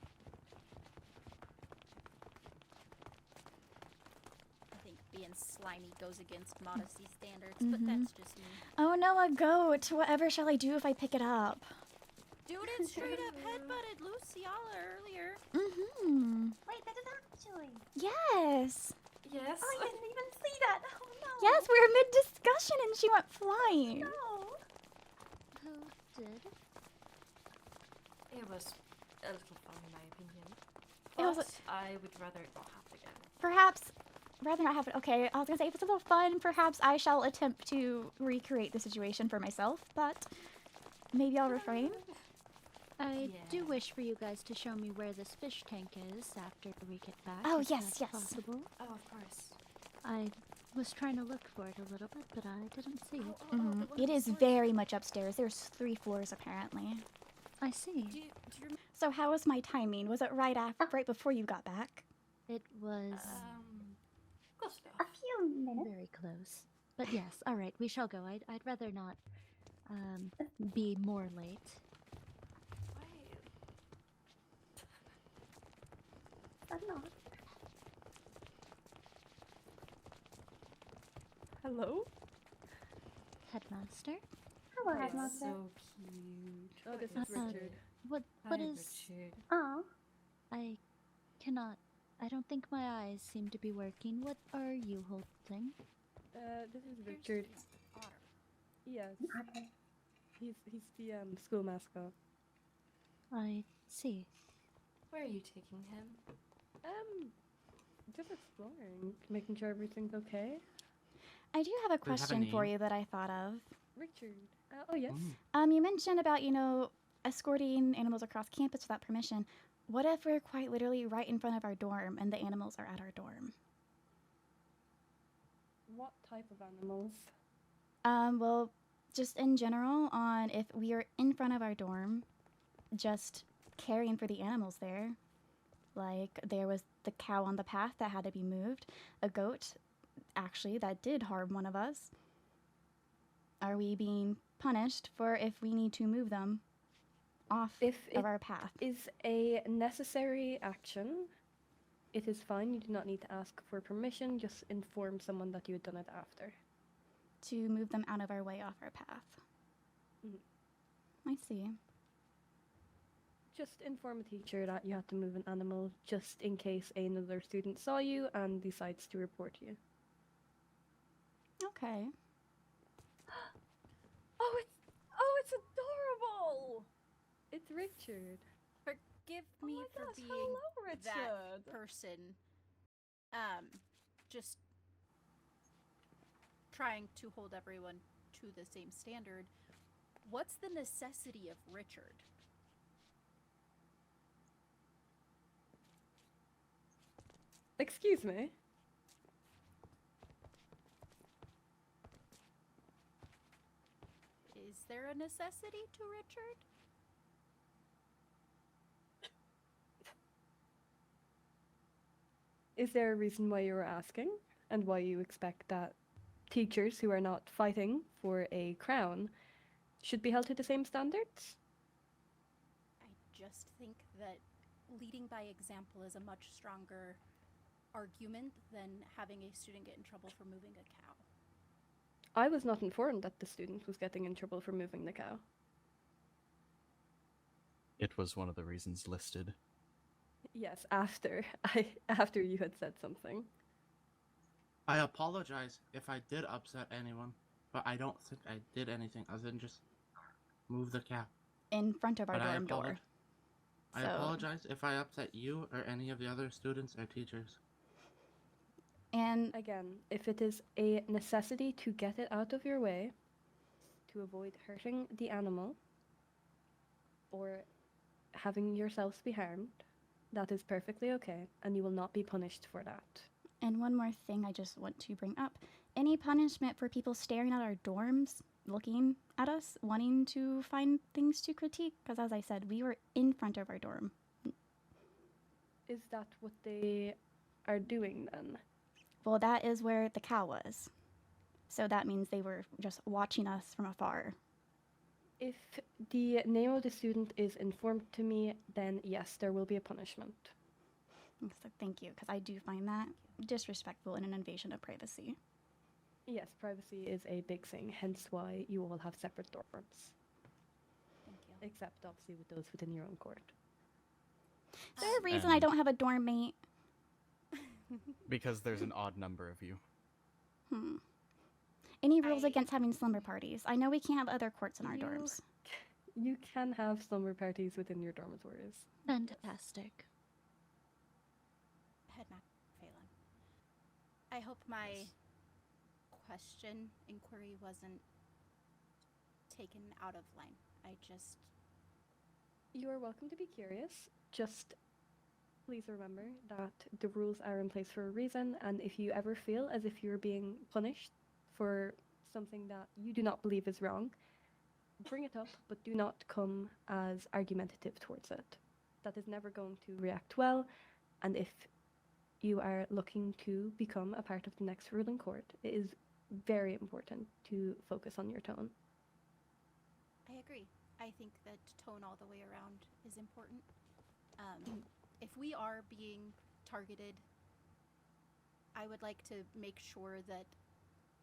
I think being slimy goes against modesty standards, but that's just me. Oh no, a goat! Whatever shall I do if I pick it up? Dude, it straight up headbutted Luciala earlier. Mm-hmm. Wait, that is actually. Yes! Yes. Oh, I didn't even see that. Oh no. Yes, we were mid-discussion and she went flying. No. Who did? It was a little fun, in my opinion. It was But I would rather it not happen again. Perhaps, rather not have it. Okay, I was gonna say if it's a little fun, perhaps I shall attempt to recreate the situation for myself, but maybe I'll refrain. I do wish for you guys to show me where this fish tank is after we get back. Oh, if yes, that's yes. Possible. Oh, of course. I was trying to look for it a little bit, but I didn't see it. Mhm. It is very much upstairs. There's 3 floors apparently. I see. Do you So how was my timing? Was it right right before you got back? It was Close enough. A few minutes. very close. But yes, all right, we shall go. I'd rather not be more late. But not. Hello? Headmaster? Hello, It's Headmaster. so cute. Oh, this Uh, is Richard. What Hi, is Richard. Oh. I cannot I don't think my eyes seem to be working. What are you holding? This is Richard. Yes. Okay. He's the school mascot. I see. Where are you taking him? Just exploring, making sure everything's okay. I do have a have a question for name? you that I thought of. Richard. Oh yes. You mentioned about, escorting animals across campus without permission. What if we're quite literally right in front of our dorm and the animals are at our dorm? What type of animals? Well, just in general, on if we are in front of our dorm, just caring for the animals there. Like, there was the cow on the path that had to be moved, a goat, actually, that did harm one of us. Are we being punished for if we need to move them off of our path? Is a necessary action, it is fine. You do not need to ask for permission. Just inform someone that you had done it after. To move them out of our way off our path. I see. Just inform a teacher that you have to move an animal just in case another student saw you and decides to report you. Okay. It's adorable! It's Richard. Forgive me for gosh, being hello, that Richard. person. Just trying to hold everyone to the same standard. What's the necessity of Richard? Excuse me? Is there a necessity to Richard? Is there a reason why you were asking? And why you expect that teachers who are not fighting for a crown should be held to the same standards? I just think that leading by example is a much stronger argument than having a student get in trouble for moving a cow. I was not informed that the student was getting in trouble for moving the cow. It was one of the reasons listed. Yes, after you had said something. I apologize if I did upset anyone, but I don't think I did anything other than just move the cow. In front of our But dorm door. I apologize if I upset you or any of the other students or teachers. And again, if it is a necessity to get it out of your way, to avoid hurting the animal, or having yourselves be harmed, that is perfectly okay, and you will not be punished for that. And one more thing I just want to bring up. Any punishment for people staring at our dorms, looking at us, wanting to find things to critique? Because as I said, we were in front of our dorm. Is that what they are doing then? Well, that is where the cow was. So that means they were just watching us from afar. If the name of the student is informed to me, then yes, there will be a punishment. So thank you, because I do find that disrespectful and an invasion of privacy. Yes, privacy is a big thing, hence why you all have separate dorms. Thank you. Except, obviously, with those within your own court. Is there a reason I don't have a dorm mate? Because there's an odd number of you. Any rules against having slumber parties? I know we can't have other courts in our dorms. You can have slumber parties within your dormitories. Fantastic. Headmaster Phelan. I hope my inquiry wasn't taken out of line. You are welcome to be curious. Just please remember that the rules are in place for a reason, and if you ever feel as if you're being punished for something that you do not believe is wrong, bring it up, but do not come as argumentative towards it. That is never going to react well, and if you are looking to become a part of the next ruling court, it is very important to focus on your tone. I agree. I think that tone all the way around is important. If we are being targeted, I would like to make sure that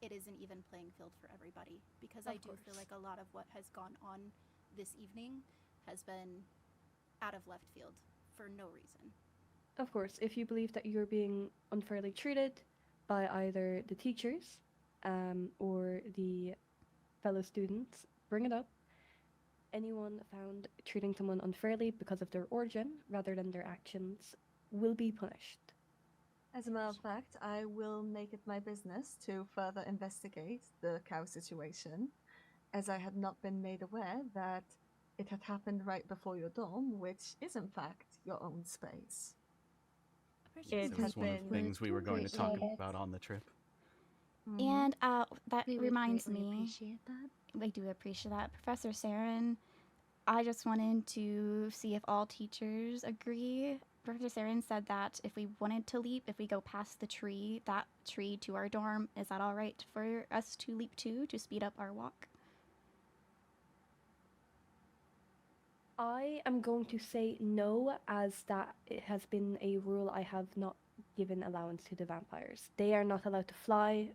it is an even playing field for everybody, because I do feel like a lot of what has gone on this evening has been out of left field for no reason. Of course, if you believe that you're being unfairly treated by either the teachers or the fellow students, bring it up. Anyone found treating someone unfairly because of their origin rather than their actions will be punished. As a matter of fact, I will make it my business to further investigate the cow situation, as I had not been made aware that it had happened right before your dorm, which is in fact your own space. It was one of the things we were going to talk about on the trip. And that We would reminds greatly me. appreciate that. We do appreciate that. Professor Saren, I just wanted to see if all teachers agree. Professor Saren said that if we wanted to leap, if we go past the tree, that tree to our dorm, is that all right for us to leap to speed up our walk? I am going to say no, as that it has been a rule I have not given allowance to the vampires. They are not allowed to fly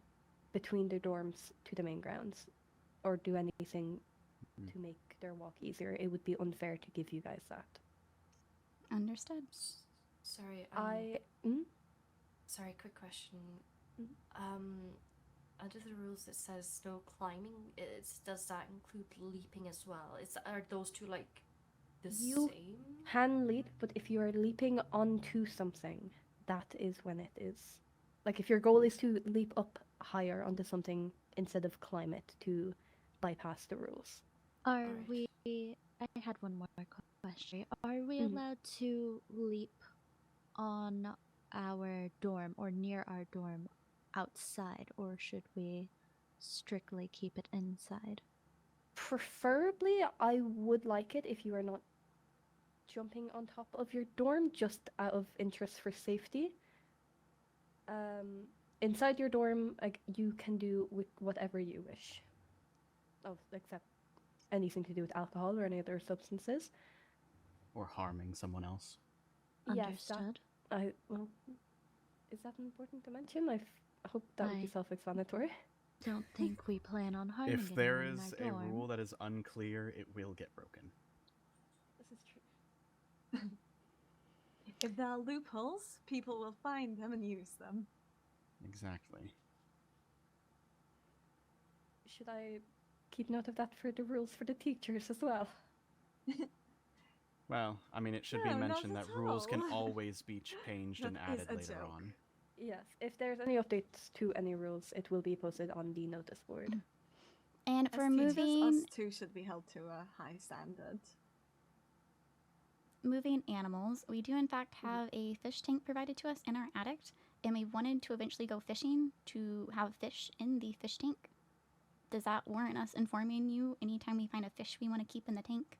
between their dorms to the main grounds or do anything to make their walk easier. It would be unfair to give you guys that. Understood. Sorry, sorry, quick question. Under the rules it says no climbing. Does that include leaping as well? Are those two like the You same? can leap, but if you are leaping onto something, that is when it is. Like if your goal is to leap up higher onto something instead of climb it to bypass the rules. Are we? I had one more question. Are we allowed to leap on our dorm or near our dorm outside, or should we strictly keep it inside? Preferably, I would like it if you are not jumping on top of your dorm, just out of interest for safety. Inside your dorm, you can do with whatever you wish. Except anything to do with alcohol or any other substances. Or harming someone else. Yes, well, is that important to mention? I hope that would be self-explanatory. Don't think we plan on harming If there anyone is in a our dorm. rule that is unclear, it will get broken. This is true. If there are loopholes, people will find them and use them. Exactly. Should I keep note of that for the rules for the teachers as well? Well, I mean, it should be No, not mentioned that at rules can all. always be changed and That is added a later joke. on. Yes, if there's any updates to any rules, it will be posted on the notice board. And As for teachers, moving us too should be held to a high standard. animals, we do in fact have a fish tank provided to us in our attic, and we wanted to eventually go fishing to have fish in the fish tank. Does that warrant us informing you anytime we find a fish we want to keep in the tank?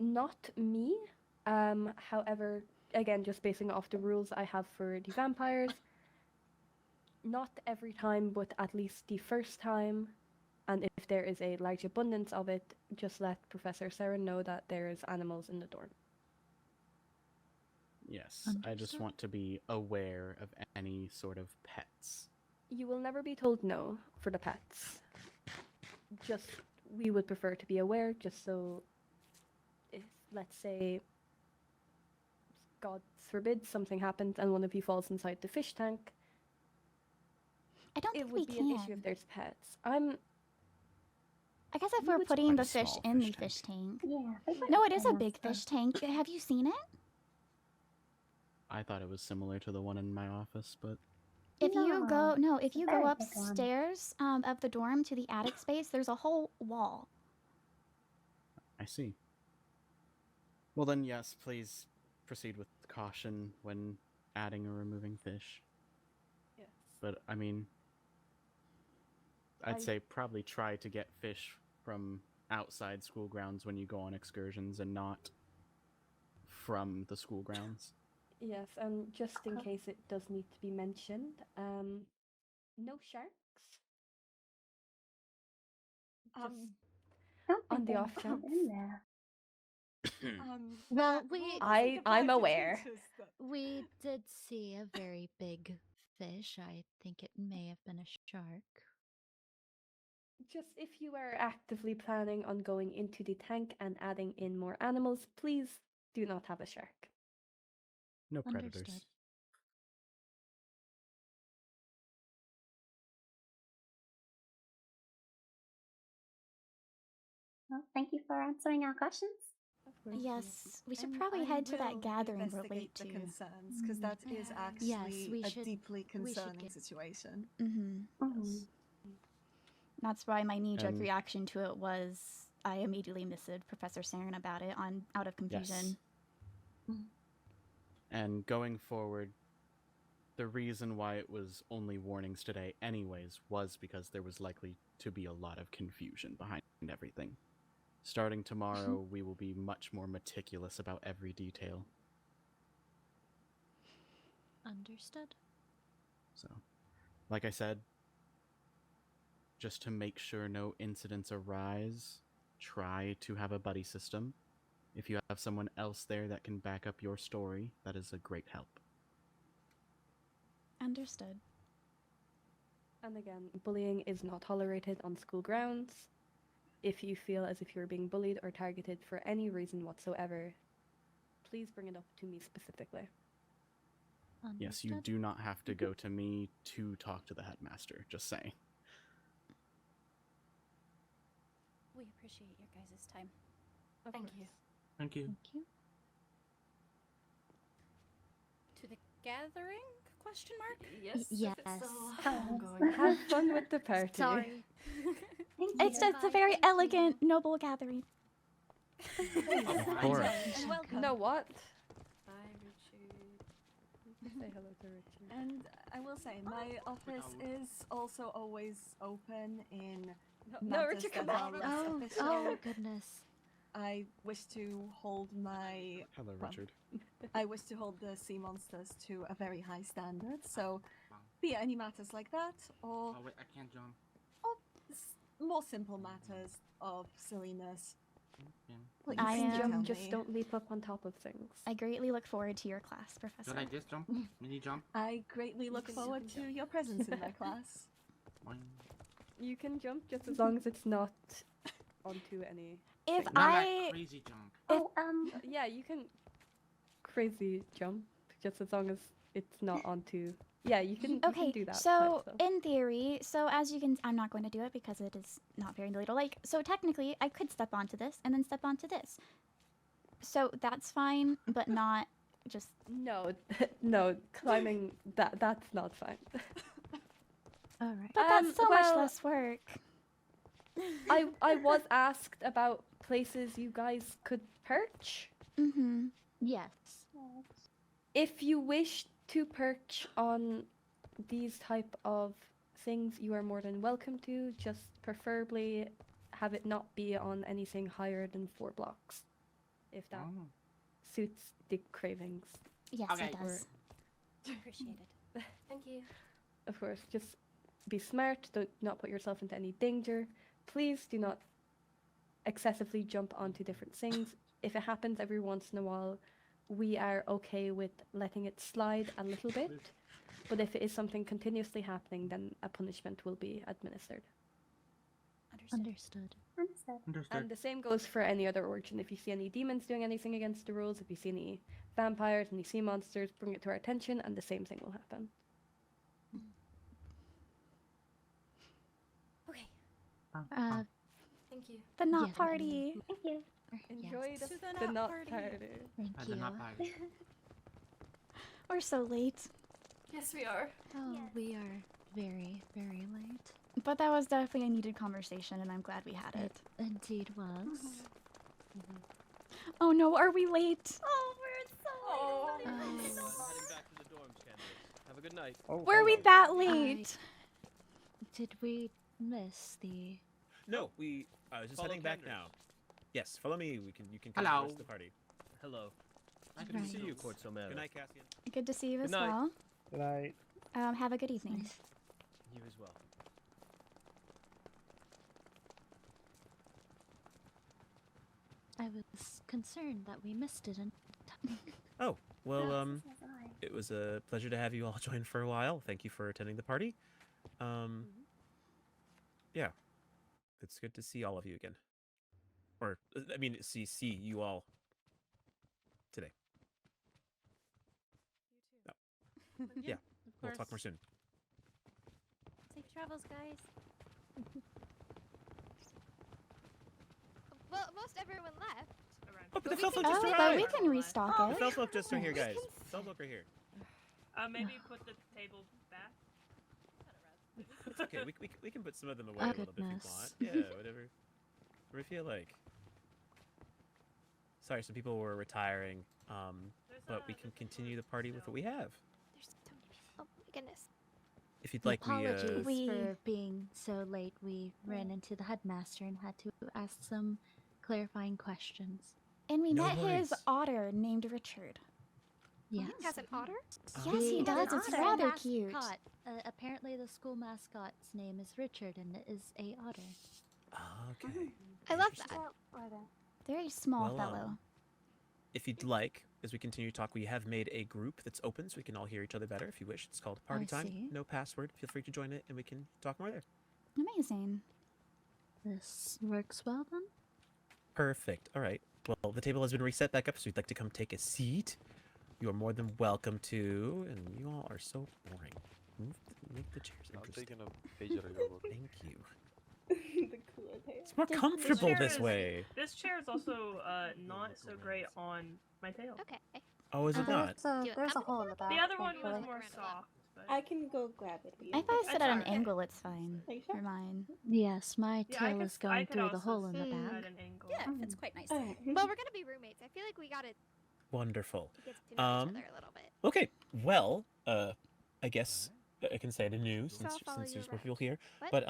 Not me. However, again, just basing off the rules I have for the vampires, not every time, but at least the first time, and if there is a large abundance of it, just let Professor Saren know that there is animals in the dorm. Yes, I just want to be aware of any sort of pets. You will never be told no for the pets. Just, we would prefer to be aware, just so if, let's say, God forbid, something happens and one of you falls inside the fish tank, I don't it think would we be an issue can. if there's pets. I guess if No, we're it's putting quite the a fish small in fish the fish tank. Yeah. No, it is a big fish tank. Have you seen it? I thought it was similar to the one in my office, but If you go, if you go very big one. upstairs of the dorm to the attic space, there's a whole wall. I see. Well then, yes, please proceed with caution when adding or removing fish. Yes. But, I mean, I'd say probably try to get fish from outside school grounds when you go on excursions and not from the school grounds. Yes, just in case it does need to be mentioned, no sharks. On the off chance. Well, I'm aware. We did see a very big fish. I think it may have been a shark. Just if you are actively planning on going into the tank and adding in more animals, please do not have a shark. No predators. Understood. Well, thank you for answering our questions. Yes, we should And probably I head to that will gathering we're investigate late the to. concerns, because that is actually Yes, we a should- deeply we should concerning get- situation. Mm-hmm. Yes. That's why my knee-jerk And- reaction to it was I immediately messaged Professor Saren about it out of confusion. Yes. And going forward, the reason why it was only warnings today anyways was because there was likely to be a lot of confusion behind everything. Starting tomorrow, we will be much more meticulous about every detail. Understood. So, like I said, just to make sure no incidents arise, try to have a buddy system. If you have someone else there that can back up your story, that is a great help. Understood. And again, bullying is not tolerated on school grounds. If you feel as if you're being bullied or targeted for any reason whatsoever, please bring it up to me specifically. Yes, you do not have to go to me to talk to the headmaster, just saying. We appreciate your guys' time. Thank you. Thank you. Thank you. To the gathering? Question mark? Yes. Yes. Have fun with the party. Sorry. It's a very elegant, noble gathering. Of course. And welcome. You know what? Bye, Richard. Say hello to Richard. And I will say, my office is also always open in No, matters Richard, that come are on. less Oh, official. oh goodness. I wish to hold my... Hello, well, Richard. I wish to hold the sea monsters to a very high standard, so be it any matters like that, or Oh wait, I can't jump. more simple matters of silliness. Please I do am- tell Just me. don't leap up on top of things. I greatly look forward to your class, Professor. Should I just jump? Mini jump? I greatly look can forward jump. to your presence in my class. Boing. You can jump just as long as it's not onto any. If Not I... like crazy jump. Oh, Yeah, you can crazy jump just as long as it's not onto. Yeah, you can. You can Okay, do that. so part, though. in theory, so as you can, I'm not going to do it because it is not very ladle-like. So technically, I could step onto this and then step onto this. So that's fine, but not just. No, no, climbing that's not fine. All right. But that's so much well- less work. I was asked about places you guys could perch. Mm-hmm. Yes. If you wish to perch on these type of things, you are more than welcome to. Just preferably have it not be on anything higher than 4 blocks, if that Oh. suits the cravings. Yes, Okay. it does. Appreciate it. Thank you. Of course, just be smart. Do not put yourself into any danger. Please do not excessively jump onto different things. If it happens every once in a while, we are okay with letting it slide a little bit. But if it is something continuously happening, then a punishment will be administered. Understood. Understood. And the same goes for any other origin. If you see any demons doing anything against the rules, if you see any vampires, any sea monsters, bring it to our attention, and the same thing will happen. Okay. Thank you. The knot Yes, party. thank you. Enjoy Yes. the, To the knot knot party. party. Thank I you. did not buy it. We're so late. Yes, we are. Oh, Yes. we are very, very late. But that was definitely a needed conversation, and I'm glad we had it. Indeed was. Oh no, are we late? Oh, we're so Oh. Heading back to the dorms, candidates. Have a good night. Were we that late? Did we miss the? No, I was just Follow heading back Kendrick. now. Yes, follow me. You can come Hello. to the party. Hello. I Good to can see you, see Court Solmera. Good night, Cassian. Good to see you Good as night. well. Good night. Have a good evening. You as well. I was concerned that we missed it. And Oh, well, Yes, so was I. it was a pleasure to have you all join for a while. Thank you for attending the party. Yeah, it's good to see all of you again. Or, I mean, see you all today. Yeah, we'll talk more soon. Safe travels, guys. Well, most everyone left. Oh, but the we Felfolk can- just Oh, arrived! but we can restock The it. Felfolk just are here, guys. Felfolk are here. Maybe put the table back. It's okay. We can put some of them away Oh, a little bit if you goodness. want. Yeah, whatever. I feel like. Sorry, some people were retiring, but we can continue the party with what we have. There's so many people. Oh my goodness. If you'd like, Apologies we. for being so late. We ran into the headmaster and had to ask some clarifying questions. And we No met his worries. otter named Richard. Yes. He has an otter? Yes, he does. It's Otter rather cute. mascot. Apparently, the school mascot's name is Richard, and it is a otter. Okay. I love that. Very small Well, fellow. If you'd like, as we continue to talk, we have made a group that's open so we can all hear each other better if you wish. It's called Party I Time. see. No password. Feel free to join it and we can talk more there. Amazing. This works well then. Perfect. All right. Well, the table has been reset back up, so if you'd like to come take a seat, you are more than welcome to. And you all are so boring. Make the chairs I'm interesting. taking a page out of your book. Thank you. The cooler tail. It's more comfortable chair this is- way. This chair is also not so great on my tail. Okay. Oh, is it not? There's a hole in the back. The other one was more soft. But... I can go grab it for you. If I sit at an alright. angle, it's fine. Are you sure? For mine. Yes, my Yeah, I tail could- is I going could through the also hole in the sit back. at an angle. Yeah, it fits quite nicely. Okay. Well, we're gonna be roommates. I feel like we gotta Wonderful. get to know each other a little bit. Okay. Well, I guess I can say it anew So I'll since follow there's you more around. people here. What? But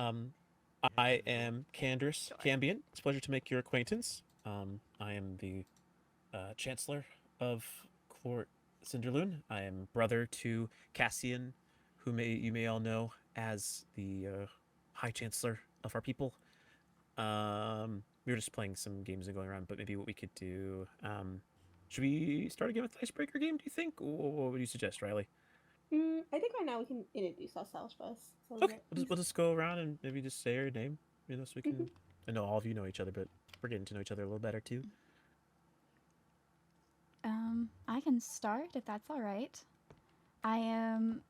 I am Candace Cambion. It's a pleasure to make your acquaintance. I am the Chancellor of Court Cinderloon. I am brother to Cassian, who you may all know as the High Chancellor of our people. We were just playing some games and going around, but maybe what we could do. Should we start again with the icebreaker game? Do you think? Or what would you suggest, Riley? I think right now we can introduce ourselves first. So Okay, we'll just go around and maybe just say our name, so we can. I know all of you know each other, but we're getting to know each other a little better too. I can start if that's all right. I am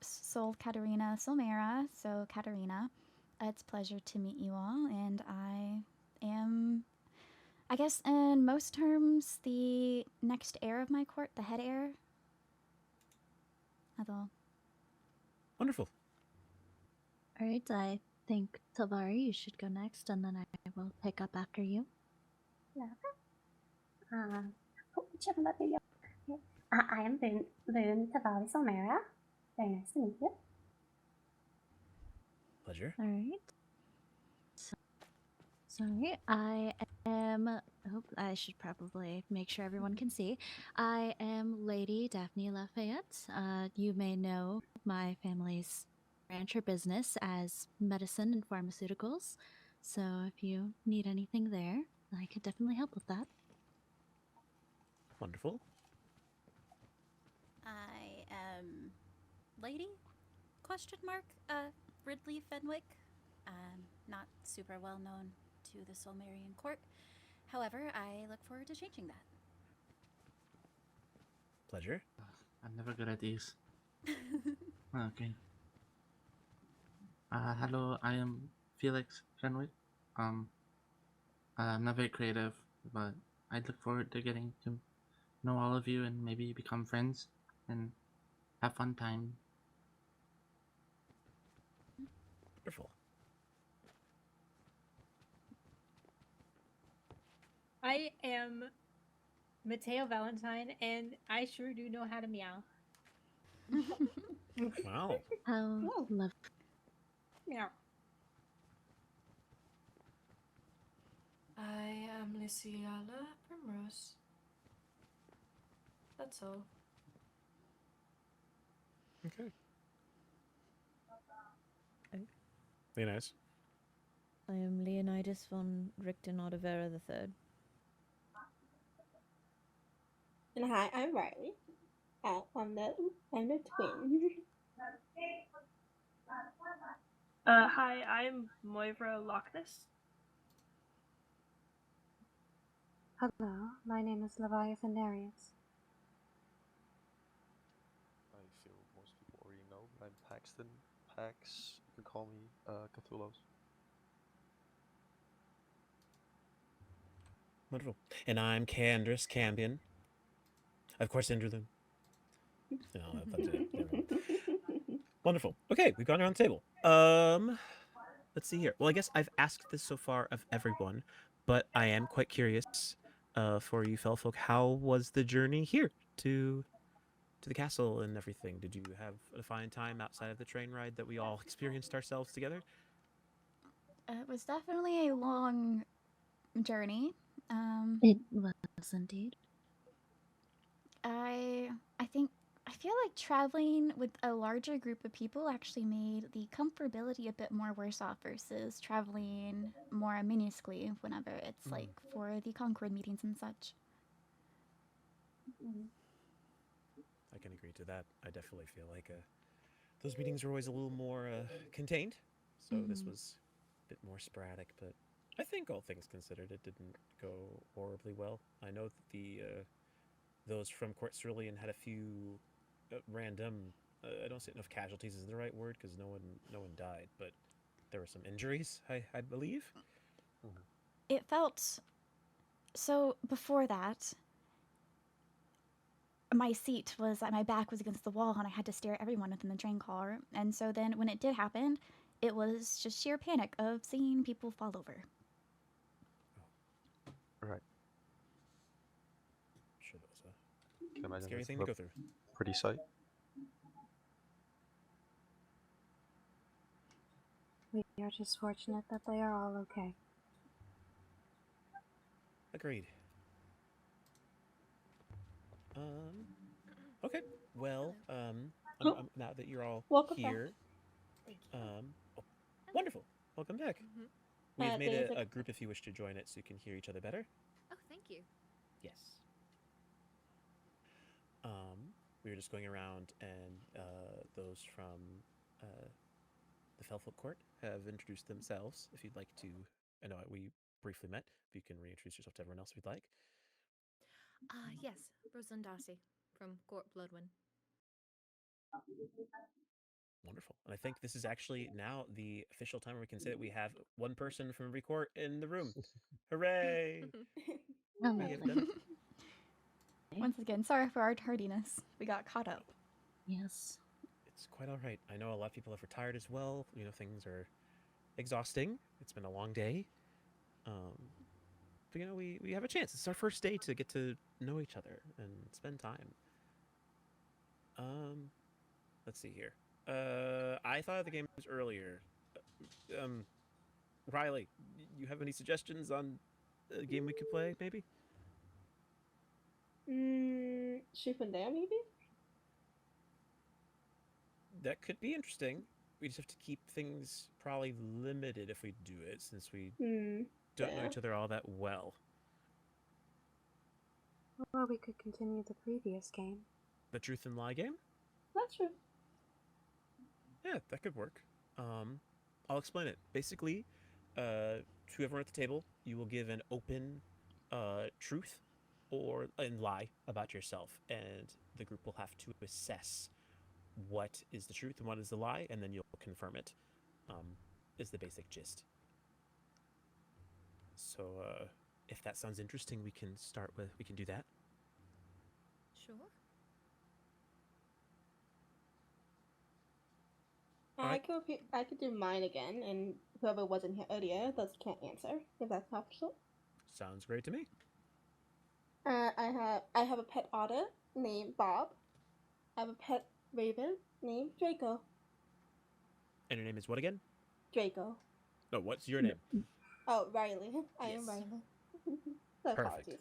Katarina Solmera, so Katarina. It's a pleasure to meet you all, and I am, I guess in most terms, the next heir of my court, the head heir. That's all. Wonderful. All right, I think Tavari, you should go next, and then I will pick up after you. I am Boone Tavari Solmera. Very nice to meet you. Pleasure. All right. Sorry, I am. Oh, I should probably make sure everyone can see. I am Lady Daphne Lafayette. You may know my family's branch or business as medicine and pharmaceuticals. So if you need anything there, I could definitely help with that. Wonderful. I am Lady? Question mark? Ridley Fenwick. Not super well known to the Solmerian court. However, I look forward to changing that. Pleasure. I'm never good at these. Okay. Hello, I am Felix Fenwick. I'm not very creative, but I look forward to getting to know all of you and maybe become friends and have fun time. Wonderful. I am Mateo Valentine, and I sure do know how to meow. Wow. How lovely. Meow. I am Lizzaylia Primrose. That's all. Okay. Very nice. I am Leonidas von Richten Odivera III. And hi, I'm Riley. I'm the twin. Hi, I'm Moira Lockness. Hello, my name is Leviathan Darius. I feel most people already know, but I'm Paxton. Pax, you can call me Cthulhu's. Wonderful. And I'm Candace Cambion. Of course, Cinderloon. No, that's it. Never mind. Wonderful. Okay, we've gone around the table. Let's see here. Well, I guess I've asked this so far of everyone, But I am quite curious, for you fellow folk, how was the journey here to the castle and everything? Did you have a fine time outside of the train ride that we all experienced ourselves together? It was definitely a long journey. It was indeed. I feel like traveling with a larger group of people actually made the comfortability a bit more worse off versus traveling more minuscule whenever it's like for the Concord meetings and such. I can agree to that. I definitely feel like those meetings are always a little more contained, so this was a bit more sporadic, but I think all things considered, it didn't go horribly well. I know that those from Court Cerulean had a few random. I don't know if casualties is the right word because no one died, but there were some injuries. I believe. It felt so before that. My back was against the wall, and I had to stare at everyone within the train car. And so then, when it did happen, it was just sheer panic of seeing people fall over. Right. Sure, that was Can imagine scary that's thing to go through. Pretty sight. We are just fortunate that they are all okay. Agreed. Okay. Well, now that you're all Welcome here, back. oh, wonderful. Welcome back. We have made a group if you wish to join it, so you can hear each other better. Oh, thank you. Yes. We were just going around, and those from the Felfolk Court have introduced themselves. If you'd like to, I know we briefly met, but you can reintroduce yourself to everyone else if you'd like. Yes, Rosalind Darcy from Court Bloodwin. Wonderful. And I think this is actually now the official time where we can say that we have one person from every court in the room. Hooray! We have done it. Once again, sorry for our tardiness. We got caught up. Yes. It's quite all right. I know a lot of people have retired as well. You know, things are exhausting. It's been a long day. But, you know, we have a chance. It's our first day to get to know each other and spend time. Let's see here. I thought of the games earlier. Riley, you have any suggestions on a game we could play, maybe? Truth and Dare, maybe? That could be interesting. We just have to keep things probably limited if we do it, since we don't know each other all that well. Or we could continue the previous game. The Truth and Lie game? That's true. Yeah, that could work. I'll explain it. Basically, to everyone at the table, you will give an open truth or lie about yourself, and the group will have to assess what is the truth and what is the lie, and then you'll confirm it. Is the basic gist. So, if that sounds interesting, we can do that. Sure. I could do mine again, and whoever wasn't here earlier can't answer, if that's possible. Sounds great to me. I have a pet otter named Bob. I have a pet raven named Draco. And your name is what again? Draco. No, what's your name? Oh, Riley. I am Riley. Apologies.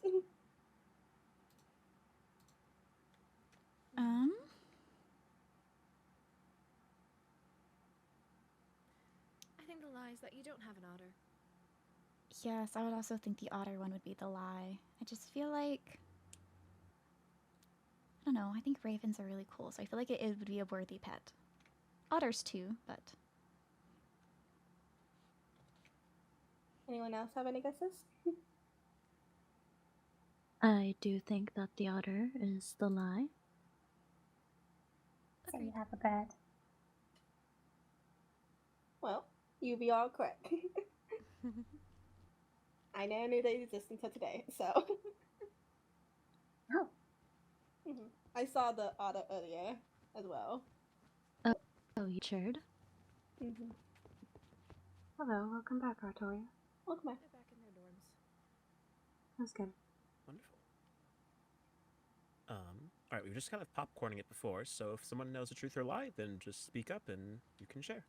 I think the lie is that you don't have an otter. Yes, I would also think the otter one would be the lie. I just feel like, I don't know, I think ravens are really cool, so I feel like it would be a worthy pet. Otters too, but... Anyone else have any guesses? I do think that the otter is the lie. So you have a bet. Well, you be all correct. I never knew they existed until today, so. Oh. I saw the otter earlier as well. Oh, you cheered? Hello, welcome back, Artoria. Welcome back. They're back in their dorms. That's good. Wonderful. All right, we were just kind of popcorning it before, so if someone knows the truth or lie, then just speak up and you can share.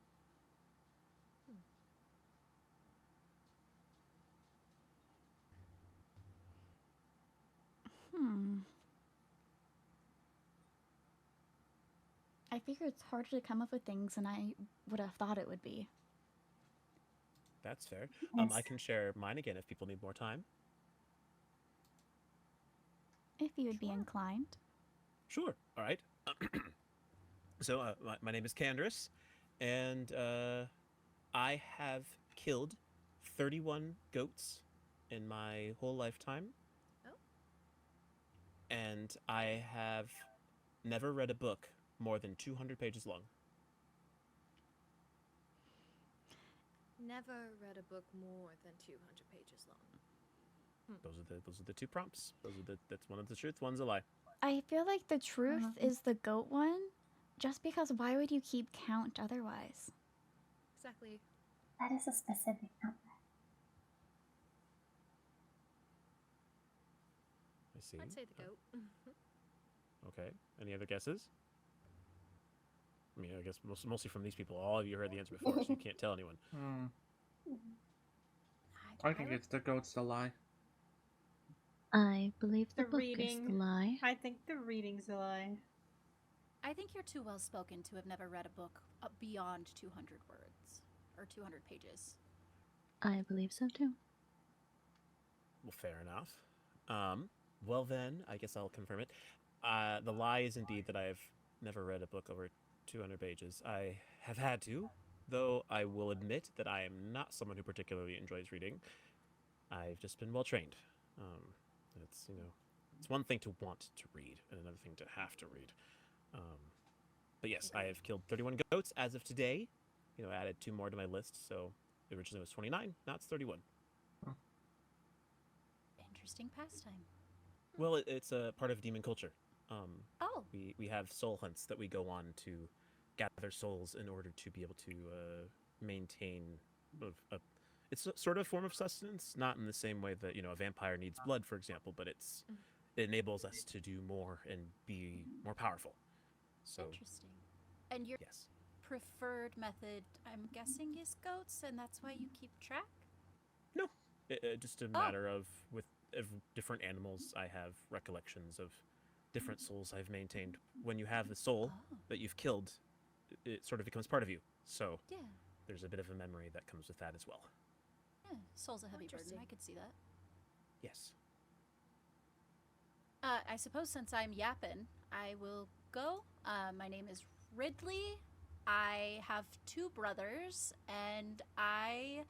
I figure it's harder to come up with things than I would have thought it would be. That's fair. Yes. I can share mine again if people need more time. If you would be inclined. Sure. All right. So my name is Candace, and I have killed 31 goats in my whole lifetime. Oh. And I have never read a book more than 200 pages long. Never read a book more than 200 pages long. Those are the two prompts. That's one of the truth, one's a lie. I feel like the truth is the goat one, just because why would you keep count otherwise? Exactly. That is a specific number. I see. I'd say the goat. Okay. Any other guesses? I mean, I guess mostly from these people. All of you heard the answer before, so you can't tell anyone. I think it's the goat's the lie. I believe the book reading. is the lie. I think the reading's a lie. I think you're too well spoken to have never read a book beyond 200 words or 200 pages. I believe so too. Well, fair enough. Well then, I guess I'll confirm it. The lie is indeed that I've never read a book over 200 pages. I have had to, though I will admit that I am not someone who particularly enjoys reading. I've just been well trained. It's, it's one thing to want to read and another thing to have to read. But yes, I have killed 31 goats as of today. Added 2 more to my list, so originally it was 29, now it's 31. Interesting pastime. Well, it's a part of demon culture. Oh. We have soul hunts that we go on to gather souls in order to be able to maintain it's a sort of form of sustenance, not in the same way that, a vampire needs blood, for example, but it enables us to do more and be more powerful. So Interesting. And your preferred method, I'm guessing, is goats, and that's why you keep track? No. Just a matter of, with different animals, I have recollections of different souls I've maintained. When you have the soul that you've killed, it sort of becomes part of you. So there's a bit of a memory that comes with that as well. Yeah, soul's a heavy burden. I could see that. Yes. I suppose since I'm yapping, I will go. My name is Ridley. I have 2 brothers, and I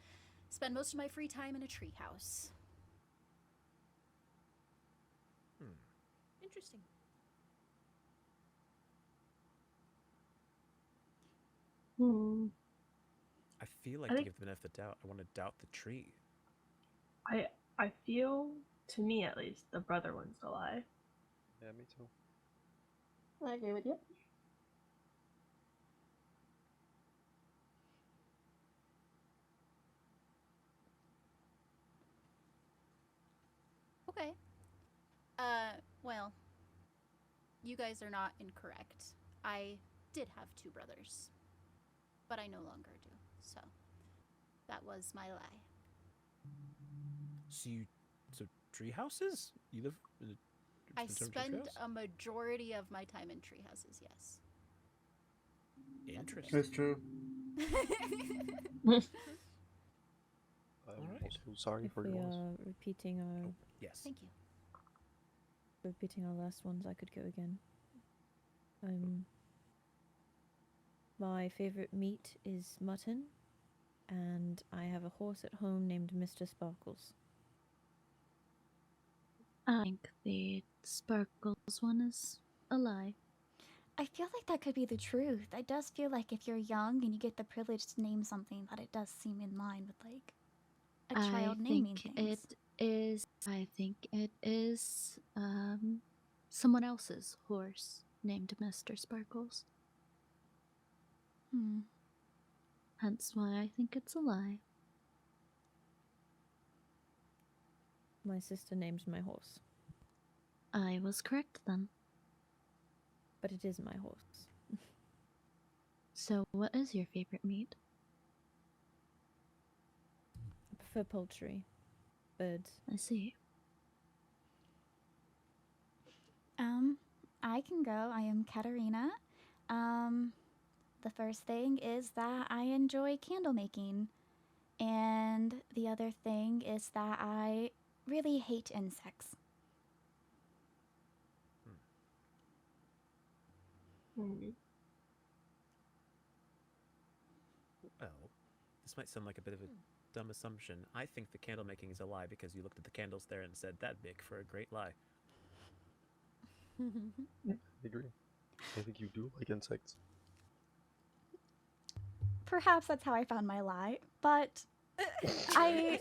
spend most of my free time in a treehouse. Interesting. I feel like to give the benefit of the doubt, I want to doubt the tree. I feel, to me at least, the brother one's the lie. Yeah, me too. I agree with you. Okay. Well, you guys are not incorrect. I did have 2 brothers, but I no longer do. So that was my lie. So tree houses? You live in a I spend a majority of my time in tree houses, yes. Interesting. It's true. I'm also sorry for we your loss. are repeating our Yes. Thank you. repeating our last ones, I could go again. My favorite meat is mutton, and I have a horse at home named Mr. Sparkles. I think the Sparkles one is a lie. I feel like that could be the truth. It does feel like if you're young and you get the privilege to name something, that it does seem in line with like a child naming things. I think it is someone else's horse named Mr. Sparkles. Hence why I think it's a lie. My sister named my horse. I was correct then. But it is my horse. So, what is your favorite meat? I prefer poultry. Birds. I see. I can go. I am Katarina. The first thing is that I enjoy candle making. And the other thing is that I really hate insects. Well, this might sound like a bit of a dumb assumption. I think the candle making is a lie because you looked at the candles there and said, "That'd make for a great lie." I agree. I think you do like insects. Perhaps that's how I found my lie, but I...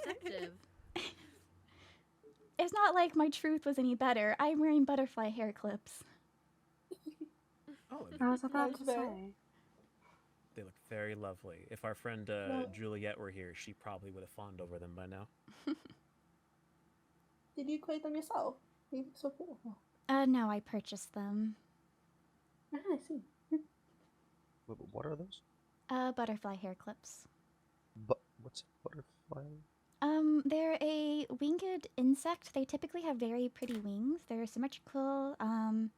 It's not like my truth was any better. I'm wearing butterfly hair clips. Oh, I was about to say. they look very lovely. If our friend Juliet were here, she probably would have fawned over them by now. Did you create them yourself? They look so beautiful. No, I purchased them. Ah, I see. What are those? Butterfly hair clips. What's a butterfly? They're a winged insect. They typically have very pretty wings. They're symmetrical, come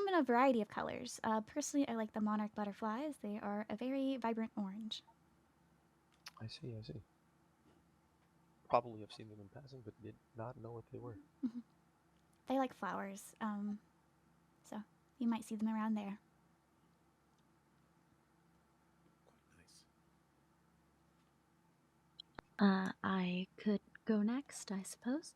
in a variety of colors. Personally, I like the monarch butterflies. They are a very vibrant orange. I see. Probably have seen them in passing, but did not know what they were. They like flowers, so you might see them around there. I could go next, I suppose.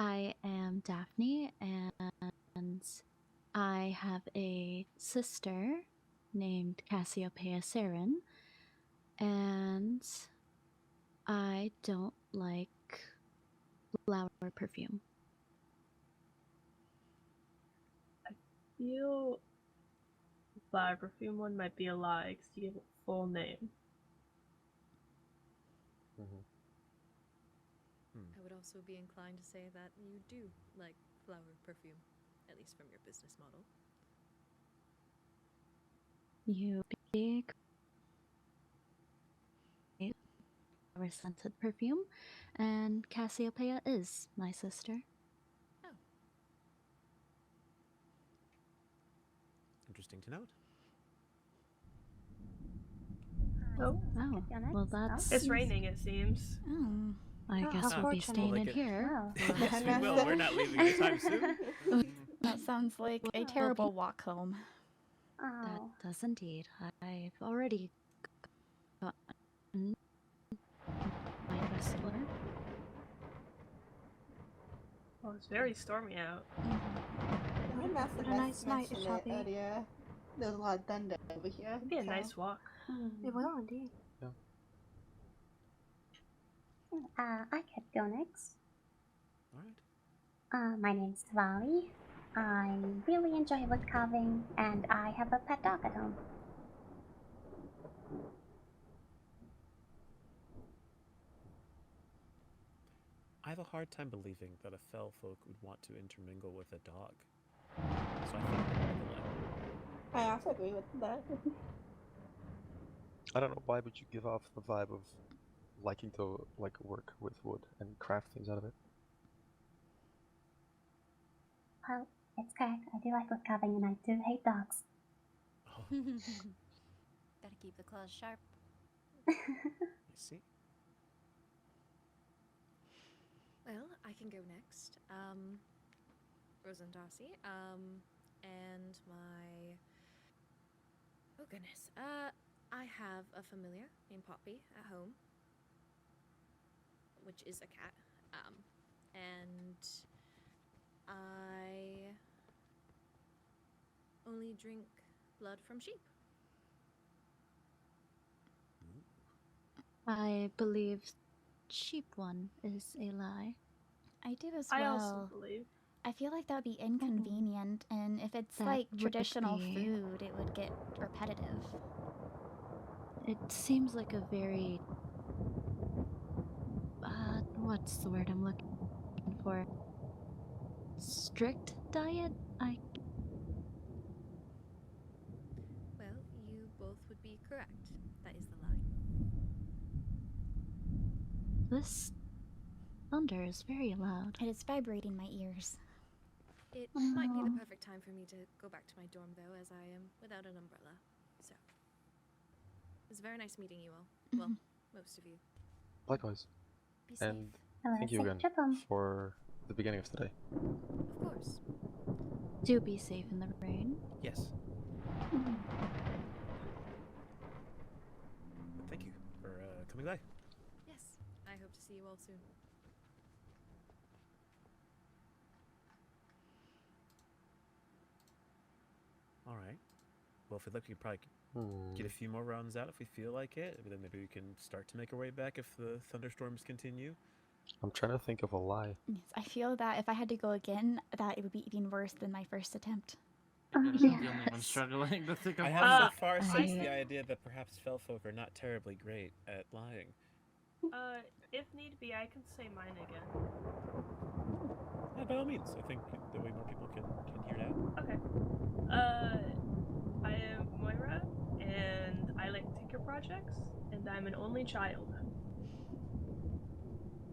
I am Daphne, and I have a sister named Cassiopeia Saren, and I don't like flower perfume. I feel the flower perfume one might be a lie because you gave it a full name. I would also be inclined to say that you do like flower perfume, at least from your business model. You big flower scented perfume, and Cassiopeia is my sister. Interesting to note. Oh, wow. Well, that's... It's raining, it seems. Oh. I guess we'll be staying in here. Yes, we will. We're not leaving anytime soon. That sounds like a terrible walk home. That does indeed. I've already gotten my wrestler. Well, it's very stormy out. Headmaster What a nice night it mentioned shall it be. earlier. There's a lot of thunder over here. It'd be a nice walk. It will indeed. I could go next. Alright. My name's Vali. I really enjoy wood carving, and I have a pet dog at home. I have a hard time believing that a fell folk would want to intermingle with a dog. So I think I also agree with that. I don't know, why would you give off the vibe of liking to work with wood and craft things out of it? Well, it's correct. I do like wood carving, and I do hate dogs. Gotta keep the claws sharp. I see. Well, I can go next. Rosen Darcy. And my... Oh goodness. I have a familiar named Poppy at home, which is a cat. And I only drink blood from sheep. I believe sheep one is a lie. I do as well. I also believe. I feel like that would be inconvenient, and if it's That like would traditional be- food, it would get repetitive. It seems like a very what's the word I'm looking for? Strict diet? Well, you both would be correct. That is the lie. This thunder is very loud. It is vibrating my ears. It might be the perfect time for me to go back to my dorm, though, as I am without an umbrella. So, it was very nice meeting you all. Well, most of you. Likewise. Be safe. And thank you again for the beginning of today. Of course. Do be safe in the rain. Yes. Thank you for coming by. Yes, I hope to see you all soon. All right. Well, if we'd like, we could probably get a few more rounds out if we feel like it. But then maybe we can start to make our way back if the thunderstorms continue. I'm trying to think of a lie. Yes, I feel that if I had to go again, that it would be even worse than my first attempt. I'm the only one struggling to think of I one. have so far sensed the idea that perhaps Felfolk are not terribly great at lying. If need be, I can say mine again. Yeah, by all means. I think that way more people can hear that. Okay. I am Moira, and I like Tinker projects, and I'm an only child.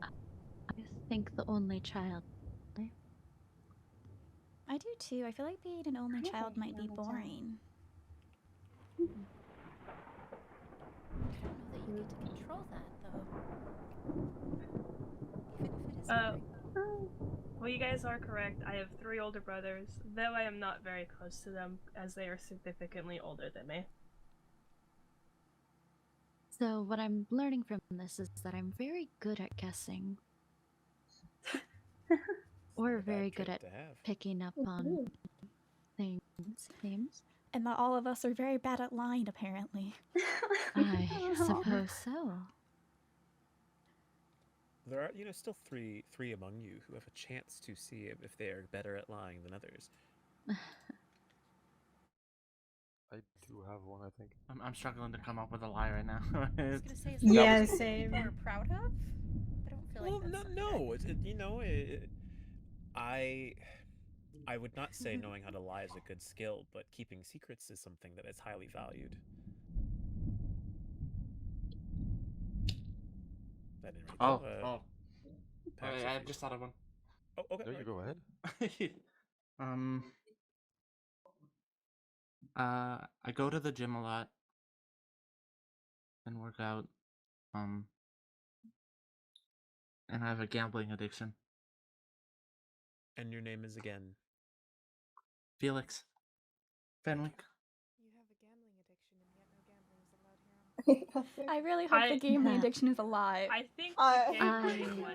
I think the only child. I do too. I feel like being an only child might be boring. I don't know that you get to control that, though. Even if it is boring. Well, you guys are correct. I have 3 older brothers, though I am not very close to them, as they are significantly older than me. So what I'm learning from this is that I'm very good at guessing. Or very good at picking up on themes. And that all of us are very bad at lying, apparently. I suppose so. There are, still three among you who have a chance to see if they are better at lying than others. I do have one, I think. I'm struggling to come up with a lie right now. I was gonna say, is Yeah, that something same. people are proud of? I don't feel like that's I would not say knowing how to lie is a good skill, but keeping secrets is something that is highly valued. I just thought of one. Oh, okay. No, you go ahead. I go to the gym a lot and work out. And I have a gambling addiction. And your name is again? Felix Fenwick. You have a gambling addiction, and yet no gambling is allowed here on I really hope the gambling addiction is a lie. I think I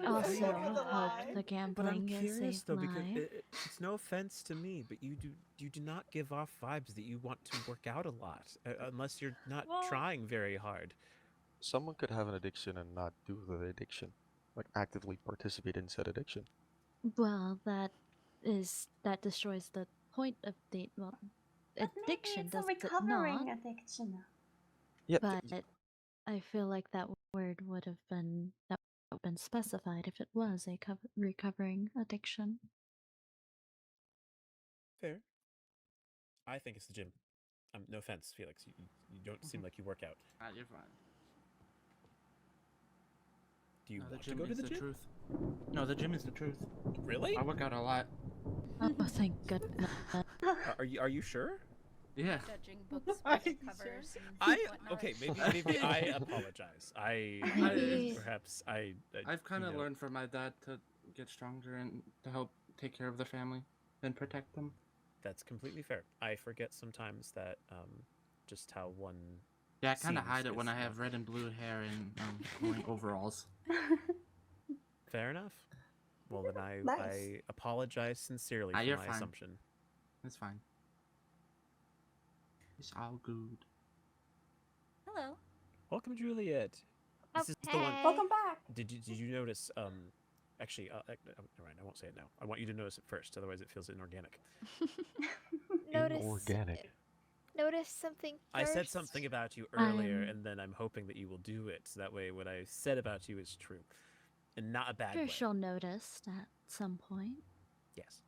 also hope the gambling But I'm is curious a though, lie. because it's no offense to me, but you do not give off vibes that you want to work out a lot, unless you're not trying very hard. Someone could have an addiction and not do the addiction, like actively participate in said addiction. Well, that destroys the point of the addiction, It's a does it recovering not? addiction. Yeah, But I feel like that word would have been specified if it was a recovering addiction. Fair. I think it's the gym. No offense, Felix. You don't seem like you work out. You're fine. Do you No, want to go to the gym? Truth. No, the gym is the truth. Really? I work out a lot. Oh, thank goodness. Are you sure? Yeah. Judging books by their covers and whatnot. Okay, maybe I apologize. I've kind of learned from my dad to get stronger and to help take care of the family and protect them. That's completely fair. I forget sometimes that just how one. Yeah, I kind of seems hide it when is I have red and blue hair and wearing overalls. Fair enough. Well, then I Nice. apologize sincerely for You're my fine. assumption. It's fine. It's all good. Hello. Welcome, Juliet. Oh, This is the one. hey. Welcome back. Did you notice? Actually, never mind. I won't say it now. I want you to notice it first, otherwise it feels inorganic. Inorganic. Notice something I said first? something about you earlier, and then I'm hoping that you will do it. So that way, what I said about you is true. and not a bad Sure, way. she'll notice at some point. Yes.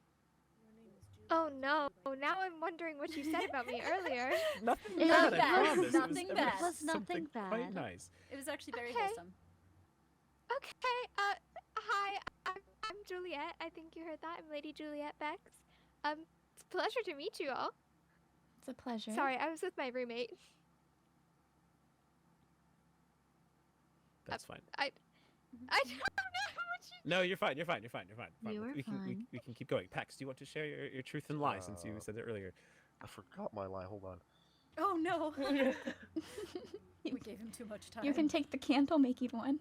Oh no, now I'm wondering what you said about me earlier. Nothing It bad, was I promise. nothing it was, bad. It was something nothing quite bad. nice. It was actually very Okay. wholesome. Okay, hi, I'm Juliet. I think you heard that. I'm Lady Juliet Bex. It's a pleasure to meet you all. It's a pleasure. Sorry, I was with my roommate. That's fine. I don't know what you... No, you're fine. You're fine. You're fine. You're fine. You were we fine. can keep going. Pax, do you want to share your truth and lie since you said it earlier? I forgot my lie. Hold on. Oh no. We gave him too much time. You can take the candle making one.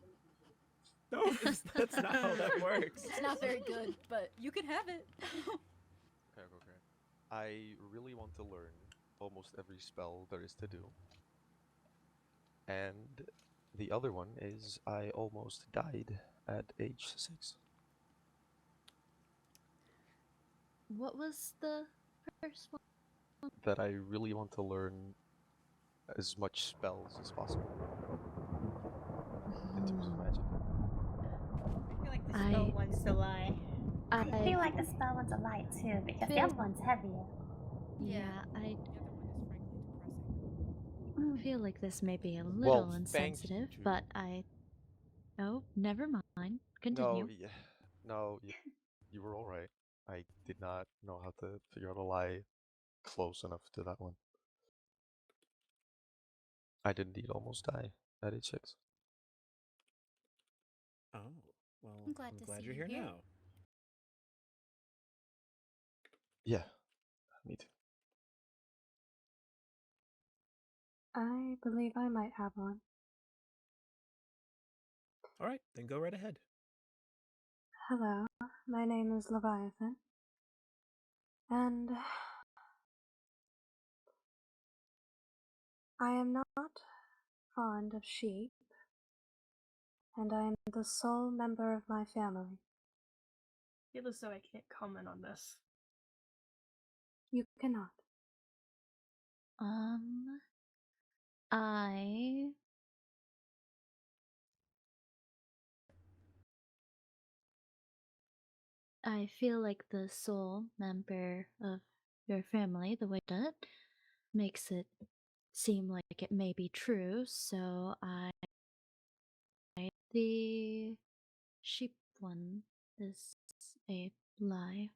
No, that's not how that works. It's not very good, but you can have it. Okay. I really want to learn almost every spell there is to do. And the other one is I almost died at age 6. What was the first one? That I really want to learn as much spells as possible. In terms of magic. I feel like the spell one's the lie. I feel like the spell one's a lie too, because the other one's heavier. Yeah, I feel like this may be a little Well, insensitive, but Oh, never mind. Continue. No, you were alright. I did not know how to figure out a lie close enough to that one. I did indeed almost die at age 6. Oh, well, I'm glad to see you're you here here. now. Yeah, me too. I believe I might have one. All right, then go right ahead. Hello, my name is Leviathan. And I am not fond of sheep, and I am the sole member of my family. I feel as though I can't comment on this. You cannot. I feel like the sole member of your family, the way that makes it seem like it may be true, so the sheep one is a lie.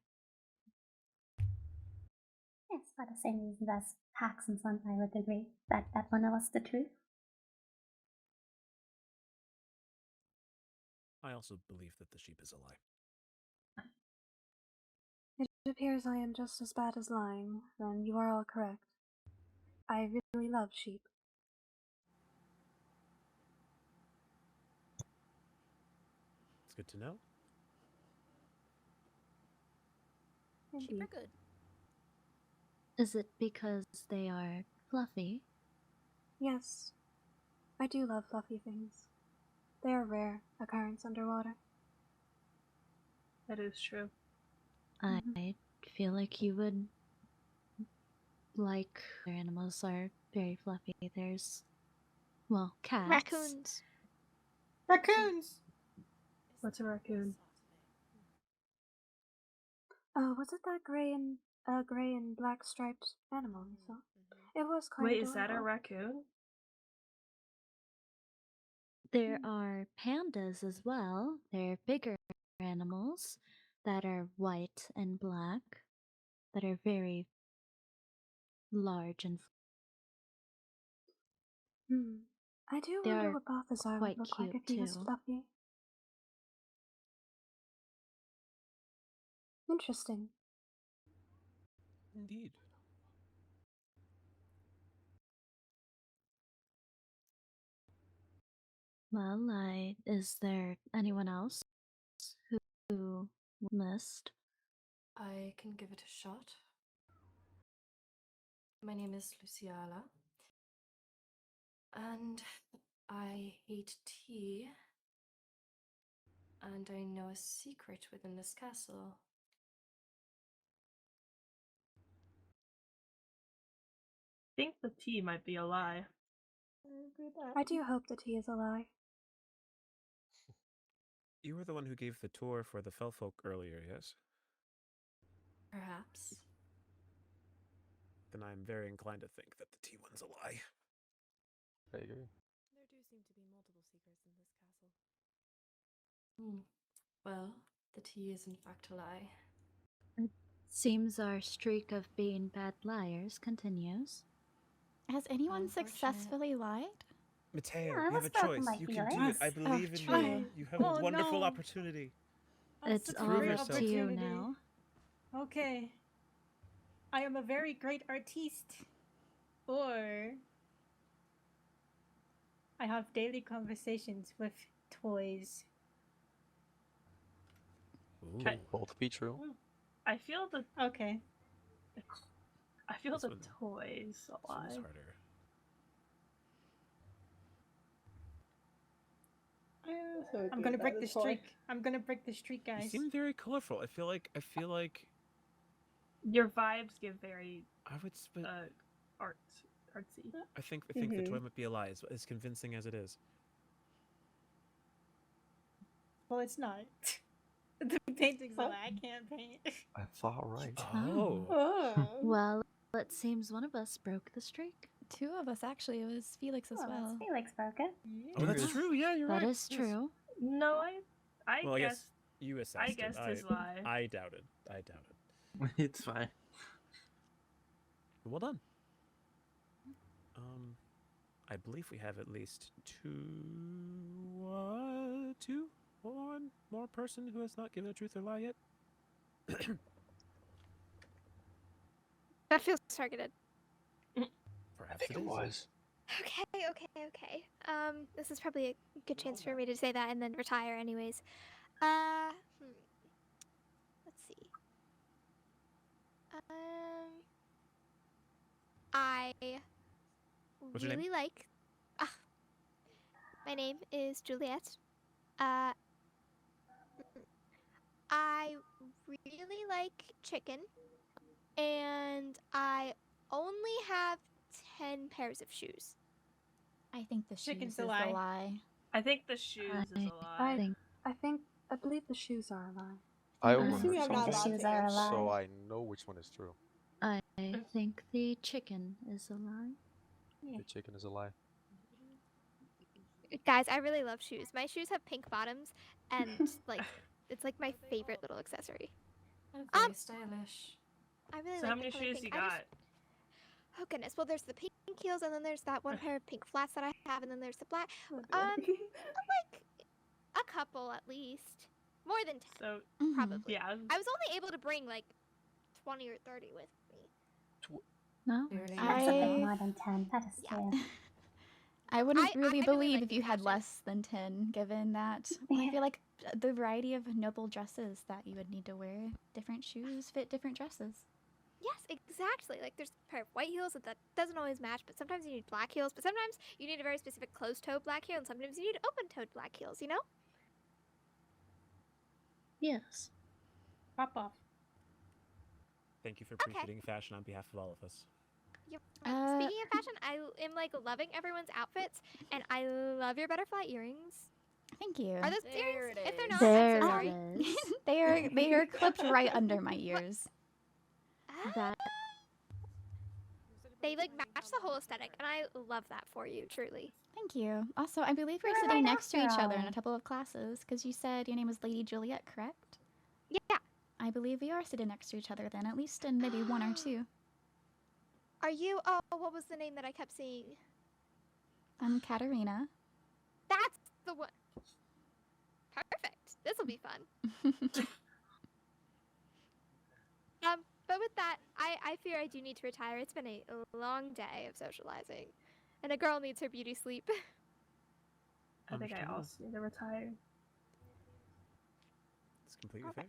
Yes, for the same reason as Pax and Son, I would agree that that one was the truth. I also believe that the sheep is a lie. It appears I am just as bad as lying, then you are all correct. I really love sheep. It's good to know. Sheep are good. Is it because they are fluffy? Yes, I do love fluffy things. They are a rare occurrence underwater. That is true. I feel like you would like their animals are very fluffy. There's, well, cats. Raccoons. Raccoons! What's a raccoon? Oh, was it that gray and black striped animal we saw? It was quite Wait, is that a adorable. raccoon? There are pandas as well. They're bigger animals that are white and black, that are very large and I do They wonder are what Balthazar quite would look like cute, if he was too. fluffy. Interesting. Indeed. well, is there anyone else who missed? I can give it a shot. My name is Lizzaylia, and I hate tea, and I know a secret within this castle. I think the tea might be a lie. I do hope that he is a lie. You were the one who gave the tour for the Fellfolk earlier, yes? Perhaps. Then I'm very inclined to think that the T1's a lie. I agree. There do seem to be multiple secrets in this castle. Well, the T is in fact a lie. It seems our streak of being bad liars continues. Has anyone Unfortunate. successfully lied? Mateo, Yeah, I you have was a broken choice. by You can do it. Felix. I believe in true. you. You have Oh, a wonderful no. opportunity. It's Such a all great up to you opportunity. now. Okay. I am a very great artiste. Or I have daily conversations with toys. Ooh. Both be true. I feel the Okay. I feel This the one- toys a This one's lie. harder. I'm gonna break the streak. I'm gonna break the streak, You guys. seem very colorful. I feel like Your vibes give very I would split. artsy. I think the toy might be a lie, as convincing as it is. Well, it's not. The painting's a lie. I can't paint. I thought right. Oh. Well, it seems one of us broke the streak. 2 of us, actually. It was Felix as well. That's Felix broke it. Oh, that's true. Yeah, you're right. That is Yes. true. No, I Well, I guess guess you assessed I it. guessed his lie. I doubted. It's fine. Well done. I believe we have at least one more person who has not given a truth or lie yet. That feels targeted. Perhaps it was. Okay. This is probably a good chance for me to say that and then retire anyways. Let's see. I What's your name? really like. My name is Juliet. I really like chicken, and I only have 10 pairs of shoes. I think the shoes Chicken's is a the lie. lie. I think the shoes is a lie. I believe the shoes are a lie. I I'm overheard assuming I'm not someone, allowed to answer. so I know which one is true. I think the chicken is a lie. The chicken is a lie. Guys, I really love shoes. My shoes have pink bottoms, and like it's like my favorite little accessory. Very stylish. I really So like how the many color shoes pink. you got? Oh goodness. Well, there's the pink heels, and then there's that one pair of pink flats that I have, and then there's the black. Like a couple at least. More than 10. So probably. yeah. I was only able to bring like 20 or 30 with me. No. That's a bit more than 10. That is fair. I wouldn't I really really believe like if you had less than 10, given that I feel like the variety of noble dresses that you would need to wear, different shoes fit different dresses. Yes, exactly. Like there's a pair of white heels that doesn't always match, but sometimes you need black heels, but sometimes you need a very specific closed-toed black heel, and sometimes you need open-toed black heels, you know? Yes. Pop off. Thank you for appreciating fashion on behalf of all of us. Yep. Speaking of fashion, I am like loving everyone's outfits, and I love your butterfly earrings. Thank you. Are those earrings? If they're not, There I'm so sorry. it is. They are clipped right under my ears. That They like match the whole aesthetic, and I love that for you, truly. Thank you. Also, I believe we're We're sitting right next to after each other in all. a couple of classes because you said your name was Lady Juliet, correct? Yeah. I believe we are sitting next to each other then, at least in maybe 1 or 2. Are you? Oh, what was the name that I kept seeing? I'm Katarina. That's the one. Perfect. This will be fun. But with that, I fear I do need to retire. It's been a long day of socializing, and a girl needs her beauty sleep. I think I also need to retire. It's completely fair.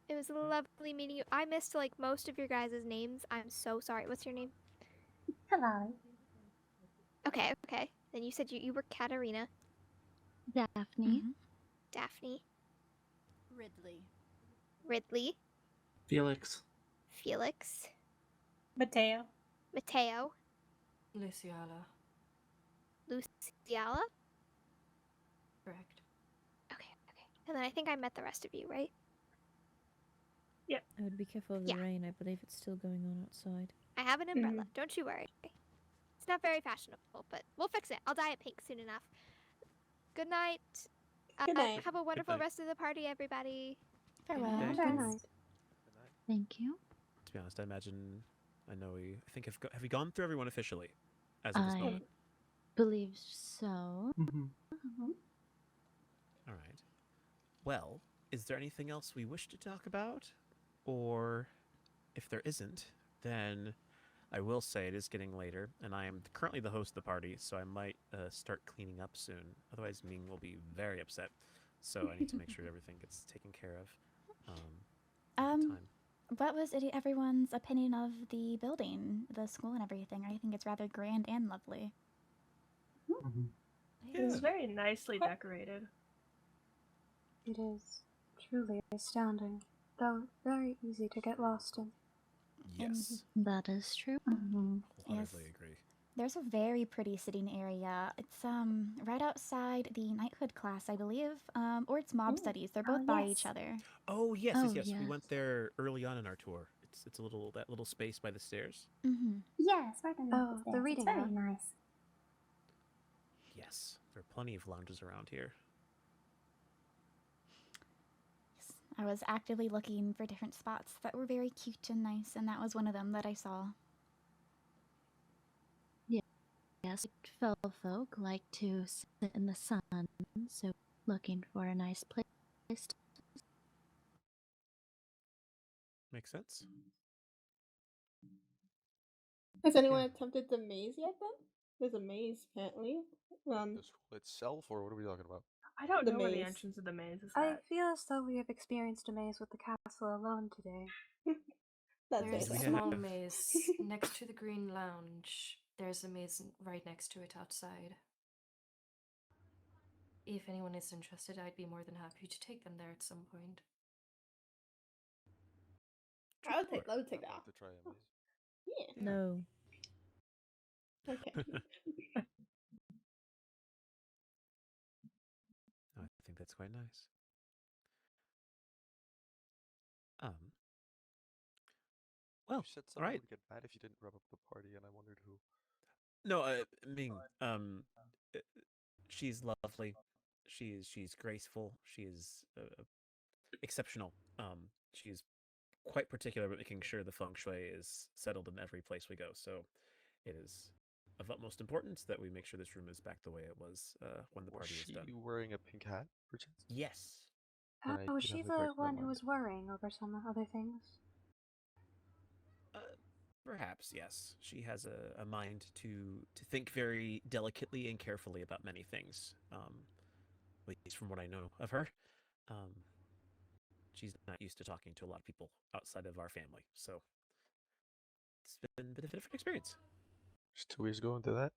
It was lovely meeting you. I missed like most of your guys' names. I'm so sorry. What's your name? Hello. Okay. Then you said you were Katarina. Daphne. Daphne. Ridley. Felix. Mateo. Lizzaylia. Luciala. Correct. Okay. And then I think I met the rest of you, right? I would be careful of the rain. I believe it's still going on outside. I have an umbrella. Don't you worry. It's not very fashionable, but we'll fix it. I'll dye it pink soon enough. Good night. Good night. Have a wonderful night. rest of the party, everybody. Farewell. Okay. Very nice. Thank you. To be honest, I imagine I know we. I think have we gone through everyone officially as of this I moment? believe so. All right. Well, is there anything else we wish to talk about? Or if there isn't, then I will say it is getting later, and I am currently the host of the party, so I might start cleaning up soon. Otherwise, Ming will be very upset. So I need to make sure everything gets taken care of. What was everyone's opinion of the building, the school, and everything? I think it's rather grand and lovely. It is very nicely decorated. It is truly astounding, though very easy to get lost in. Yes. That is true. Wholeheartedly agree. There's a very pretty sitting area. It's right outside the knighthood class, I believe, or it's mob studies. They're both by each other. Oh yes, Oh, yes. We yes. went there early on in our tour. It's a little that little space by the stairs. Yes, right on Oh, the reading It's very room. nice. Yes, there are plenty of lounges around here. I was actively looking for different spots that were very cute and nice, and that was one of them that I saw. Yes, fellow folk like to sit in the sun, so looking for a nice place to Makes sense. Has anyone attempted the maze yet then? There's a maze apparently. The school itself, or what are we talking about? I don't The know where the maze. entrance of the maze is I at. feel as though we have experienced a maze with the castle alone today. That's There's a We small have. maze next to the Green Lounge. There's a maze right next to it outside. If anyone is interested, I'd be more than happy to take them there at some point. I would take that. To try a maze. Yeah. No. Okay. I think that's quite nice. Well, You said all someone right. would get mad if you didn't wrap up the party, and I wondered who. No, Ming. She's lovely. She's graceful. She is exceptional. She's quite particular about making sure the feng shui is settled in every place we go. So, it is of utmost importance that we make sure this room is back the way it was when the Was party she was done. wearing a pink hat, perchance? Yes. Then I Was did she have the the correct one who number. was worrying over some other things? Perhaps, yes. She has a mind to think very delicately and carefully about many things. At least from what I know of her. She's not used to talking to a lot of people outside of our family, so it's been a bit of a different experience. There's 2 ways going to that.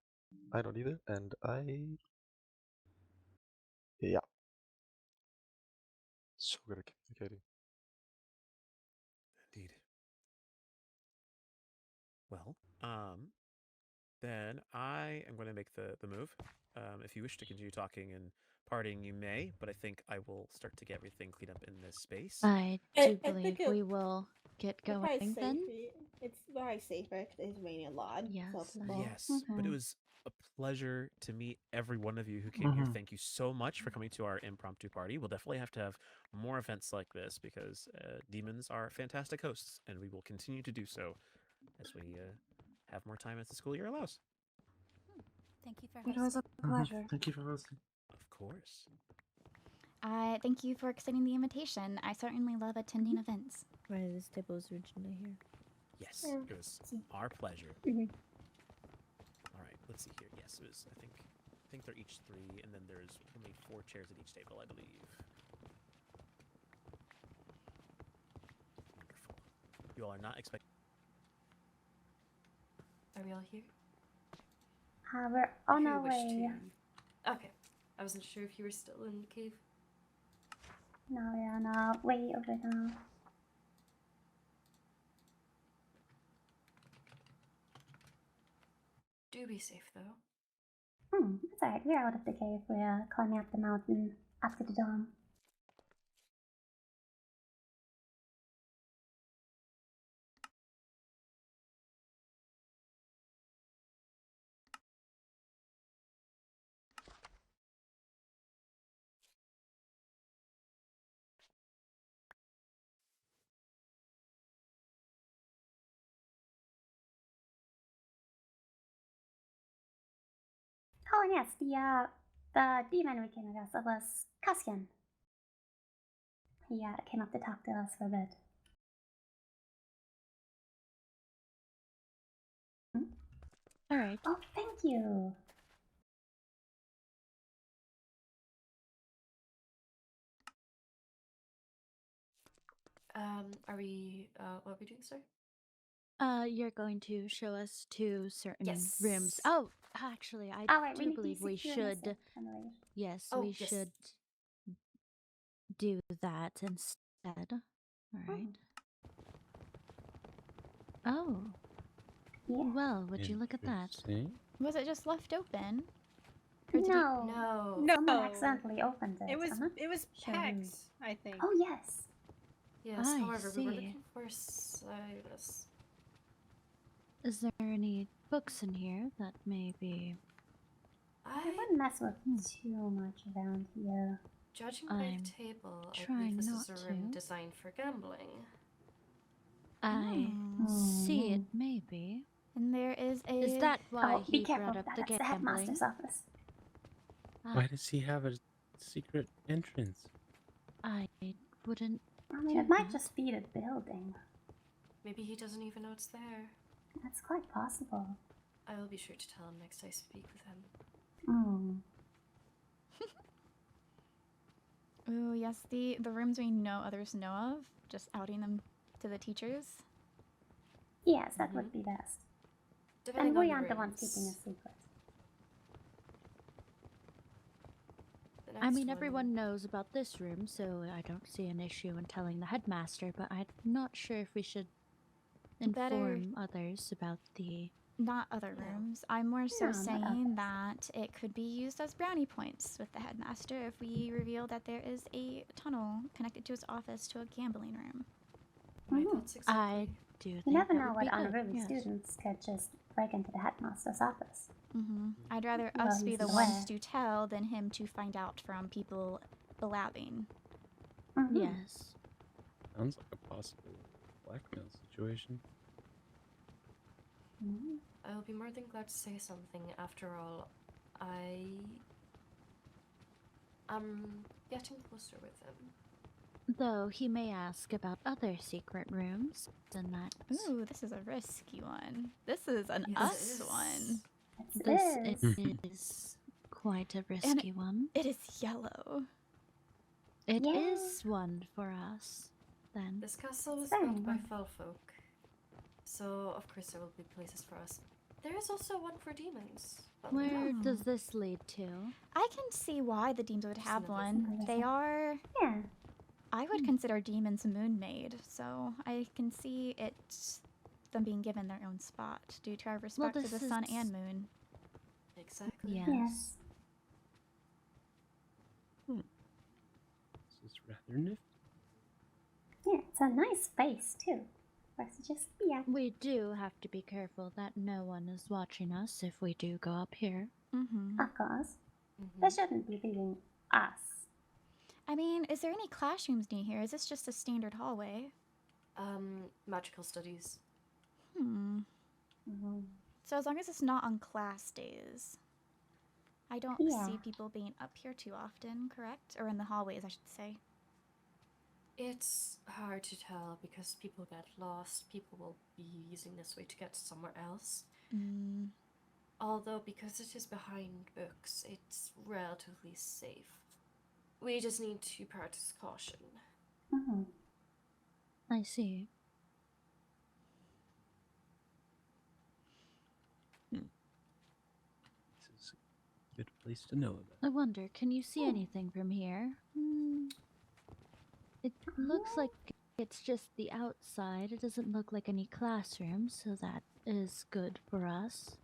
I don't either, and yeah. So good at communicating. Indeed. Well, then I am going to make the move. If you wish to continue talking and partying, you may, but I think I will start to get everything cleaned up in this space. I do believe we will get It's probably going then. It's very safer because it's raining a lot. Yes, So people... Yes, but it was a pleasure to meet every one of you who came here. Thank you so much for coming to our impromptu party. We'll definitely have to have more events like this because demons are fantastic hosts, and we will continue to do so as we have more time as the school year allows. Thank you for It was a pleasure. Thank you for hosting. Of course. Thank you for extending the invitation. I certainly love attending events. Right, this table was originally here. Yes, Yeah. it was our pleasure. All right, let's see here. Yes, it was. I think they're each 3, and then there's only 4 chairs at each table, I believe. Wonderful. You all are not expecting. Are we all here? We're on If you our wish way. to- Okay. I wasn't sure if you were still in the cave. No, we're on our way over now. Do be safe, though. It's alright. We're out of the cave. We're climbing up the mountain, up to the dome. Oh, and yes, the demon we came across, it was Cassian. He came up to talk to us for a bit. All right. Oh, thank you. Are we, what are we doing, sir? You're going to show us 2 certain Yes. rooms. Oh, actually, I Oh, wait, we do need to believe we secure this should. anyway. Yes, Oh, we yes. should do that instead. All right. Oh. Yeah. Well, would you look at that? Was it just left open? No. No. Someone accidentally opened it. It was I'm not it was sure Pex, I think. Oh, yes. Yes, I however, we were see. looking for Silas. Is there any books in here that may be... I wouldn't mess with too much around here. Judging by I'm the table, I trying believe this not is a room to. designed for gambling. I see it may be. And there is a... Is that why Oh, be he careful brought of up that. the That's the gambling? headmaster's office. Why does he have a secret entrance? I wouldn't... I mean, it might just be the building. Maybe he doesn't even know it's there. That's quite possible. I will be sure to tell him next I speak with him. Ooh, yes, the rooms we know others know of, just outing them to the teachers. Yes, that would be best. Depending And we on aren't the the ones rooms. keeping a secret. The I next mean, one- everyone knows about this room, so I don't see an issue in telling the headmaster, but I'm not sure if we should inform others about the... Not other rooms. I'm more so No, not saying that it could be used as brownie points with the headmaster if we reveal that there is a tunnel connected to his office to a gambling room. I do think You never that know would be what good, unruly yes. students could just break into the headmaster's office. I'd rather Well, us be he's the aware. ones to tell than him to find out from people blabbing. Yes. Sounds like a possible blackmail situation. I'll be more than glad to say something. After all, I'm getting closer with him. Though he may ask about other secret rooms, and that... Ooh, this is a risky one. This is an Yes, us it is. one. This is quite a risky one. It is yellow. It is one for us, then. This castle was Very built by nice. fell folk, so of course there will be places for us. There is also one for demons. Where does this lead to? I can see why the demons would have in the one. They are... Yeah. I would consider demons moon-made, so I can see it them being given their own spot due to our respect to the this sun is- and moon. Exactly. Yes. This is rather nifty. Yeah, it's a nice space, too. For us to just be at. We do have to be careful that no one is watching us if we do go up here. Of course. They shouldn't be leaving us. I mean, is there any classrooms near here? Is this just a standard hallway? Magical studies. So as long as it's not on class days. I don't Yeah. see people being up here too often, correct? Or in the hallways, I should say. It's hard to tell because people get lost. People will be using this way to get somewhere else. Although, because it is behind books, it's relatively safe. We just need to practice caution. I see. This is a good place to know about. I wonder, can you see anything from here? It looks like it's just the outside. It doesn't look like any classrooms, so that is good for us.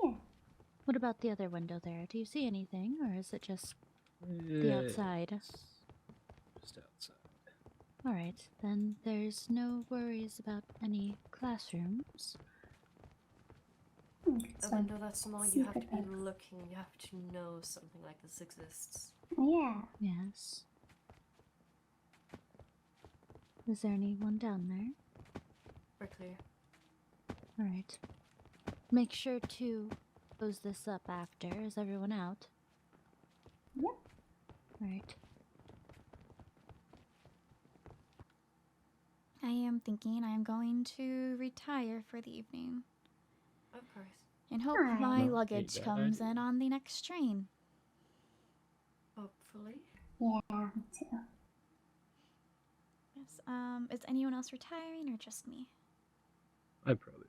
Yeah. What about the other window there? Do you see anything, or is it just the outside? Just outside. Alright, then there's no worries about any classrooms. A window that's small, you have to be looking, you have to know something like this exists. Yeah. Yes. Is there anyone down there? We're clear. Alright. Make sure to close this up after. Is everyone out? Yep. Right. I am thinking I am going to retire for the evening. Of course. And hope Alright. my Not a luggage bad comes idea. in on the next train. Hopefully. Yeah, me too. Yes. Is anyone else retiring or just me? I probably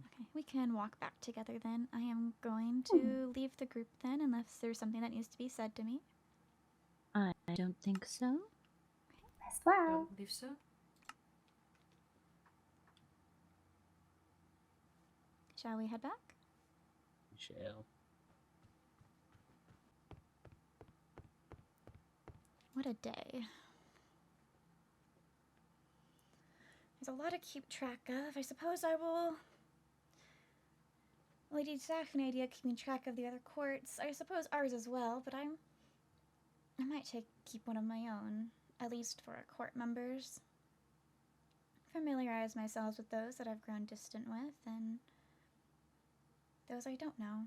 Okay, we can walk back together then. I am going to leave the group then, unless there's something that needs to be said to me. I don't think so. As well. Don't believe so. Shall we head back? shall. What a day. There's a lot to keep track of. I suppose I will... Lady Daphne idea keeping track of the other courts. I suppose ours as well, but I might keep one of my own, at least for our court members. Familiarize myself with those that I've grown distant with, and those I don't know.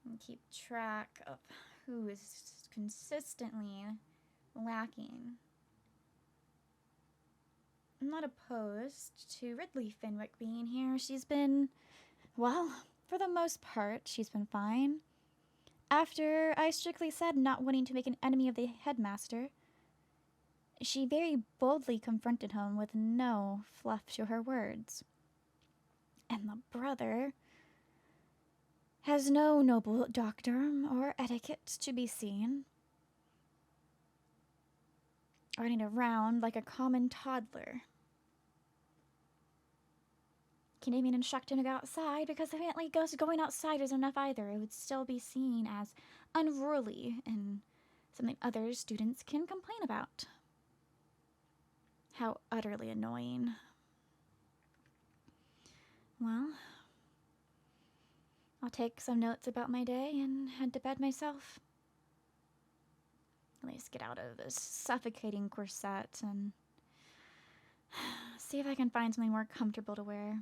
And keep track of who is consistently lacking. I'm not opposed to Ridley Fenwick being here. She's been, well, for the most part, she's been fine. After I strictly said not wanting to make an enemy of the headmaster, she very boldly confronted him with no fluff to her words. And the brother has no noble doctrine or etiquette to be seen, running around like a common toddler. Can't even instruct him to go outside because apparently going outside isn't enough either. It would still be seen as unruly and something other students can complain about. How utterly annoying. Well, I'll take some notes about my day and head to bed myself. At least get out of this suffocating corset and see if I can find something more comfortable to wear.